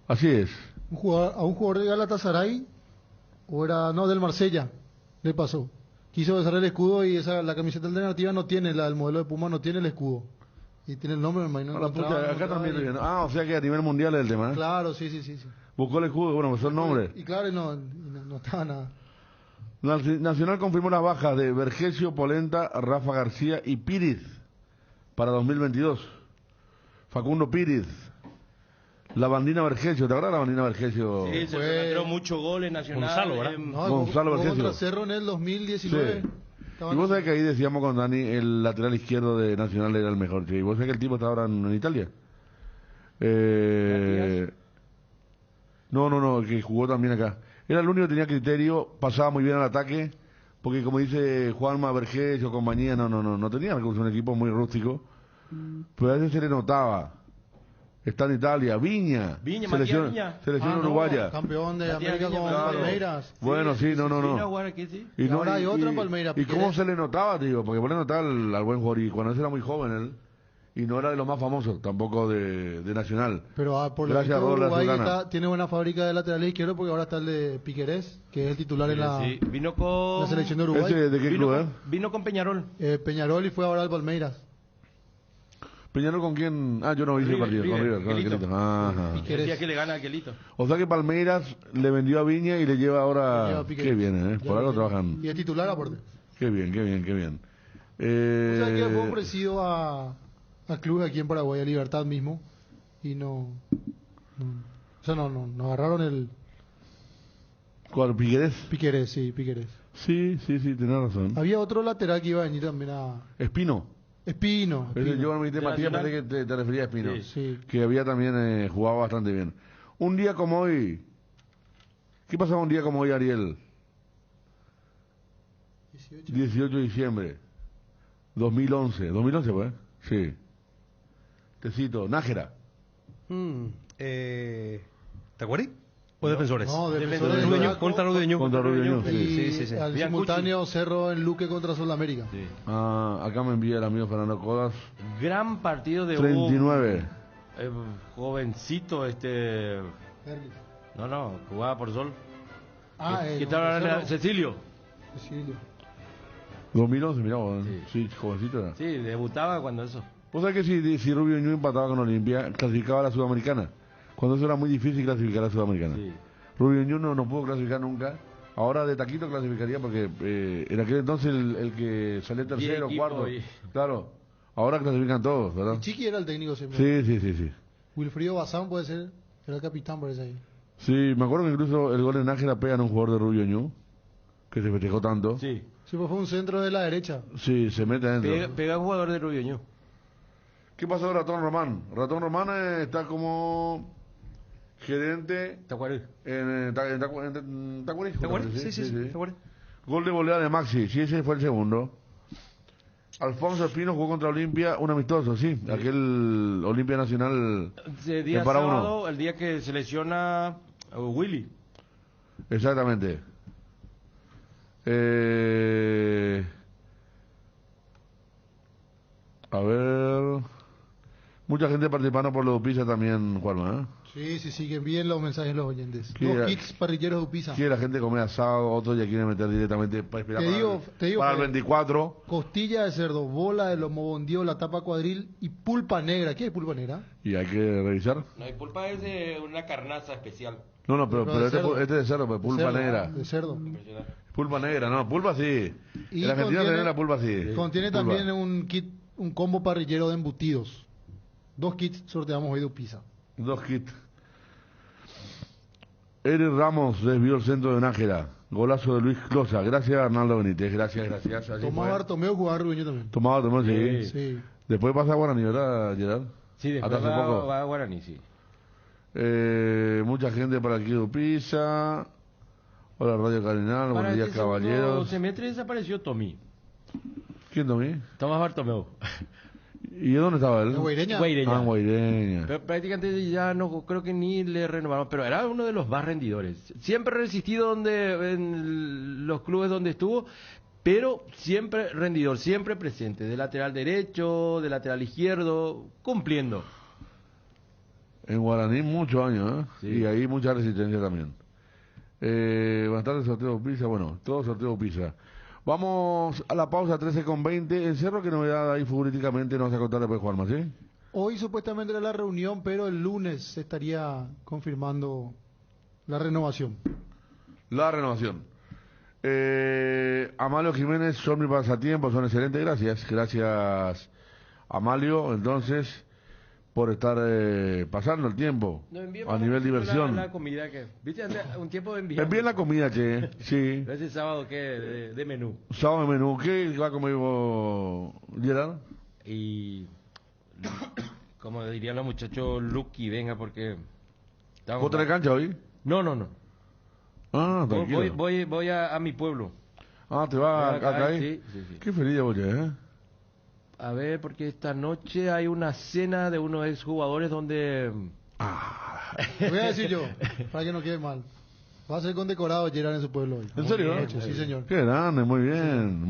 Así es. A un jugador de Galatasaray, del Marsella, le pasó. Quiso besar el escudo y la camiseta alternativa no tiene, la del modelo de Puma no tiene el escudo. Y tiene el nombre, me imagino. Acá también lo o sea que a nivel mundial es el tema, ¿eh? Claro, sí. Buscó el escudo, bueno, pasó el nombre. Y claro, no estaba nada. Nacional confirmó las bajas de Vergesio, Polenta, Rafa García y Píriz para 2022. Facundo Píriz, la Bandina Vergesio, ¿te acuerdas la Bandina Vergesio? Sí, se registró mucho gol en Nacional. Gonzalo, ¿verdad? Gonzalo Vergesio. Contra Cerro en el 2019. Sí. Y vos sabés que ahí decíamos con Dani, el lateral izquierdo de Nacional era el mejor. Sí. Y vos sabés que el tipo está ahora en Italia. No, el que jugó también acá. Era el único que tenía criterio, pasaba muy bien al ataque, porque como dice Juanma Vergesio, compañía, no tenía un equipo muy rústico, pero a veces se le notaba. Está en Italia, Viña, selección uruguaya. Campeón de América con Palmeiras. Bueno, sí, no. Y ahora hay otra en Palmeiras. ¿Y cómo se le notaba, tío? Porque vos le notaba al buen jugador, y cuando él era muy joven él, y no era de los más famosos, tampoco de Nacional. Pero por lo que Uruguay tiene buena fábrica de laterales izquierdos, porque ahora está el de Piquerés, que es el titular en la selección de Uruguay. ¿De qué club, Vino con Peñarol. Peñarol, y fue ahora al Palmeiras. ¿Peñarol con quién? Yo no vi ese partido, con River, con Aquelito. Ajá. Decía que le gana a Aquelito. O sea que Palmeiras le vendió a Viña y le lleva ahora... Qué bien, por algo trabajan. Y es titular aparte. Qué bien. O sea que fue ofrecido a clubes aquí en Paraguay, a Libertad mismo, y no agarraron el... ¿Cuál? ¿Piquerés? Piquerés. Sí, tenés razón. Había otro lateral que iba a venir también a... Espino. Yo me Matías, pensé que te refería a Espino. Sí. Que había también jugado bastante bien. Un día como hoy... ¿Qué pasaba un día como hoy, Ariel? 18 de diciembre 2011. 2011 pues, sí. Tecito, Nájera. ¿Tacuarí? ¿O Defensores? No, Defensores contra Rudeño. Sí. Al simultáneo Cerro en Luque contra Sudamérica. Sí. Acá me envía el amigo Fernando Codas. Gran partido de 39. Jovencito, jugaba por Sol. ¿Qué tal? Cecilio. 2011, mirá vos, sí, jovencito era. Sí, debutaba cuando eso. ¿Vos sabés que si Rubio Ñu empataba con Olimpia, clasificaba a la Sudamericana? Cuando eso era muy difícil clasificar a la Sudamericana. Sí. Rubio Ñu no pudo clasificar nunca. Ahora de taquito clasificaría porque en aquel entonces el que salía tercero, cuarto. Claro, ahora clasifican todos, ¿verdad? Y Chiqui era el técnico siempre. Sí. Wilfrido Bazán puede ser, era el capitán, parece ahí. Sí, me acuerdo que incluso el gol en Nájera pegan a un jugador de Rubio Ñu, que se festejó tanto. Sí, pues fue un centro de la derecha. Sí, se mete adentro. Pega a un jugador de Rubio Ñu. ¿Qué pasó de Ratón Román? Ratón Román está como gerente Tacuarí. en Tacuarí. Sí. Gol de volea de Maxi, sí, ese fue el segundo. Alfonso Espino jugó contra Olimpia, un amistoso, sí. Aquel Olimpia Nacional Ese día en Paraguay. sábado, el día que se lesiona Willy. Exactamente. A ver. Mucha gente participando por los Upisa también, Juanma, ¿eh? Sí, sí, siguen bien los mensajes de los oyentes. ¿Qué? 2 kits parrilleros de Upisa. Quiere la gente comer asado, otros ya quieren meter directamente para esperar Te digo para el que 24. Costilla de cerdo, bola de lomo bondío, la tapa cuadril y pulpa negra. ¿Qué es pulpa negra? Y hay que revisar. No, y pulpa es de una carnaza especial. No, pero de cerdo. este es de cerdo, pues, pulpa De cerdo, negra. De cerdo. Pulpa negra, no, pulpa sí. Y En Argentina contiene- tienen la pulpa sí. Contiene Pulpa. también un kit, un combo parrillero de embutidos. 2 kits sorteamos hoy de Upisa. 2 kits. Eric Ramos desvió el centro de Nájera. Golazo de Luis Closa. Gracias, Arnaldo Benítez. Gracias. Así Tomás fue. Bartomeu jugaba Rubén también. Tomado, sí. Sí. Después pasa a Guaraní, ¿verdad, Gerard? Sí, después Hasta hace poco. va a Guaraní, sí. Mucha gente para aquí de Pisa. Hola, Radio Carinal. Para Buenos días, este segundo caballeros. semestre desapareció Tommy. ¿Quién, Tommy? Tomás Bartomeu. ¿Y dónde estaba él? ¿En Guaireña? Guaireña. Ah, en Guaireña. Pero prácticamente ya no creo que ni le renovaron, pero era uno de los más rendidores. Siempre resistido en los clubes donde estuvo, pero siempre rendidor, siempre presente, de lateral derecho, de lateral izquierdo, cumpliendo. En Guaraní muchos años, ¿eh? Sí. Y ahí mucha resistencia también. Buenas tardes, sorteo Pisa. Bueno, todo sorteo Pisa. Vamos a la pausa 13:20. En Cerro, ¿qué novedad hay futbolísticamente? Nos vas a contar después, Juanma, ¿sí? Hoy supuestamente era la reunión, pero el lunes se estaría confirmando la renovación. La renovación. Amalio Jiménez, son mi pasatiempo, son excelentes. Gracias, Amalio. Entonces, por estar pasando el tiempo a nivel diversión. La comida que, ¿viste? Un tiempo de enviar. Envíen la comida, che. Sí. Ese sábado que de menú. Sábado de menú. ¿Qué va a comer vos, Gerard? Y como dirían los muchachos, Lucky, venga porque ¿Vos tenés cancha hoy? No. Ah, tranquilo. Voy a mi pueblo. Ah, te vas Voy acá ahí. Sí. Qué feliz vos, ¿eh? A ver, porque esta noche hay una cena de unos exjugadores donde... Voy a decir yo, para que no quede mal. Va a ser condecorado Gerard en su pueblo hoy. ¿En serio? Bien hecho, sí, señor. Qué grande, muy bien.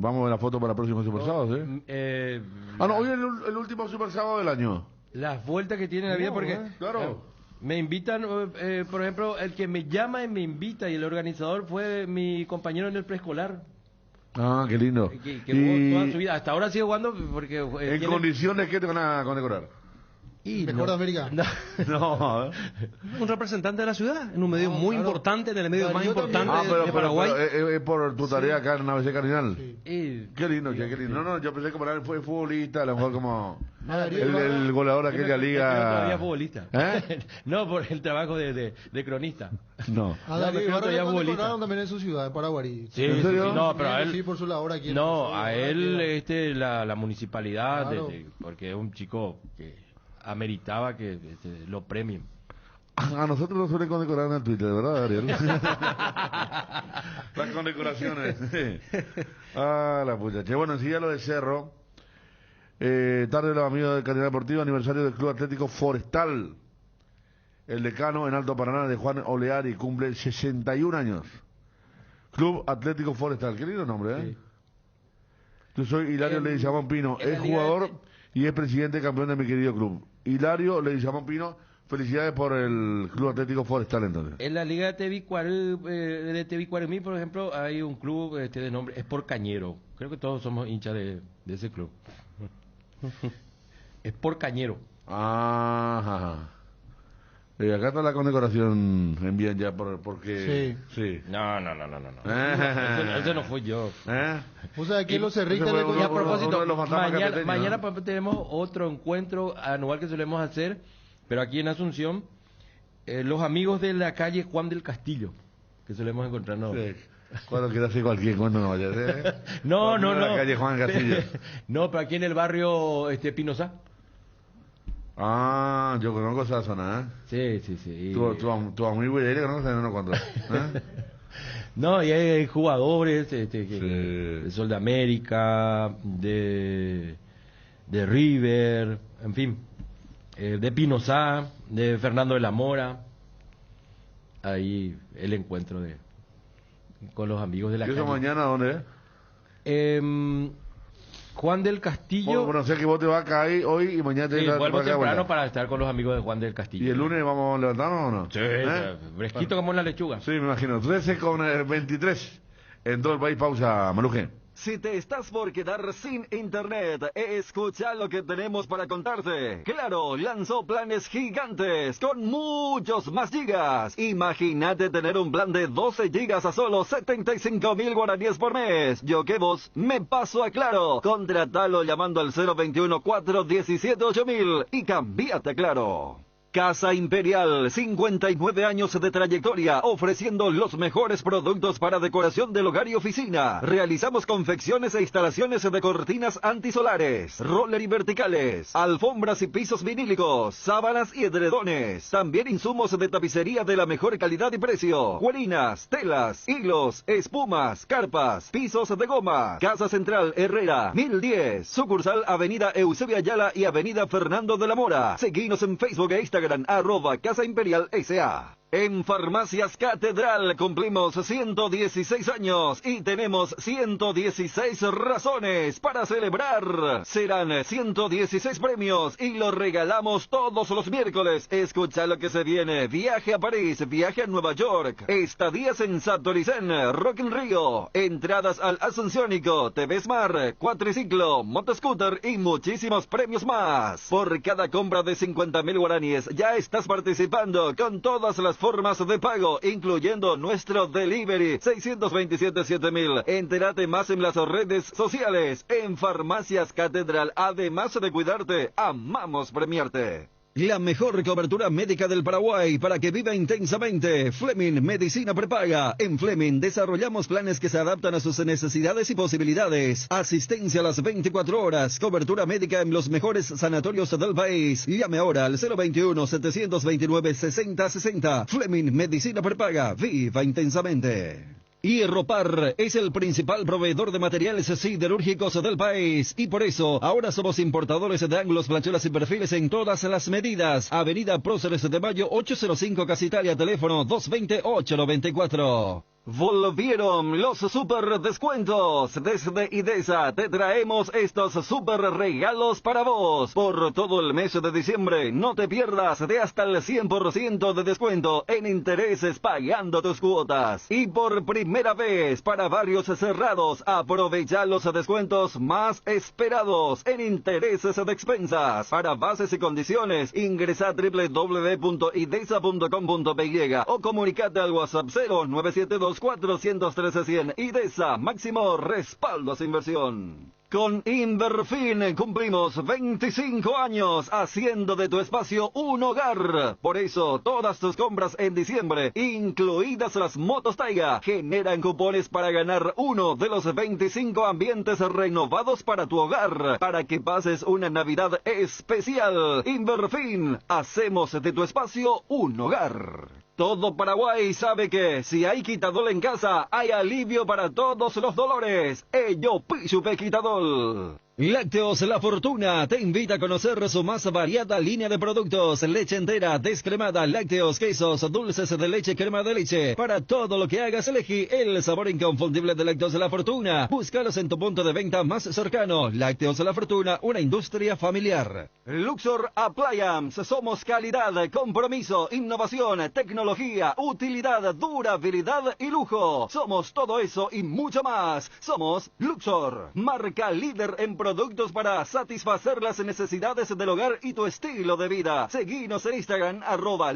Vamos a ver la foto para el próximo Super Sábado, ¿eh? No, hoy es el último Super Sábado del año. Las vueltas que tiene la vida, porque... Claro. Me invitan, por ejemplo, el que me llama y me invita, y el organizador fue mi compañero en el preescolar. Ah, qué lindo. Que jugó toda su vida. Hasta ahora sigue jugando porque... ¿En condiciones que te van a condecorar? Mejor de América. No. Un representante de la ciudad, en un medio muy importante, en el medio más importante de Paraguay. Pero es por tu tarea acá en ABC Cardinal. Sí. Qué lindo, qué lindo. No, yo pensé que para él fue futbolista, a lo mejor como Darío, el goleador de aquella liga. Todavía futbolista. ¿Eh? No, por el trabajo de cronista. No. A Darío No, Ibarra todavía le futbolista. condecoraron también en su ciudad, en Paraguay. Sí, ¿En serio? No, pero a él... Sí, por su labor aquí. No, a él la municipalidad, Claro. porque es un chico que ameritaba que lo premien. A nosotros nos suelen condecorar en el Twitter, ¿verdad, Ariel? Las condecoraciones. La pucha. Che, bueno, enseguida lo de Cerro. Tarde de los amigos de Calidad Deportiva, aniversario del Club Atlético Forestal. El decano en Alto Paraná de Juan Oleari cumple 61 años. Club Atlético Forestal. Qué lindo nombre, ¿eh? Sí. Yo soy Hilario Leguizamón Pino, en la es Liga jugador y es presidente campeón de mi querido club. Hilario Leguizamón Pino, felicidades por el Club Atlético Forestal entonces. En la Liga de Tevicuaremí, por ejemplo, hay un club de nombre Sport Cañero. Creo que todos somos hinchas de ese club. Sport Cañero. Ajá. Acá está la condecoración envían ya porque... Sí. No. Ese no fui yo. O sea, aquí los cerritas ese le fue Y a uno propósito, de los fantasmas mañana, capeteños, mañana ¿no? por ejemplo, tenemos otro encuentro anual que solemos hacer, pero aquí en Asunción, los amigos de la calle Juan del Castillo, que solemos encontrarnos. Sí. Cuando quieras hacer cualquier cuento no vayas, ¿eh? No. La calle Juan Castillo. No, pero aquí en el barrio Pinoza. Ah, yo conozco esa zona, ¿eh? Sí. Tu amigo Guillermo conoces, no cuando. No, y hay jugadores que son de América, de River, en fin, de Pinosá, de Fernando de la Mora. Ahí el encuentro con los amigos de la ¿Y eso calle. mañana dónde es? Juan del Castillo. Bueno, o sea que vos te vas a caer hoy y mañana te Sí, vas a vuelvo acá, temprano bueno. para estar con los amigos de Juan del Castillo. ¿Y el lunes vamos a levantarnos o no? Sí, fresquito como una lechuga. Sí, me imagino. 13 con 23 en todo el país. Pausa, Maluje. Si te estás por quedar sin internet, escucha lo que tenemos para contarte. Claro, lanzó planes gigantes con muchos más gigas. Imagínate tener un plan de 12 gigas a solo 75.000 guaraníes por mes. Yo que vos me paso a Claro. Contratalo llamando al 021-417-8000 y cambiate a Claro. Casa Imperial, 59 años de trayectoria, ofreciendo los mejores productos para decoración del hogar y oficina. Realizamos confecciones e instalaciones de cortinas antisolares, roller y verticales, alfombras y pisos vinílicos, sábanas y edredones. También insumos de tapicería de la mejor calidad y precio. Cuerinas, telas, hilos, espumas, carpas, pisos de goma. Casa Central Herrera, 1010. Sucursal Avenida Eusebio Ayala y Avenida Fernando de la Mora. Seguinos en Facebook e Instagram, @Casa Imperial S.A. En Farmacias Catedral cumplimos 116 años y tenemos 116 razones para celebrar. Serán 116 premios y los regalamos todos los miércoles. Escucha lo que se viene: viaje a París, viaje a Nueva York, estadías en Satoricen, Rock in Rio, entradas al Asunciónico, TV Smart, cuatriciclo, motoscooter y muchísimos premios más. Por cada compra de 50.000 guaraníes ya estás participando con todas las formas de pago, incluyendo nuestro delivery 627-7000. Entérate más en las redes sociales. En Farmacias Catedral, además de cuidarte, amamos premiarte. La mejor cobertura médica del Paraguay para que viva intensamente. Fleming Medicina Prepaga. En Fleming desarrollamos planes que se adaptan a sus necesidades y posibilidades. Asistencia a las 24 horas. Cobertura médica en los mejores sanatorios del país. Llame ahora al 021-729-6060. Fleming Medicina Prepaga. Viva intensamente. Hierropar es el principal proveedor de materiales siderúrgicos del país y por eso ahora somos importadores de ángulos, planchuelas y perfiles en todas las medidas. Avenida Próceres de Mayo 805 Casa Italia, teléfono 220-894. Volvieron los super descuentos. Desde IDESA te traemos estos super regalos para vos. Por todo el mes de diciembre no te pierdas de hasta el 100% de descuento en intereses pagando tus cuotas. Y por primera vez para barrios cerrados, aprovecha los descuentos más esperados en intereses de expensas. Para bases y condiciones, ingresa a www.idesa.com.py o comunicate al WhatsApp 0972-413-100. IDESA, máximo respaldo a su inversión. Con Inverfin cumplimos 25 años haciendo de tu espacio un hogar. Por eso, todas tus compras en diciembre, incluidas las motos Taiga, generan cupones para ganar uno de los 25 ambientes renovados para tu hogar, para que pases una Navidad especial. Inverfin, hacemos de tu espacio un hogar. Todo Paraguay sabe que si hay quitadol en casa, hay alivio para todos los dolores. Ello Pichupe Quitadol. Lácteos La Fortuna te invita a conocer su más variada línea de productos: leche entera, descremada, lácteos, quesos, dulces de leche, crema de leche. Para todo lo que hagas, elegí el sabor inconfundible de Lácteos La Fortuna. Búscalos en tu punto de venta más cercano. Lácteos La Fortuna, una industria familiar. Luxor Appliance, somos calidad, compromiso, innovación, tecnología, utilidad, durabilidad y lujo. Somos todo eso y mucho más. Somos Luxor, marca líder en productos para satisfacer las necesidades del hogar y tu estilo de vida. Seguinos en Instagram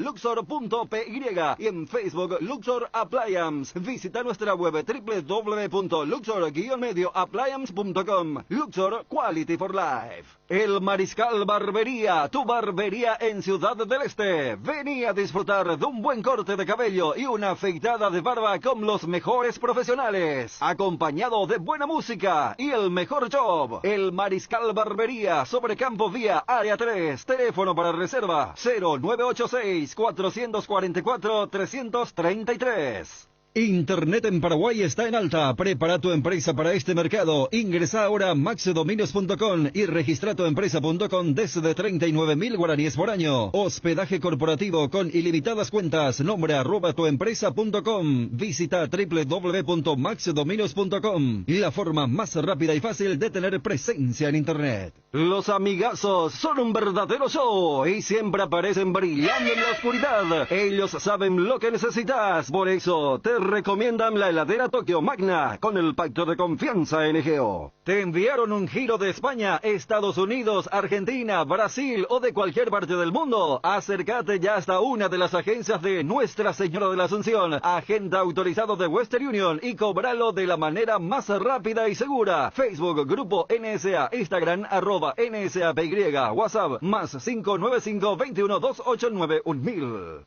@luxor.py y en Facebook Luxor Appliance. Visita nuestra web www.luxor-medioappliance.com. Luxor Quality for Life. El Mariscal Barbería, tu barbería en Ciudad del Este. Vení a disfrutar de un buen corte de cabello y una afeitada de barba con los mejores profesionales, acompañado de buena música y el mejor job. El Mariscal Barbería, sobre Campo Vía, Área 3. Teléfono para reserva 0986-444-333. Internet en Paraguay está en alta. Prepara tu empresa para este mercado. Ingresa ahora a maxdominios.com y registra tu empresa.com desde 39.000 guaraníes por año. Hospedaje corporativo con ilimitadas cuentas. Nombre @tuempresa.com. Visita www.maxdominios.com. La forma más rápida y fácil de tener presencia en Internet. Los amigazos son un verdadero show y siempre aparecen brillando en la oscuridad. Ellos saben lo que necesitas. Por eso te recomiendan la heladera Tokio Magna con el pacto de confianza NGO. Te enviaron un giro de España, Estados Unidos, Argentina, Brasil o de cualquier parte del mundo. Acércate ya hasta una de las agencias de Nuestra Señora de la Asunción, agente autorizado de Western Union, y cobralo de la manera más rápida y segura. Facebook, Grupo NSA, Instagram, @NSAPY, WhatsApp, +595 21 289 1000.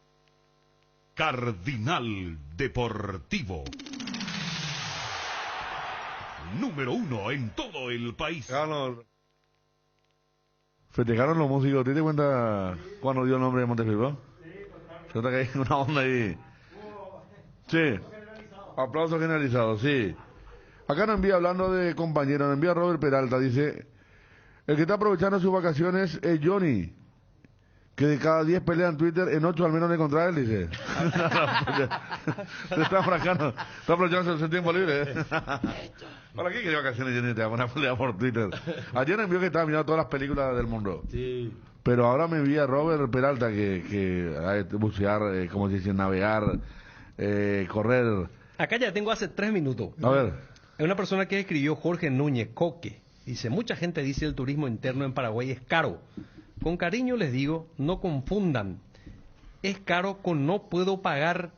Cardinal Deportivo. Número 1 en todo el país. Festejaron los músicos. ¿Te das cuenta cuando dio el nombre de Montevideo? Se nota que hay una onda ahí. Sí. Aplauso generalizado, sí. Acá nos envía, hablando de compañeros, nos envía Robert Peralta. Dice: el que está aprovechando sus vacaciones es Johnny, que de cada 10 peleas en Twitter, en 8 al menos le encontrará él, dice. Está fracando, está aprovechando su tiempo libre. ¿Para qué quiere vacaciones, Johnny? Te va a poner a pelear por Twitter. Ayer me envió que estaba mirando todas las películas del mundo. Sí. Pero ahora me envía Robert Peralta que hay que bucear, como se dice, navegar, correr. Acá ya tengo hace 3 minutos. A ver. Es una persona que escribió, Jorge Núñez Coque. Dice: mucha gente dice el turismo interno en Paraguay es caro. Con cariño les digo, no confundan. Es caro con no puedo pagar.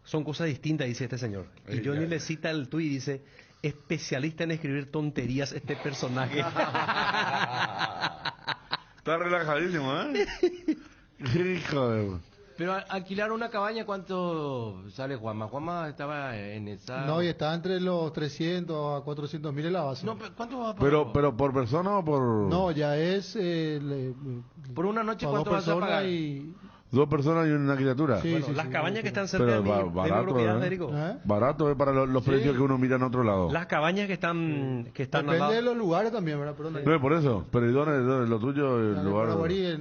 Son cosas distintas, dice este señor. Y Johnny le cita el tuit y dice: especialista en escribir tonterías este personaje. Está relajadísimo, ¿eh? Hijo de... Pero alquilar una cabaña, ¿cuánto sale Juanma? Juanma estaba en esa... No, y está entre los 300 a 400 mil en la base. No, ¿cuánto va a pagar? Pero ¿por persona o por...? No, ya es... por una noche, ¿cuánto vas a pagar? 2 personas y una criatura. Sí, Bueno, sí, las sí, cabañas sí. que están cerca Pero de mi barato, propiedad, ¿eh? Federico. Barato es para los precios que uno mira en otro lado. Las cabañas que están al Depende lado. de los lugares también, ¿verdad? Perdón. No es por eso, pero ¿y dónde lo tuyo? El lugar...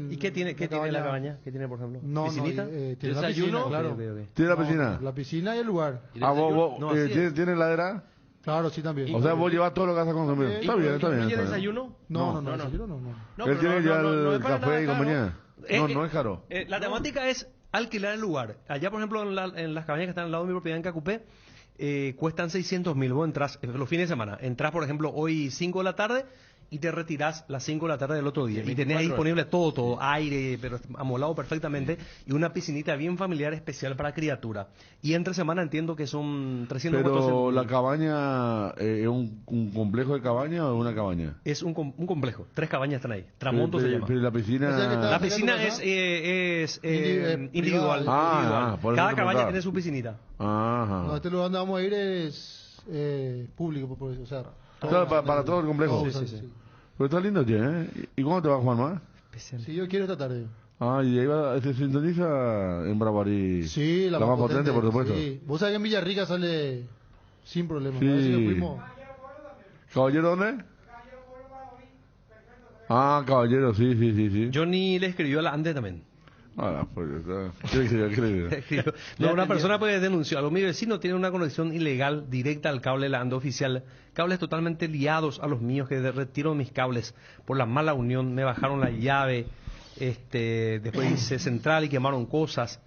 ¿Y qué tiene la cabaña? ¿Qué tiene, por ejemplo? No, ¿Piscinita? tiene la ¿Desayuno? piscina, claro. Ok, ok, ok. ¿Tiene la No, piscina? la piscina y el lugar. ¿Vos No, así es. ¿tiene heladera? Claro, sí, también. O sea, vos llevas todo lo que vas a consumir. Ok. Está bien, está bien. ¿Incluye está bien. desayuno? No, No. desayuno no. No, Él pero tiene ya no el es para café y nada compañía. No es caro. La temática es alquilar el lugar. Allá, por ejemplo, en las cabañas que están al lado de mi propiedad en Cacupé, cuestan 600.000. Vos entras los fines de semana. Entras, por ejemplo, hoy 5 de la tarde y te retirás las 5 de la tarde del otro día. Y tenés ahí disponible todo, aire, pero amolado perfectamente, y una piscinita bien familiar especial para criatura. Y entre semana entiendo que son 300 Pero 400. la cabaña, ¿es un complejo de cabaña o es una cabaña? Es un complejo. 3 cabañas están ahí. Tramonto se llama. Pero la piscina... O sea que está- La piscina es individual. Ah, por eso Cada te cabaña preguntaba. tiene su piscinita. Ajá. No, este lugar donde vamos a ir es público, por eso. O sea, Claro, para todo el complejo. Sí. Pero está lindo, che, ¿eh? ¿Y cuándo te vas, Juanma? Sí, yo quiero esta tarde. Ah, y ahí se sintoniza en Bravarí. Sí, la más potente, por supuesto. Sí. Vos sabés que en Villarrica sale sin problema. Sí. A ver si nos fuimos. ¿Caballero dónde? Ah, caballero, sí. Johnny le escribió a la Ande también. Ah, pues está. ¿Qué Escribió. No, una persona puede denunciar algo. Mi vecino tiene una conexión ilegal directa al cable de la ANDA oficial. Cables totalmente liados a los míos, que retiro mis cables por la mala unión. Me bajaron la llave. Después hice central y quemaron cosas.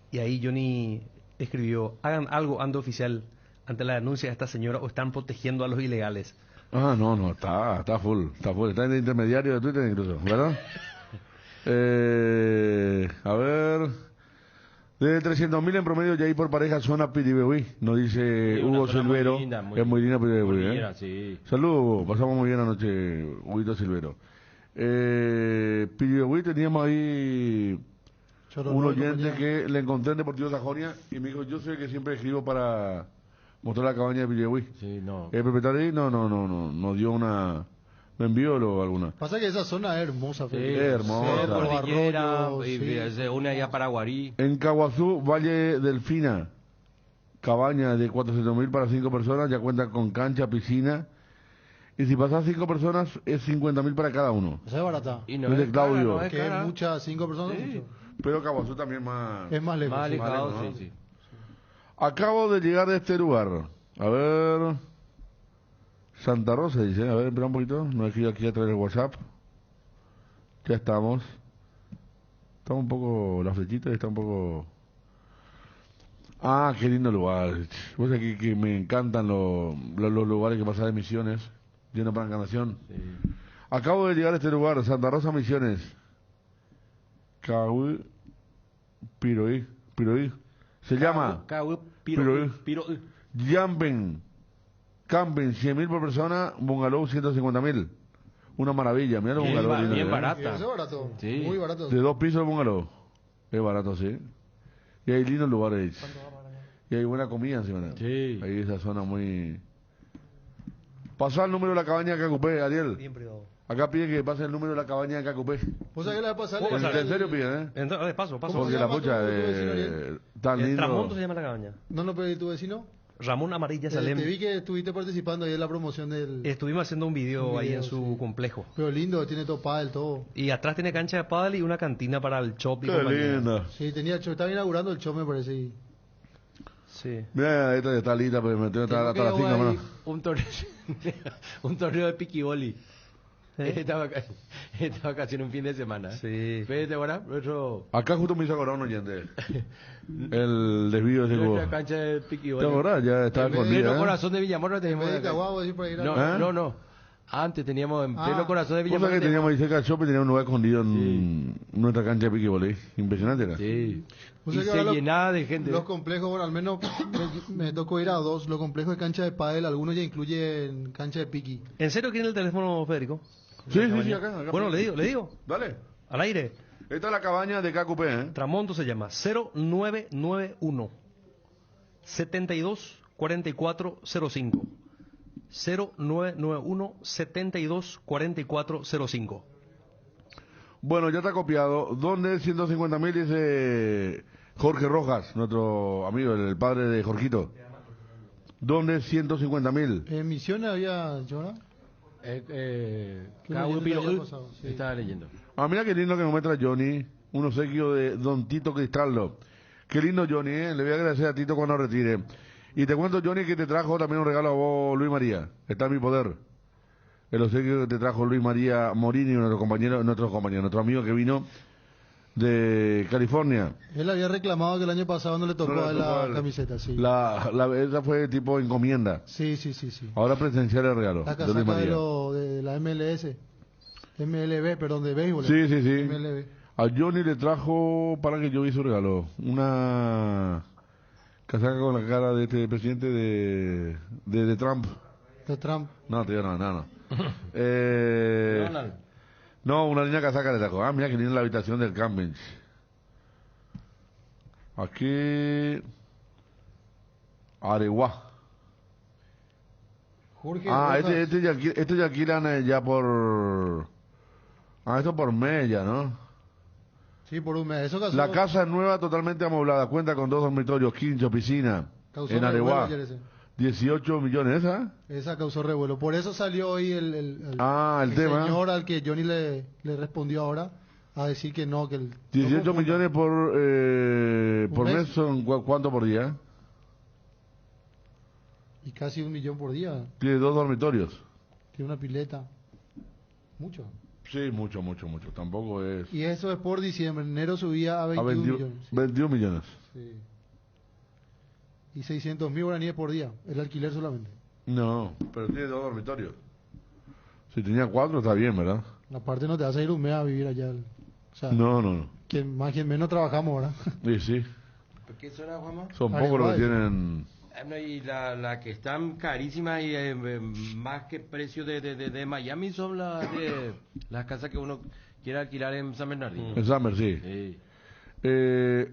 Y ahí Johnny escribió: hagan algo, ANDA oficial, ante la denuncia de esta señora, o están protegiendo a los ilegales. Ah, no, está full. Está en el intermediario de Twitter incluso, ¿verdad? A ver, de 300.000 en promedio ya hay por pareja zona Piribehuí, nos dice Sí, una Hugo zona Silvero. muy linda, Es muy linda Piribehuí, muy ¿eh? linda, sí. Saludos, Hugo, pasamos muy bien anoche, Huguito Silvero. Piribehuí teníamos ahí un oyente que le encontré en Deportivo Sajonia y me dijo: yo soy el que siempre escribo para mostrar la cabaña de Piribehuí. Sí, no. El propietario ahí no dio una... ¿Me envió alguna? Pasa que esa zona es hermosa. Sí, Felipe. hermosa. Cerro, Cordillera, arroyos, y sí. se une allá a Paraguarí. En Caguazú, Valle Delfina. cabaña de 400.000 para 5 personas, ya cuenta con cancha, piscina. Y si pasas 5 personas, es 50.000 para cada uno. Esa es barata. Y no Es de es cara, Claudio. no es Que cara. es muchas, 5 personas. Sí. Mucho. Pero Caguazú también más... Es más lejos. Más sí. alejado, Vale, ¿no? sí, sí. Acabo de llegar de este lugar. A ver... Santa Rosa dice, a ver, espera un poquito. No he ido aquí a traer el WhatsApp. Ya estamos. Está un poco... La flechita está un poco... Ah, qué lindo lugar. Vos aquí que me encantan los lugares que pasan de Misiones. Lleno para encarnación. Sí. Acabo de llegar a este lugar, Santa Rosa Misiones. Cahui Piroí. Se llama Piroí. Jamben. Camping, 100.000 por persona, bungalow 150.000. Una maravilla, mira el Bien bungalow. lindo, bien ¿eh? barata. Y eso es barato. Sí. Muy barato. De 2 pisos el bungalow. Es barato, sí. Y hay lindos lugares. Y hay buena comida encima. ¿no? Sí. Hay esa zona muy... Pasó al número de la cabaña de Cacupé, Ariel. Bien privado. Acá pide que pase el número de la cabaña de Cacupé. ¿Vos sabés que la vez pasada? En serio piden, ¿eh? Entonces, paso. ¿Cómo Porque se la llama pucha tu vecino, Ariel? tan lindo. Tramonto se llama la cabaña. ¿No lo pedí tu vecino? Ramón Amarilla Salem. Te vi que estuviste participando ahí en la promoción del... Estuvimos haciendo un video Un ahí video, en su sí. complejo. Pero lindo, tiene todo pádel, todo. Y atrás tiene cancha de pádel y una cantina para el shop y Qué compañía. lindo. Sí, estaba inaugurando el show, me parece. Y... Sí. Mira, esta está lista, pero me tengo que estar Tengo hasta que las 5, ir ahí. hermano. Un torneo de piquiboli. Esta vacación un fin de semana. Sí. Fede, ¿verdad? Acá justo me hizo acordar un oyente. El desvío de ese Nuestra juego. cancha de ¿Te piquiboli. acordás? Ya estaba En vez de- escondida, Pleno ¿eh? corazón de Villamorra En tenemos. vez de acá. Caguabo, decir para ir a... No, ¿Eh? no. Antes teníamos en pleno Ah. corazón de Cosa Villamorra. que teníamos ahí cerca del shopping, teníamos un lugar escondido en nuestra cancha de piquebol. Impresionante era. Sí. O Y sea que se ahora llenaba de gente. Los complejos, bueno, al menos me tocó ir a 2. Los complejos de cancha de pádel, algunos ya incluyen cancha de piqui. ¿En serio quiere el teléfono, Federico? Sí, acá. Bueno, le digo. Dale. Al aire. Esta es la cabaña de KQP, ¿eh? Tramonto se llama 0991 72 44 05. 0991 72 44 05. Bueno, ya está copiado. ¿Dónde 150.000? Dice Jorge Rojas, nuestro amigo, el padre de Jorgito. ¿Dónde 150.000? En Misiones había, ¿Jonah? Cabo leyendo Piro- el año pasado, sí. Estaba leyendo. Ah, mira qué lindo que nos muestra Johnny. Un obsequio de Don Tito Cristaldo. Qué lindo, Johnny, ¿eh? Le voy a agradecer a Tito cuando retire. Y te cuento, Johnny, que te trajo también un regalo a vos, Luis María. Está en mi poder. El obsequio que te trajo Luis María Morini, nuestro amigo que vino de California. Él había reclamado que el año pasado no le tocó No le a tocó a la él. camiseta, sí. Esa fue tipo encomienda. Sí. Ahora presencial el regalo La de Luis casaca María. de la MLS. MLB, perdón, de béisbol. Sí. MLB. A Johnny le trajo, para que yo vi su regalo, una casaca con la cara de este presidente de Trump. De Trump. No, tío, no. Donald. No, una linda casaca le trajo. Ah, mira que linda la habitación del camping. Aquí... Areguá. Jorge Ah, Rojas. este ya alquilan ya por... Ah, esto por Mella, ¿no? Sí, por un mes. Eso causó, La casa es nueva, totalmente amoblada. Cuenta con 2 dormitorios, quincho, piscina. causó En revuelo Areguá. ayer ese. 18 millones, ¿esa? Esa causó revuelo. Por eso salió hoy el El tema. señor al que Johnny le respondió ahora a decir que no, que el... 18 no confunda. millones por mes. mes, son ¿cuánto por día? Y casi 1 millón por día. Tiene 2 dormitorios. Tiene una pileta. Mucho. Sí, mucho. Tampoco es... Y eso es por diciembre. En enero subía a A 21 21 millones. 21 millones. Sí. Y 600.000 guaraníes por día. El alquiler solamente. No, pero tiene 2 dormitorios. Si tenía 4 está bien, ¿verdad? Aparte no te vas a ir un mes a vivir allá. O sea, No. quien más quien menos trabajamos ahora. Sí. ¿Por qué suena, Juanma? Son pocos los que Areguá, tienen... No, y la que están carísimas y más que precio de Miami son las casas que uno quiere alquilar en San Bernardino. En Summer, sí. Sí.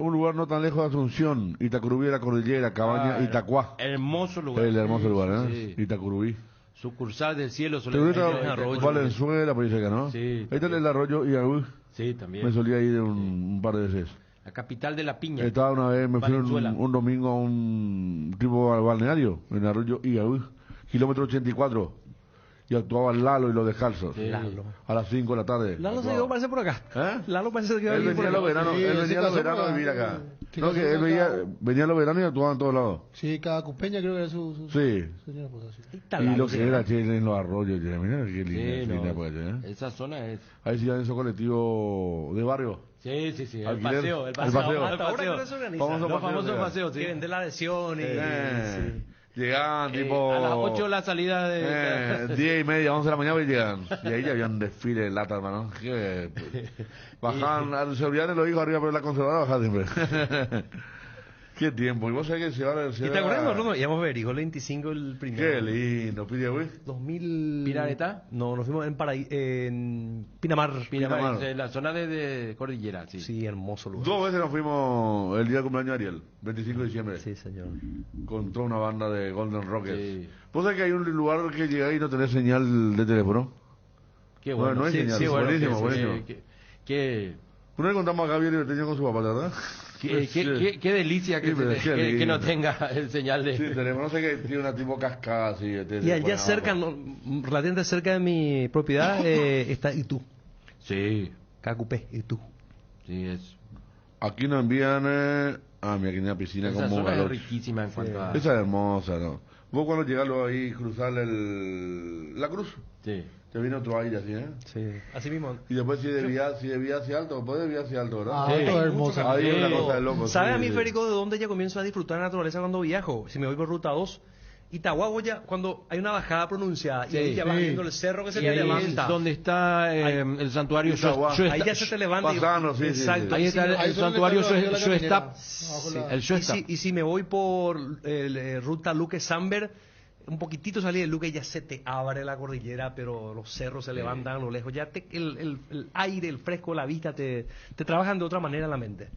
Un lugar no tan lejos de Asunción, Itacurubí, la Cordillera, Cabaña, Itacuá. Hermoso lugar. El hermoso lugar, ¿eh? Sí. Itacurubí. Sucursal del cielo. ¿Te gusta en Arroyo. Valenzuela, por ahí cerca, no? Sí. Ahí está el arroyo y Sí, también. me solía ir un par de veces. La capital de la piña. Estaba una vez, me fui Valenzuela. un domingo a un tipo al balneario, en Arroyo Igaú, kilómetro 84. Y actuaba Lalo y los Descalzos. Sí. Lalo. A las 5 de la tarde. Lalo se actuaba. quedó, parece por acá. ¿Eh? Lalo parece que quedó Él aquí por venía acá. los veranos, Sí, él ese venía los caso veranos a fue- vivir acá. ¿Qué No, caso que fue él acá? venía los veranos y actuaba en todos lados. Sí, cada cupeña creo que era su Sí. señora esposa, sí. Está Y Lalo, lo que sí, era, ¿no? che, en los arroyos, che, mira qué linda, Sí, linda no, época, che, ¿eh? esa zona es... Ahí sí, en esos colectivos de barrio. Sí, sí, sí, el Alquiler. paseo, El paseo. Hasta ahora que no se organiza. Famoso Los paseo, famosos sí. paseos, sí. Que vende la adhesión y... Sí. Llegaban tipo... A las 8 la salida de... 10 y media, 11 de la mañana y llegan. Y ahí ya había un desfile de lata, hermano. Que, bajaban, a los seguridad los hijos arriba, pero la conservadora bajaba siempre. Qué tiempo. Y vos sabés que se va a... ¿Y te acuerdas nosotros? Íbamos a Berijo el 25 el primero. Qué lindo, pide, güey. 2000... ¿Pirareta? No, nos fuimos en Pinamar. Pinamar, en la zona de Cordillera, sí. Sí, hermoso lugar. 2 veces nos fuimos el día del cumpleaños de Ariel, 25 de diciembre. Sí, señor. Con toda una banda de Golden Rockets. Sí. ¿Vos sabés que hay un lugar que llega y no tenés señal de teléfono? Qué bueno. No hay Sí, señal, sí, bueno, buenísimo, que- buenísimo. que- Una vez contamos a Gabriel y tenía con su papá, ¿verdad? qué delicia que, Sí, pero qué que lindo. no tenga el señal de... Sí, tenemos, no sé qué, tiene una tipo cascada así. Y allá cerca, relativamente cerca de mi propiedad, está Itu. Sí, Cacupé, Itu. sí, es... Aquí nos envían... mira, aquí hay una piscina Esa con zona es bungalows. riquísima en cuanto a... Esa es hermosa, ¿no? Vos cuando llegás luego ahí, cruzar la cruz, Sí. te viene otro aire así, ¿eh? Sí. Así mismo. Y después si debía hacia alto, después debía hacia alto, ¿verdad? Ah, Sí. esto es hermoso. Ahí es una Sí. cosa de loco. ¿Sabe sí, a mí, sí. Federico, de dónde ya comienzo a disfrutar la naturaleza cuando viajo? Si me voy por ruta 2, Itahuago ya, cuando hay una bajada pronunciada Sí. y ahí ya vas Sí. viendo el cerro que se Y te ahí levanta. es donde está el santuario Itagua. Ahí ya se te levanta. Pasando, sí, sí, sí. Exacto. Ahí está Ahí el solo santuario le está la Shoestap. abajo la- El Y Shoestap. si me voy por ruta Luque Samber, un poquitito salí de Luque y ya se te abre la cordillera, pero los cerros se levantan a lo lejos. Ya el aire, el fresco, la vista te trabajan de otra manera en la mente.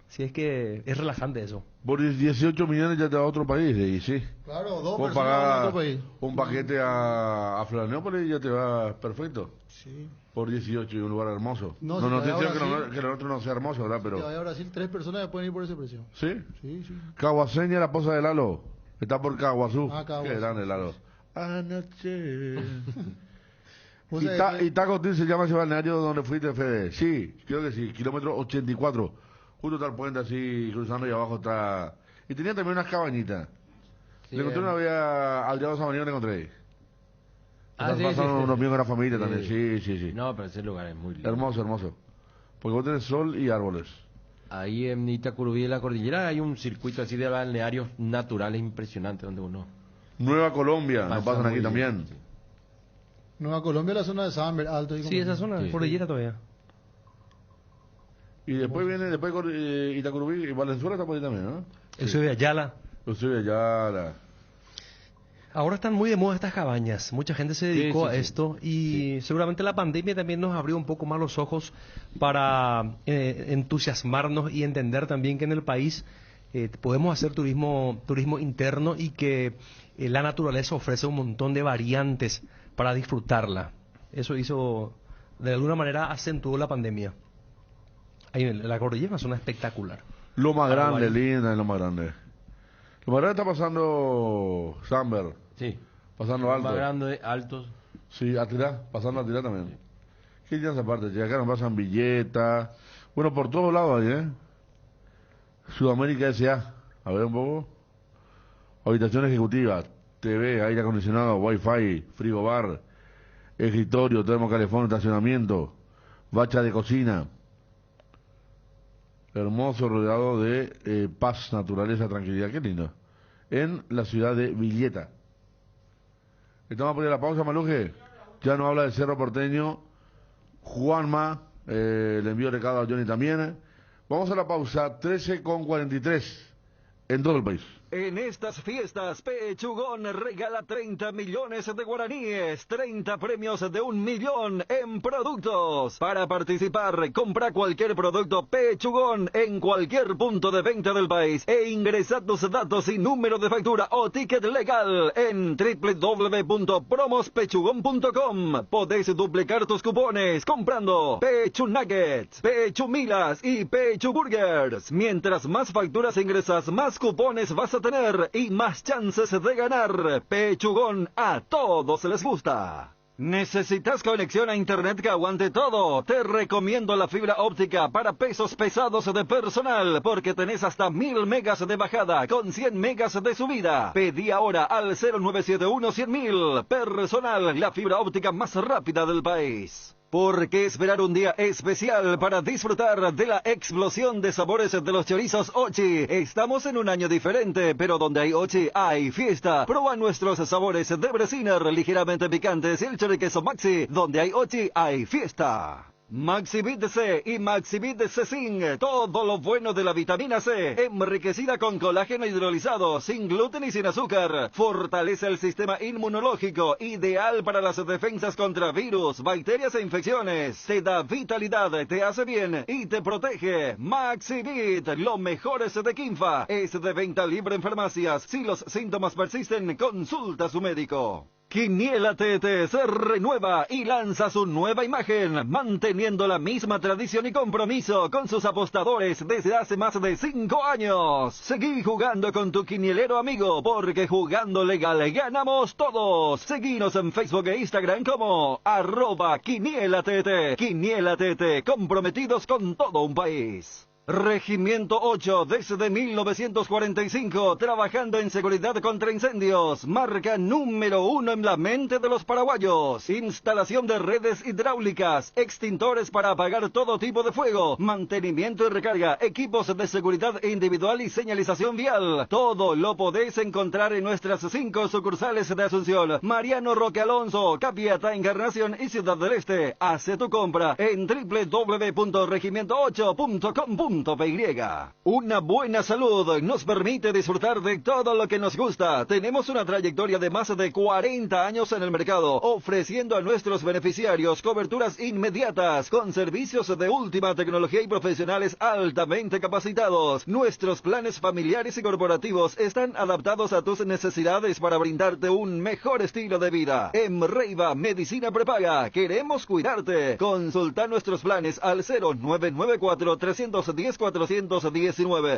Si es que es relajante eso. Por 18 millones ya te va a otro país, y sí. Claro, dos Vos personas en pagás otro país. un paquete a Florianópolis y ya te va perfecto. Sí. Por 18 y un lugar hermoso. No, No, si no te te va a digo que, Brasil. que el otro no sea hermoso, ¿verdad? Si te vas Pero... a Brasil, 3 personas ya pueden ir por ese precio. ¿Sí? Sí, sí. Caguaseña, la posa de Lalo. Está por Caguazú. Ah, Caguazú. Qué grande, Lalo. Anoche. Vos sabés que- Itacotín se llama ese balneario donde fuiste, Fede. Sí, creo que sí. Kilómetro 84. Justo está el puente así, cruzando y abajo está... Y tenía también unas cabañitas. Sí, le encontré una vez a Adriano Sabanillo, le encontré. Ah, sí, Pasaron sí, sí. unos miembros de la familia Sí. también. Sí, sí, sí. No, pero ese lugar es muy lindo. Hermoso, hermoso. Porque vos tenés sol y árboles. Ahí en Itacurubí, en la cordillera, hay un circuito así de balnearios naturales impresionante donde uno... Nueva Colombia, pasa nos pasan muy aquí bien, también. sí. Nueva Colombia, la zona de Samber, Alto. y Sí, como- esa zona, Sí. cordillera todavía. Y después viene, Itacurubí y Valenzuela está por ahí también, ¿no? Eso de Ayala. Yo soy de Ayala. Ahora están muy de moda estas cabañas. Mucha gente se dedicó Sí, sí, a sí. esto y seguramente la pandemia también nos abrió un poco más los ojos para entusiasmarnos y entender también que en el país podemos hacer turismo interno y que la naturaleza ofrece un montón de variantes para disfrutarla. Eso hizo, de alguna manera, acentuó la pandemia. Ahí en la cordillera es una zona espectacular. Lo más grande, Paraguay. linda, es lo más grande. Lo más grande está pasando Samber, Sí. pasando alto. Más grandes, altos. Sí, Atirá, pasando a Atirá también. ¿Qué linda esa parte? Che? Acá nos pasan billetas. Bueno, por todos lados ahí, ¿eh? Sudamérica S.A. A ver un poco. Habitación ejecutiva, TV, aire acondicionado, wifi, frigobar, escritorio, termocalefón, estacionamiento, bacha de cocina. Hermoso, rodeado de paz, naturaleza, tranquilidad. Qué lindo. En la ciudad de Villeta. Estamos a poner la pausa, Maluje. Ya nos habla del Cerro Porteño. Juanma, le envío recado a Johnny también. Vamos a la pausa, 13:43 en todo el país. En estas fiestas, Pechugón regala 30 millones de guaraníes, 30 premios de 1 millón en productos. Para participar, compra cualquier producto Pechugón en cualquier punto de venta del país e ingresa tus datos y número de factura o ticket legal en www.promospechugón.com. Podés duplicar tus cupones comprando Pechu Nuggets, Pechu Milas y Pechu Burgers. Mientras más facturas ingresas, más cupones vas a tener y más chances de ganar. Pechugón, a todos les gusta. ¿Necesitas conexión a internet que aguante todo? Te recomiendo la fibra óptica para pesos pesados de personal, porque tenés hasta 1000 megas de bajada con 100 megas de subida. Pedí ahora al 0971-100.000. Personal, la fibra óptica más rápida del país. ¿Por qué esperar un día especial para disfrutar de la explosión de sabores de los chorizos Ochi? Estamos en un año diferente, pero donde hay Ochi hay fiesta. Prueba nuestros sabores de Bresiner ligeramente picantes y el choriqueso Maxi. Donde hay Ochi hay fiesta. Maxivit C y Maxivit C-Zinc, todo lo bueno de la vitamina C, enriquecida con colágeno hidrolizado, sin gluten y sin azúcar. Fortalece el sistema inmunológico, ideal para las defensas contra virus, bacterias e infecciones. Te da vitalidad, te hace bien y te protege. Maxivit, lo mejor es de Quinfa, es de venta libre en farmacias. Si los síntomas persisten, consulta a su médico. Quiniela TT se renueva y lanza su nueva imagen, manteniendo la misma tradición y compromiso con sus apostadores desde hace más de 5 años. Seguí jugando con tu quinielero amigo, porque jugando legal ganamos todos. Seguinos en Facebook e Instagram como @QuinielaTT. Quiniela TT, comprometidos con todo un país. Regimiento 8, desde 1945, trabajando en seguridad contra incendios, marca número 1 en la mente de los paraguayos. Instalación de redes hidráulicas, extintores para apagar todo tipo de fuego, mantenimiento y recarga, equipos de seguridad individual y señalización vial. Todo lo podés encontrar en nuestras 5 sucursales de Asunción, Mariano Roque Alonso, Capiatá, Encarnación y Ciudad del Este. Hace tu compra en www.regimiento8.com.py. Una buena salud nos permite disfrutar de todo lo que nos gusta. Tenemos una trayectoria de más de 40 años en el mercado, ofreciendo a nuestros beneficiarios coberturas inmediatas, con servicios de última tecnología y profesionales altamente capacitados. Nuestros planes familiares y corporativos están adaptados a tus necesidades para brindarte un mejor estilo de vida. En Reiva Medicina Prepaga queremos cuidarte. Consulta nuestros planes al 0994-310-419.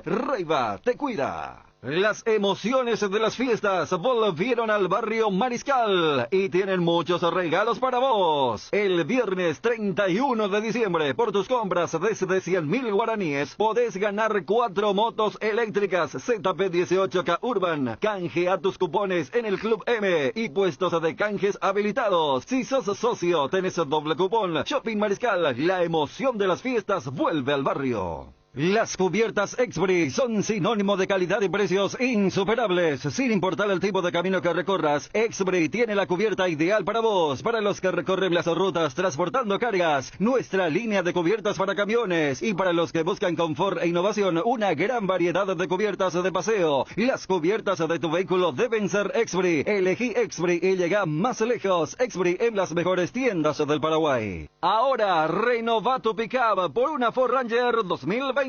Reiva te cuida. Las emociones de las fiestas volvieron al barrio Mariscal y tienen muchos regalos para vos. El viernes 31 de diciembre, por tus compras desde 100.000 guaraníes, podés ganar 4 motos eléctricas ZP18K Urban. Canjea tus cupones en el Club M y puestos de canjes habilitados. Si sos socio, tenés doble cupón. Shopping Mariscal, la emoción de las fiestas vuelve al barrio. Las cubiertas Exbri son sinónimo de calidad y precios insuperables. Sin importar el tipo de camino que recorras, Exbri tiene la cubierta ideal para vos, para los que recorren las rutas transportando cargas. Nuestra línea de cubiertas para camiones y para los que buscan confort e innovación, una gran variedad de cubiertas de paseo. Las cubiertas de tu vehículo deben ser Exbri. Elegí Exbri y llega más lejos. Exbri en las mejores tiendas del Paraguay. Ahora renova tu pickup por una Ford Ranger 2022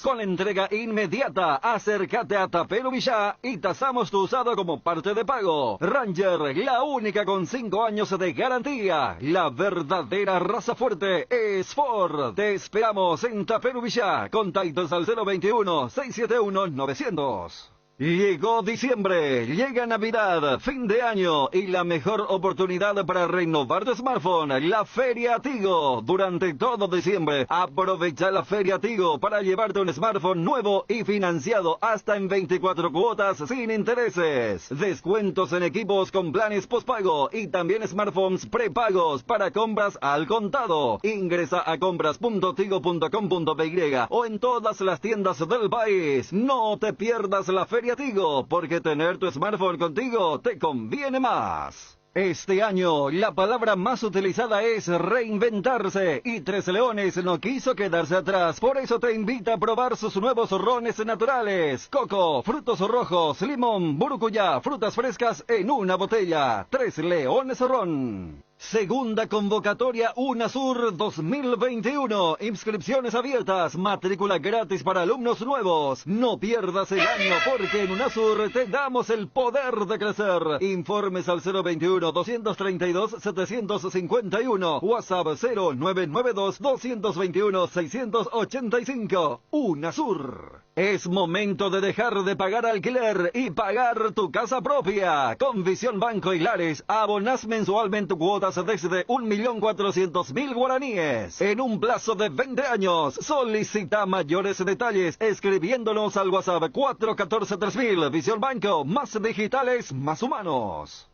con entrega inmediata. Acércate a Tapero Villá y tasamos tu usado como parte de pago. Ranger, la única con 5 años de garantía. La verdadera raza fuerte es Ford. Te esperamos en Tapero Villá. Contactos al 021-671-900. Llegó diciembre, llega Navidad, fin de año y la mejor oportunidad para renovar tu smartphone, la Feria Tigo. Durante todo diciembre, aprovecha la Feria Tigo para llevarte un smartphone nuevo y financiado hasta en 24 cuotas sin intereses. Descuentos en equipos con planes postpago y también smartphones prepagos para compras al contado. Ingresa a compras.tigo.com.py o en todas las tiendas del país. No te pierdas la Feria Tigo, porque tener tu smartphone contigo te conviene más. Este año, la palabra más utilizada es reinventarse y Tres Leones no quiso quedarse atrás. Por eso te invita a probar sus nuevos rones naturales. Coco, frutos rojos, limón, burucuyá, frutas frescas en una botella. Tres Leones Ron. Segunda convocatoria UNASUR 2021. Inscripciones abiertas, matrícula gratis para alumnos nuevos. No pierdas el año porque en UNASUR te damos el poder de crecer. Informes al 021-232-751. WhatsApp 0992-221-685. UNASUR. Es momento de dejar de pagar alquiler y pagar tu casa propia. Con Visión Banco y Lares, abonás mensualmente tu cuota desde 1.400.000 guaraníes. En un plazo de 20 años. Solicita mayores detalles escribiéndonos al WhatsApp 414-3000. Visión Banco, más digitales, más humanos.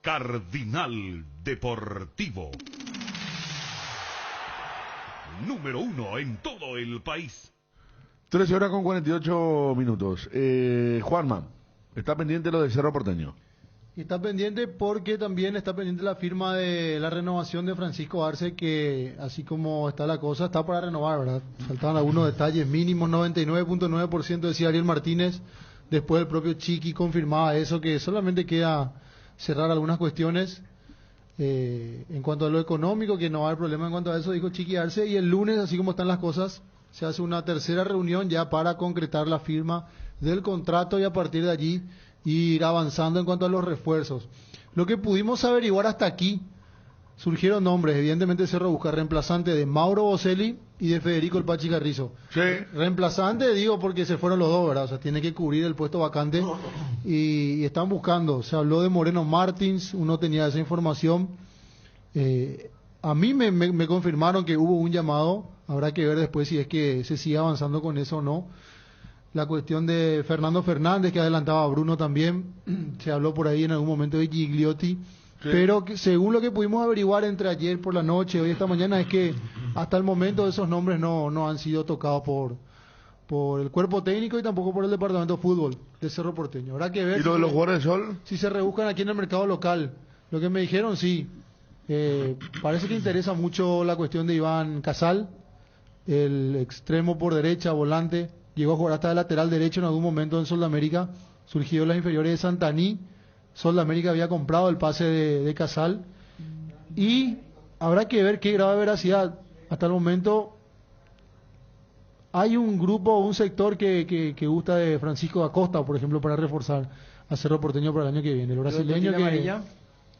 Cardinal Deportivo. Número 1 en todo el país. 13 horas con 48 minutos. Juanma, ¿está pendiente lo del Cerro Porteño? Y está pendiente porque también está pendiente la firma de la renovación de Francisco Arce, que así como está la cosa, está para renovar, ¿verdad? Faltaban algunos detalles mínimos, 99.9% decía Ariel Martínez. Después el propio Chiqui confirmaba eso, que solamente queda cerrar algunas cuestiones en cuanto a lo económico, que no va a haber problema en cuanto a eso, dijo Chiqui Arce. Y el lunes, así como están las cosas, se hace una tercera reunión ya para concretar la firma del contrato y a partir de allí ir avanzando en cuanto a los refuerzos. Lo que pudimos averiguar hasta aquí, surgieron nombres, evidentemente Cerro busca reemplazante de Mauro Boselli y de Federico El Pachi Carrizo. Sí. Reemplazante, digo, porque se fueron los dos, ¿verdad? O sea, tiene que cubrir el puesto vacante y están buscando. Se habló de Moreno Martins, uno tenía esa información. A mí me confirmaron que hubo un llamado, habrá que ver después si es que se sigue avanzando con eso o no. La cuestión de Fernando Fernández, que adelantaba a Bruno también, se habló por ahí en algún momento de Gigliotti, sí. Pero que, según lo que pudimos averiguar entre ayer por la noche, hoy esta mañana, es que hasta el momento esos nombres no han sido tocados por el cuerpo técnico y tampoco por el departamento de fútbol de Cerro Porteño. Habrá que ver. ¿Y lo de los jugadores de Sol? Si se rebuscan aquí en el mercado local. Lo que me dijeron, sí. Parece que interesa mucho la cuestión de Iván Casal, el extremo por derecha, volante. Llegó a jugar hasta de lateral derecho en algún momento en Sol de América. Surgió en las inferiores de Santaní. Sol de América había comprado el pase de Casal. Y habrá que ver qué grado de veracidad. Hasta el momento hay un grupo, un sector que gusta de Francisco Acosta, por ejemplo, para reforzar a Cerro Porteño para el año que viene. El brasileño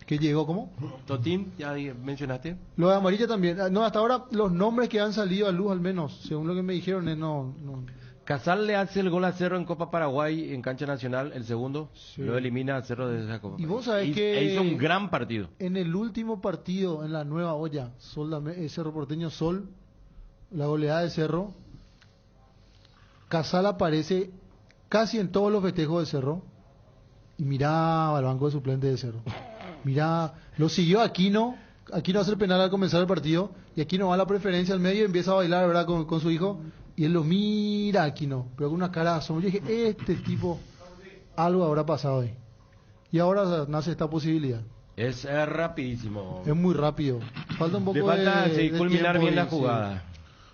que llegó, ¿cómo? Totín, ya mencionaste. Lo de amarilla también. No, hasta ahora los nombres que han salido a luz, al menos, según lo que me dijeron, no. Casal le hace el gol a Cerro en Copa Paraguay en cancha nacional, el segundo, sí. Lo elimina a Cerro de esa Copa. Y vos sabés que hizo un gran partido. En el último partido, en la nueva olla, Cerro Porteño Sol, la goleada de Cerro, Casal aparece casi en todos los festejos de Cerro y miraba al banco de suplentes de Cerro. Mirá, lo siguió Aquino hace el penal al comenzar el partido y Aquino va a la preferencia al medio y empieza a bailar, ¿verdad? Con su hijo. Y él lo mira aquí, no, pero con una cara de asombro. Yo dije, este tipo, algo habrá pasado ahí. Y ahora nace esta posibilidad. Es rapidísimo. Es muy rápido. Falta un poco de culminar bien la jugada. Sí.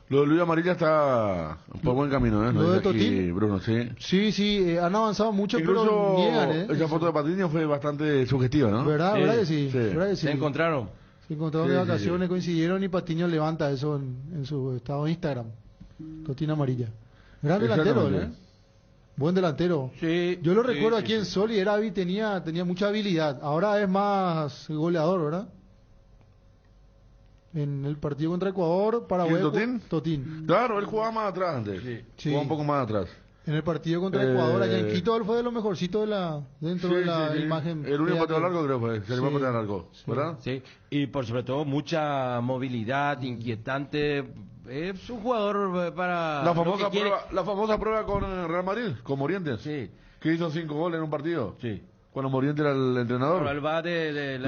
Lo de Luis Amarilla está por buen camino, ¿eh? Lo de Totín, Bruno, sí. Sí, han avanzado mucho, incluso pero niegan, ¿eh? Esa foto de Patiño fue bastante sugestiva, ¿no? ¿Verdad? Sí. ¿Verdad que sí? Sí. ¿Verdad que sí? Se encontraron de vacaciones, coincidieron y Patiño levanta eso en su estado de Instagram. Totín Amarilla. Gran delantero, ¿eh? Buen delantero. Sí, yo lo recuerdo aquí en Sol y tenía mucha habilidad. Ahora es más goleador, ¿verdad? En el partido contra Ecuador, Paraguay. ¿Totín? Claro, él jugaba más atrás antes. Sí. Jugaba un poco más atrás. En el partido contra Ecuador, allá en Quito, él fue de lo mejorcito dentro de la imagen. El único pateo largo creo fue, se le va a patear largo, ¿verdad? Sí, y por sobre todo mucha movilidad, inquietante. Es un jugador para... La famosa prueba con Real Madrid, con Morientes. Sí. Que hizo 5 goles en un partido. Sí. Cuando Morientes era el entrenador. Pero él va de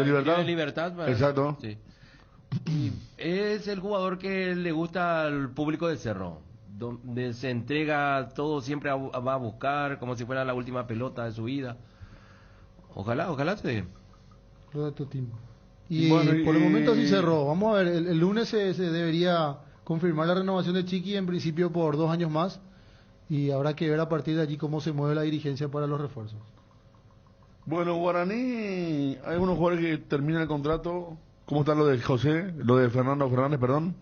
Libertad. Exacto. Sí. Y es el jugador que le gusta al público de Cerro, donde se entrega todo, siempre va a buscar como si fuera la última pelota de su vida. Ojalá se dé. Prototipo. Y Bueno, por el momento sí cerró. Vamos a ver, el lunes se debería confirmar la renovación de Chiqui, en principio por 2 años más. Y habrá que ver a partir de allí cómo se mueve la dirigencia para los refuerzos. Bueno, Guaraní, hay unos jugadores que terminan el contrato. ¿Cómo está lo de José? Lo de Fernando Fernández, perdón.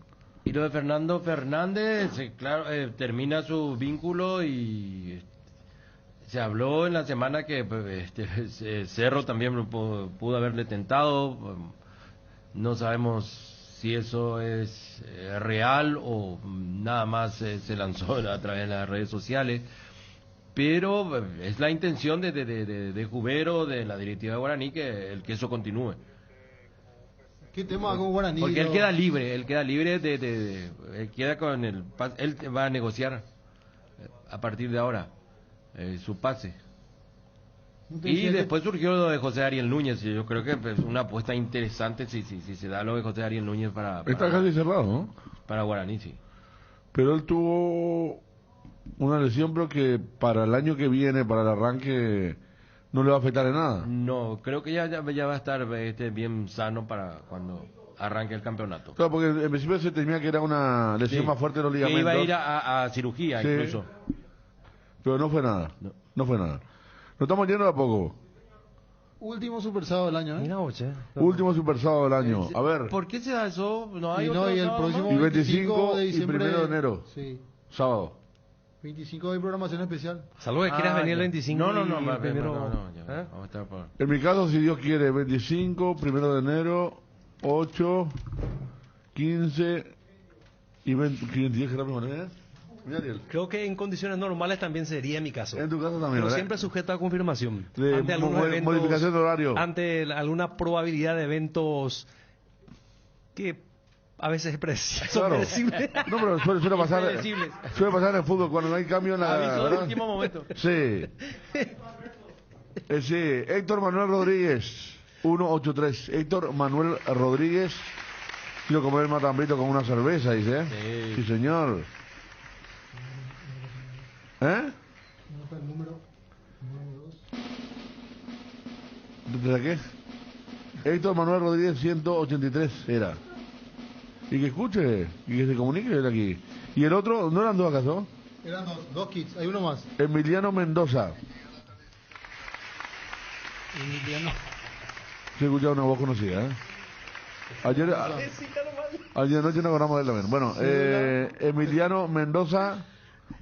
Y lo de Fernando Fernández, claro, termina su vínculo y se habló en la semana que Cerro también lo pudo haberle tentado. No sabemos si eso es real o nada más se lanzó a través de las redes sociales. Pero es la intención de Jubero, de la directiva de Guaraní, que eso continúe. ¿Qué tema con Guaraní? Porque él queda libre, él queda con él va a negociar a partir de ahora su pase. Y después surgió lo de José Ariel Núñez, y yo creo que es una apuesta interesante si se da lo de José Ariel Núñez para Está casi cerrado, ¿no? Para Guaraní, sí. Pero él tuvo una lesión, pero que para el año que viene, para el arranque, no le va a afectar en nada. No, creo que ya va a estar bien sano para cuando arranque el campeonato. Claro, porque en principio se temía que era una lesión más fuerte de los ligamentos. Que iba a ir a cirugía, sí, incluso. Pero no fue nada. No fue nada. Nos estamos yendo de a poco. Último Super Sábado del año, ¿eh? Mira, oye. Último Super Sábado del año. A ver. ¿Por qué se da eso? No hay Y otro el sábado próximo más? Y 25 de y diciembre. 1 de enero. Sí. Sábado. 25 de programación especial. Salvo que quieras venir el 25. No, y más bien, primero. ya, ¿Eh? vamos a estar por... En mi caso, si Dios quiere, 25, 1 de enero, 8, 15 y 20. ¿Quién dice que la primera vez? Creo que en condiciones normales también sería mi caso. En tu caso también, Pero ¿verdad? siempre sujeto a confirmación. De Ante algunos eventos, modificación de horario. Ante alguna probabilidad de eventos que a veces son Claro. predecibles. No, pero suele pasar en el fútbol cuando no hay cambio en la... Aviso de ¿verdad? último momento. Sí. Sí, Héctor Manuel Rodríguez, 183. Héctor Manuel Rodríguez. Quiero comer matambrito con una cerveza, dice. Sí, señor. ¿Eh? ¿De qué? Héctor Manuel Rodríguez 183 era. Y que escuche, y que se comunique él aquí. ¿Y el otro, no eran dos acaso? Eran dos kits, hay uno más. Emiliano Mendoza. Emiliano. Se escuchaba una voz conocida, ¿eh? Ayer noche nos acordamos de él también. Bueno, Emiliano Mendoza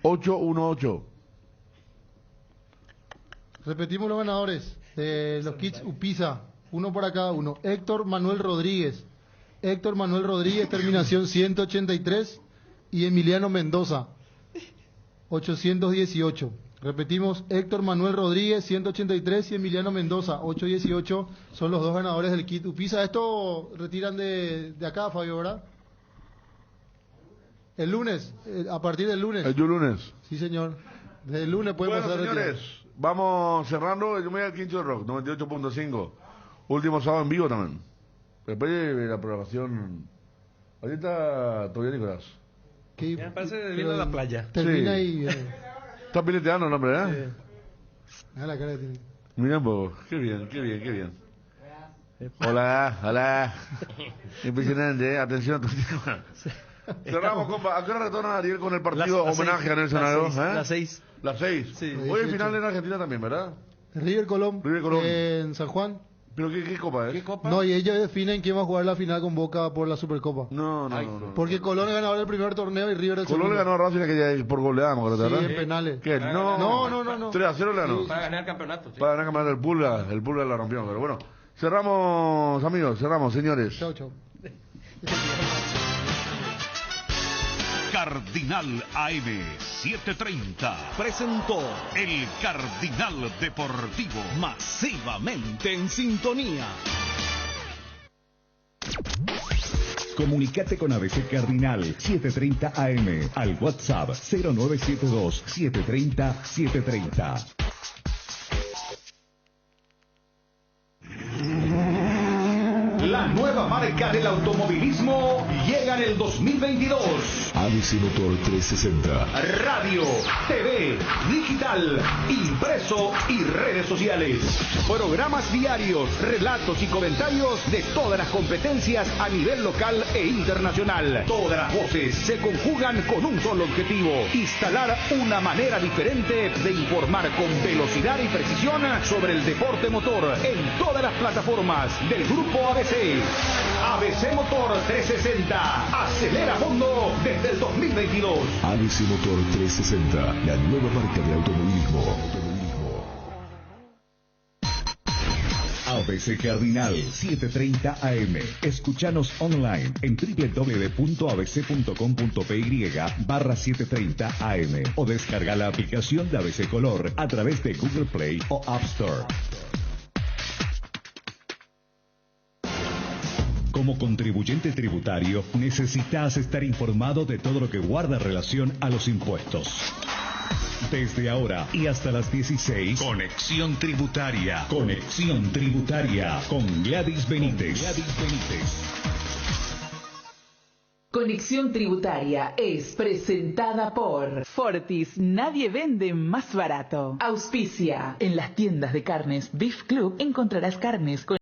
818. Repetimos los ganadores de los kits Upisa, uno para cada uno. Héctor Manuel Rodríguez, terminación 183, y Emiliano Mendoza 818. Repetimos, Héctor Manuel Rodríguez 183 y Emiliano Mendoza 818 son los dos ganadores del kit Upisa. Esto retiran de acá, Fabio, ¿verdad? El lunes, a partir del lunes. El lunes. Sí, señor. Desde el lunes puede Bueno, pasar a retirar. señores, vamos cerrando. Yo me voy al Quincho de Rock, 98.5. Último sábado en vivo también. Después de la programación. Ahorita todavía Nicolás. ¿Qué? Me parece que viene a la playa. Termina Sí. y... Está pileteando el hombre, ¿eh? Mira la cara que tiene. Mira un poco. Qué bien, qué bien, qué bien. Hola, hola. Impresionante, ¿eh? Atención. Cerramos, compa. ¿A qué hora retorna Ariel con el partido homenaje a Nelson Aero? Las 6. Las 6. Sí. Hoy hay final en Argentina también, ¿verdad? River Colón. En San Juan. ¿Pero qué copa es? ¿Qué copa? No, y ellos definen quién va a jugar la final con Boca por la Supercopa. No. Porque Colón es ganador del primer torneo y River el Colón le segundo. ganó a Racing aquella por goleada, ¿me acuerdas? Sí, en penales. ¿Qué? No. 3-0 le ganó. Para ganar el campeonato. Sí. Para ganar el campeonato el Pulga la rompió. Pero bueno, cerramos, amigos, señores. Chau. Cardinal AM 730 Presentó El Cardinal Deportivo. masivamente en sintonía. Comunicate con ABC Cardinal 730 AM al WhatsApp 0972 730 730. La nueva marca marca del automovilismo llega en el 2022. ABC Motor 360. Radio, TV, digital, impreso y redes sociales. Programas diarios, relatos y comentarios de todas las competencias a nivel local e internacional. Todas las voces se conjugan con un solo objetivo: instalar una manera diferente de informar con velocidad y precisión sobre el deporte motor en todas las plataformas del Grupo ABC. ABC Motor 360. Acelera mundo desde el 2022. ABC Motor 360, la nueva marca de automovilismo. ABC Cardinal 7:30 AM. Escúchanos online en www.abc.com.py/730 AM o descarga la aplicación de ABC Color a través de Google Play o App Store. Como contribuyente tributario, necesitas estar informado de todo lo que guarda relación a los impuestos. Desde ahora y hasta las 16, Conexión Tributaria. Conexión Tributaria con Gladys Benítez. Conexión Tributaria es presentada por Fortis, nadie vende más barato. Auspicia. En las tiendas de carnes Beef Club encontrarás carnes con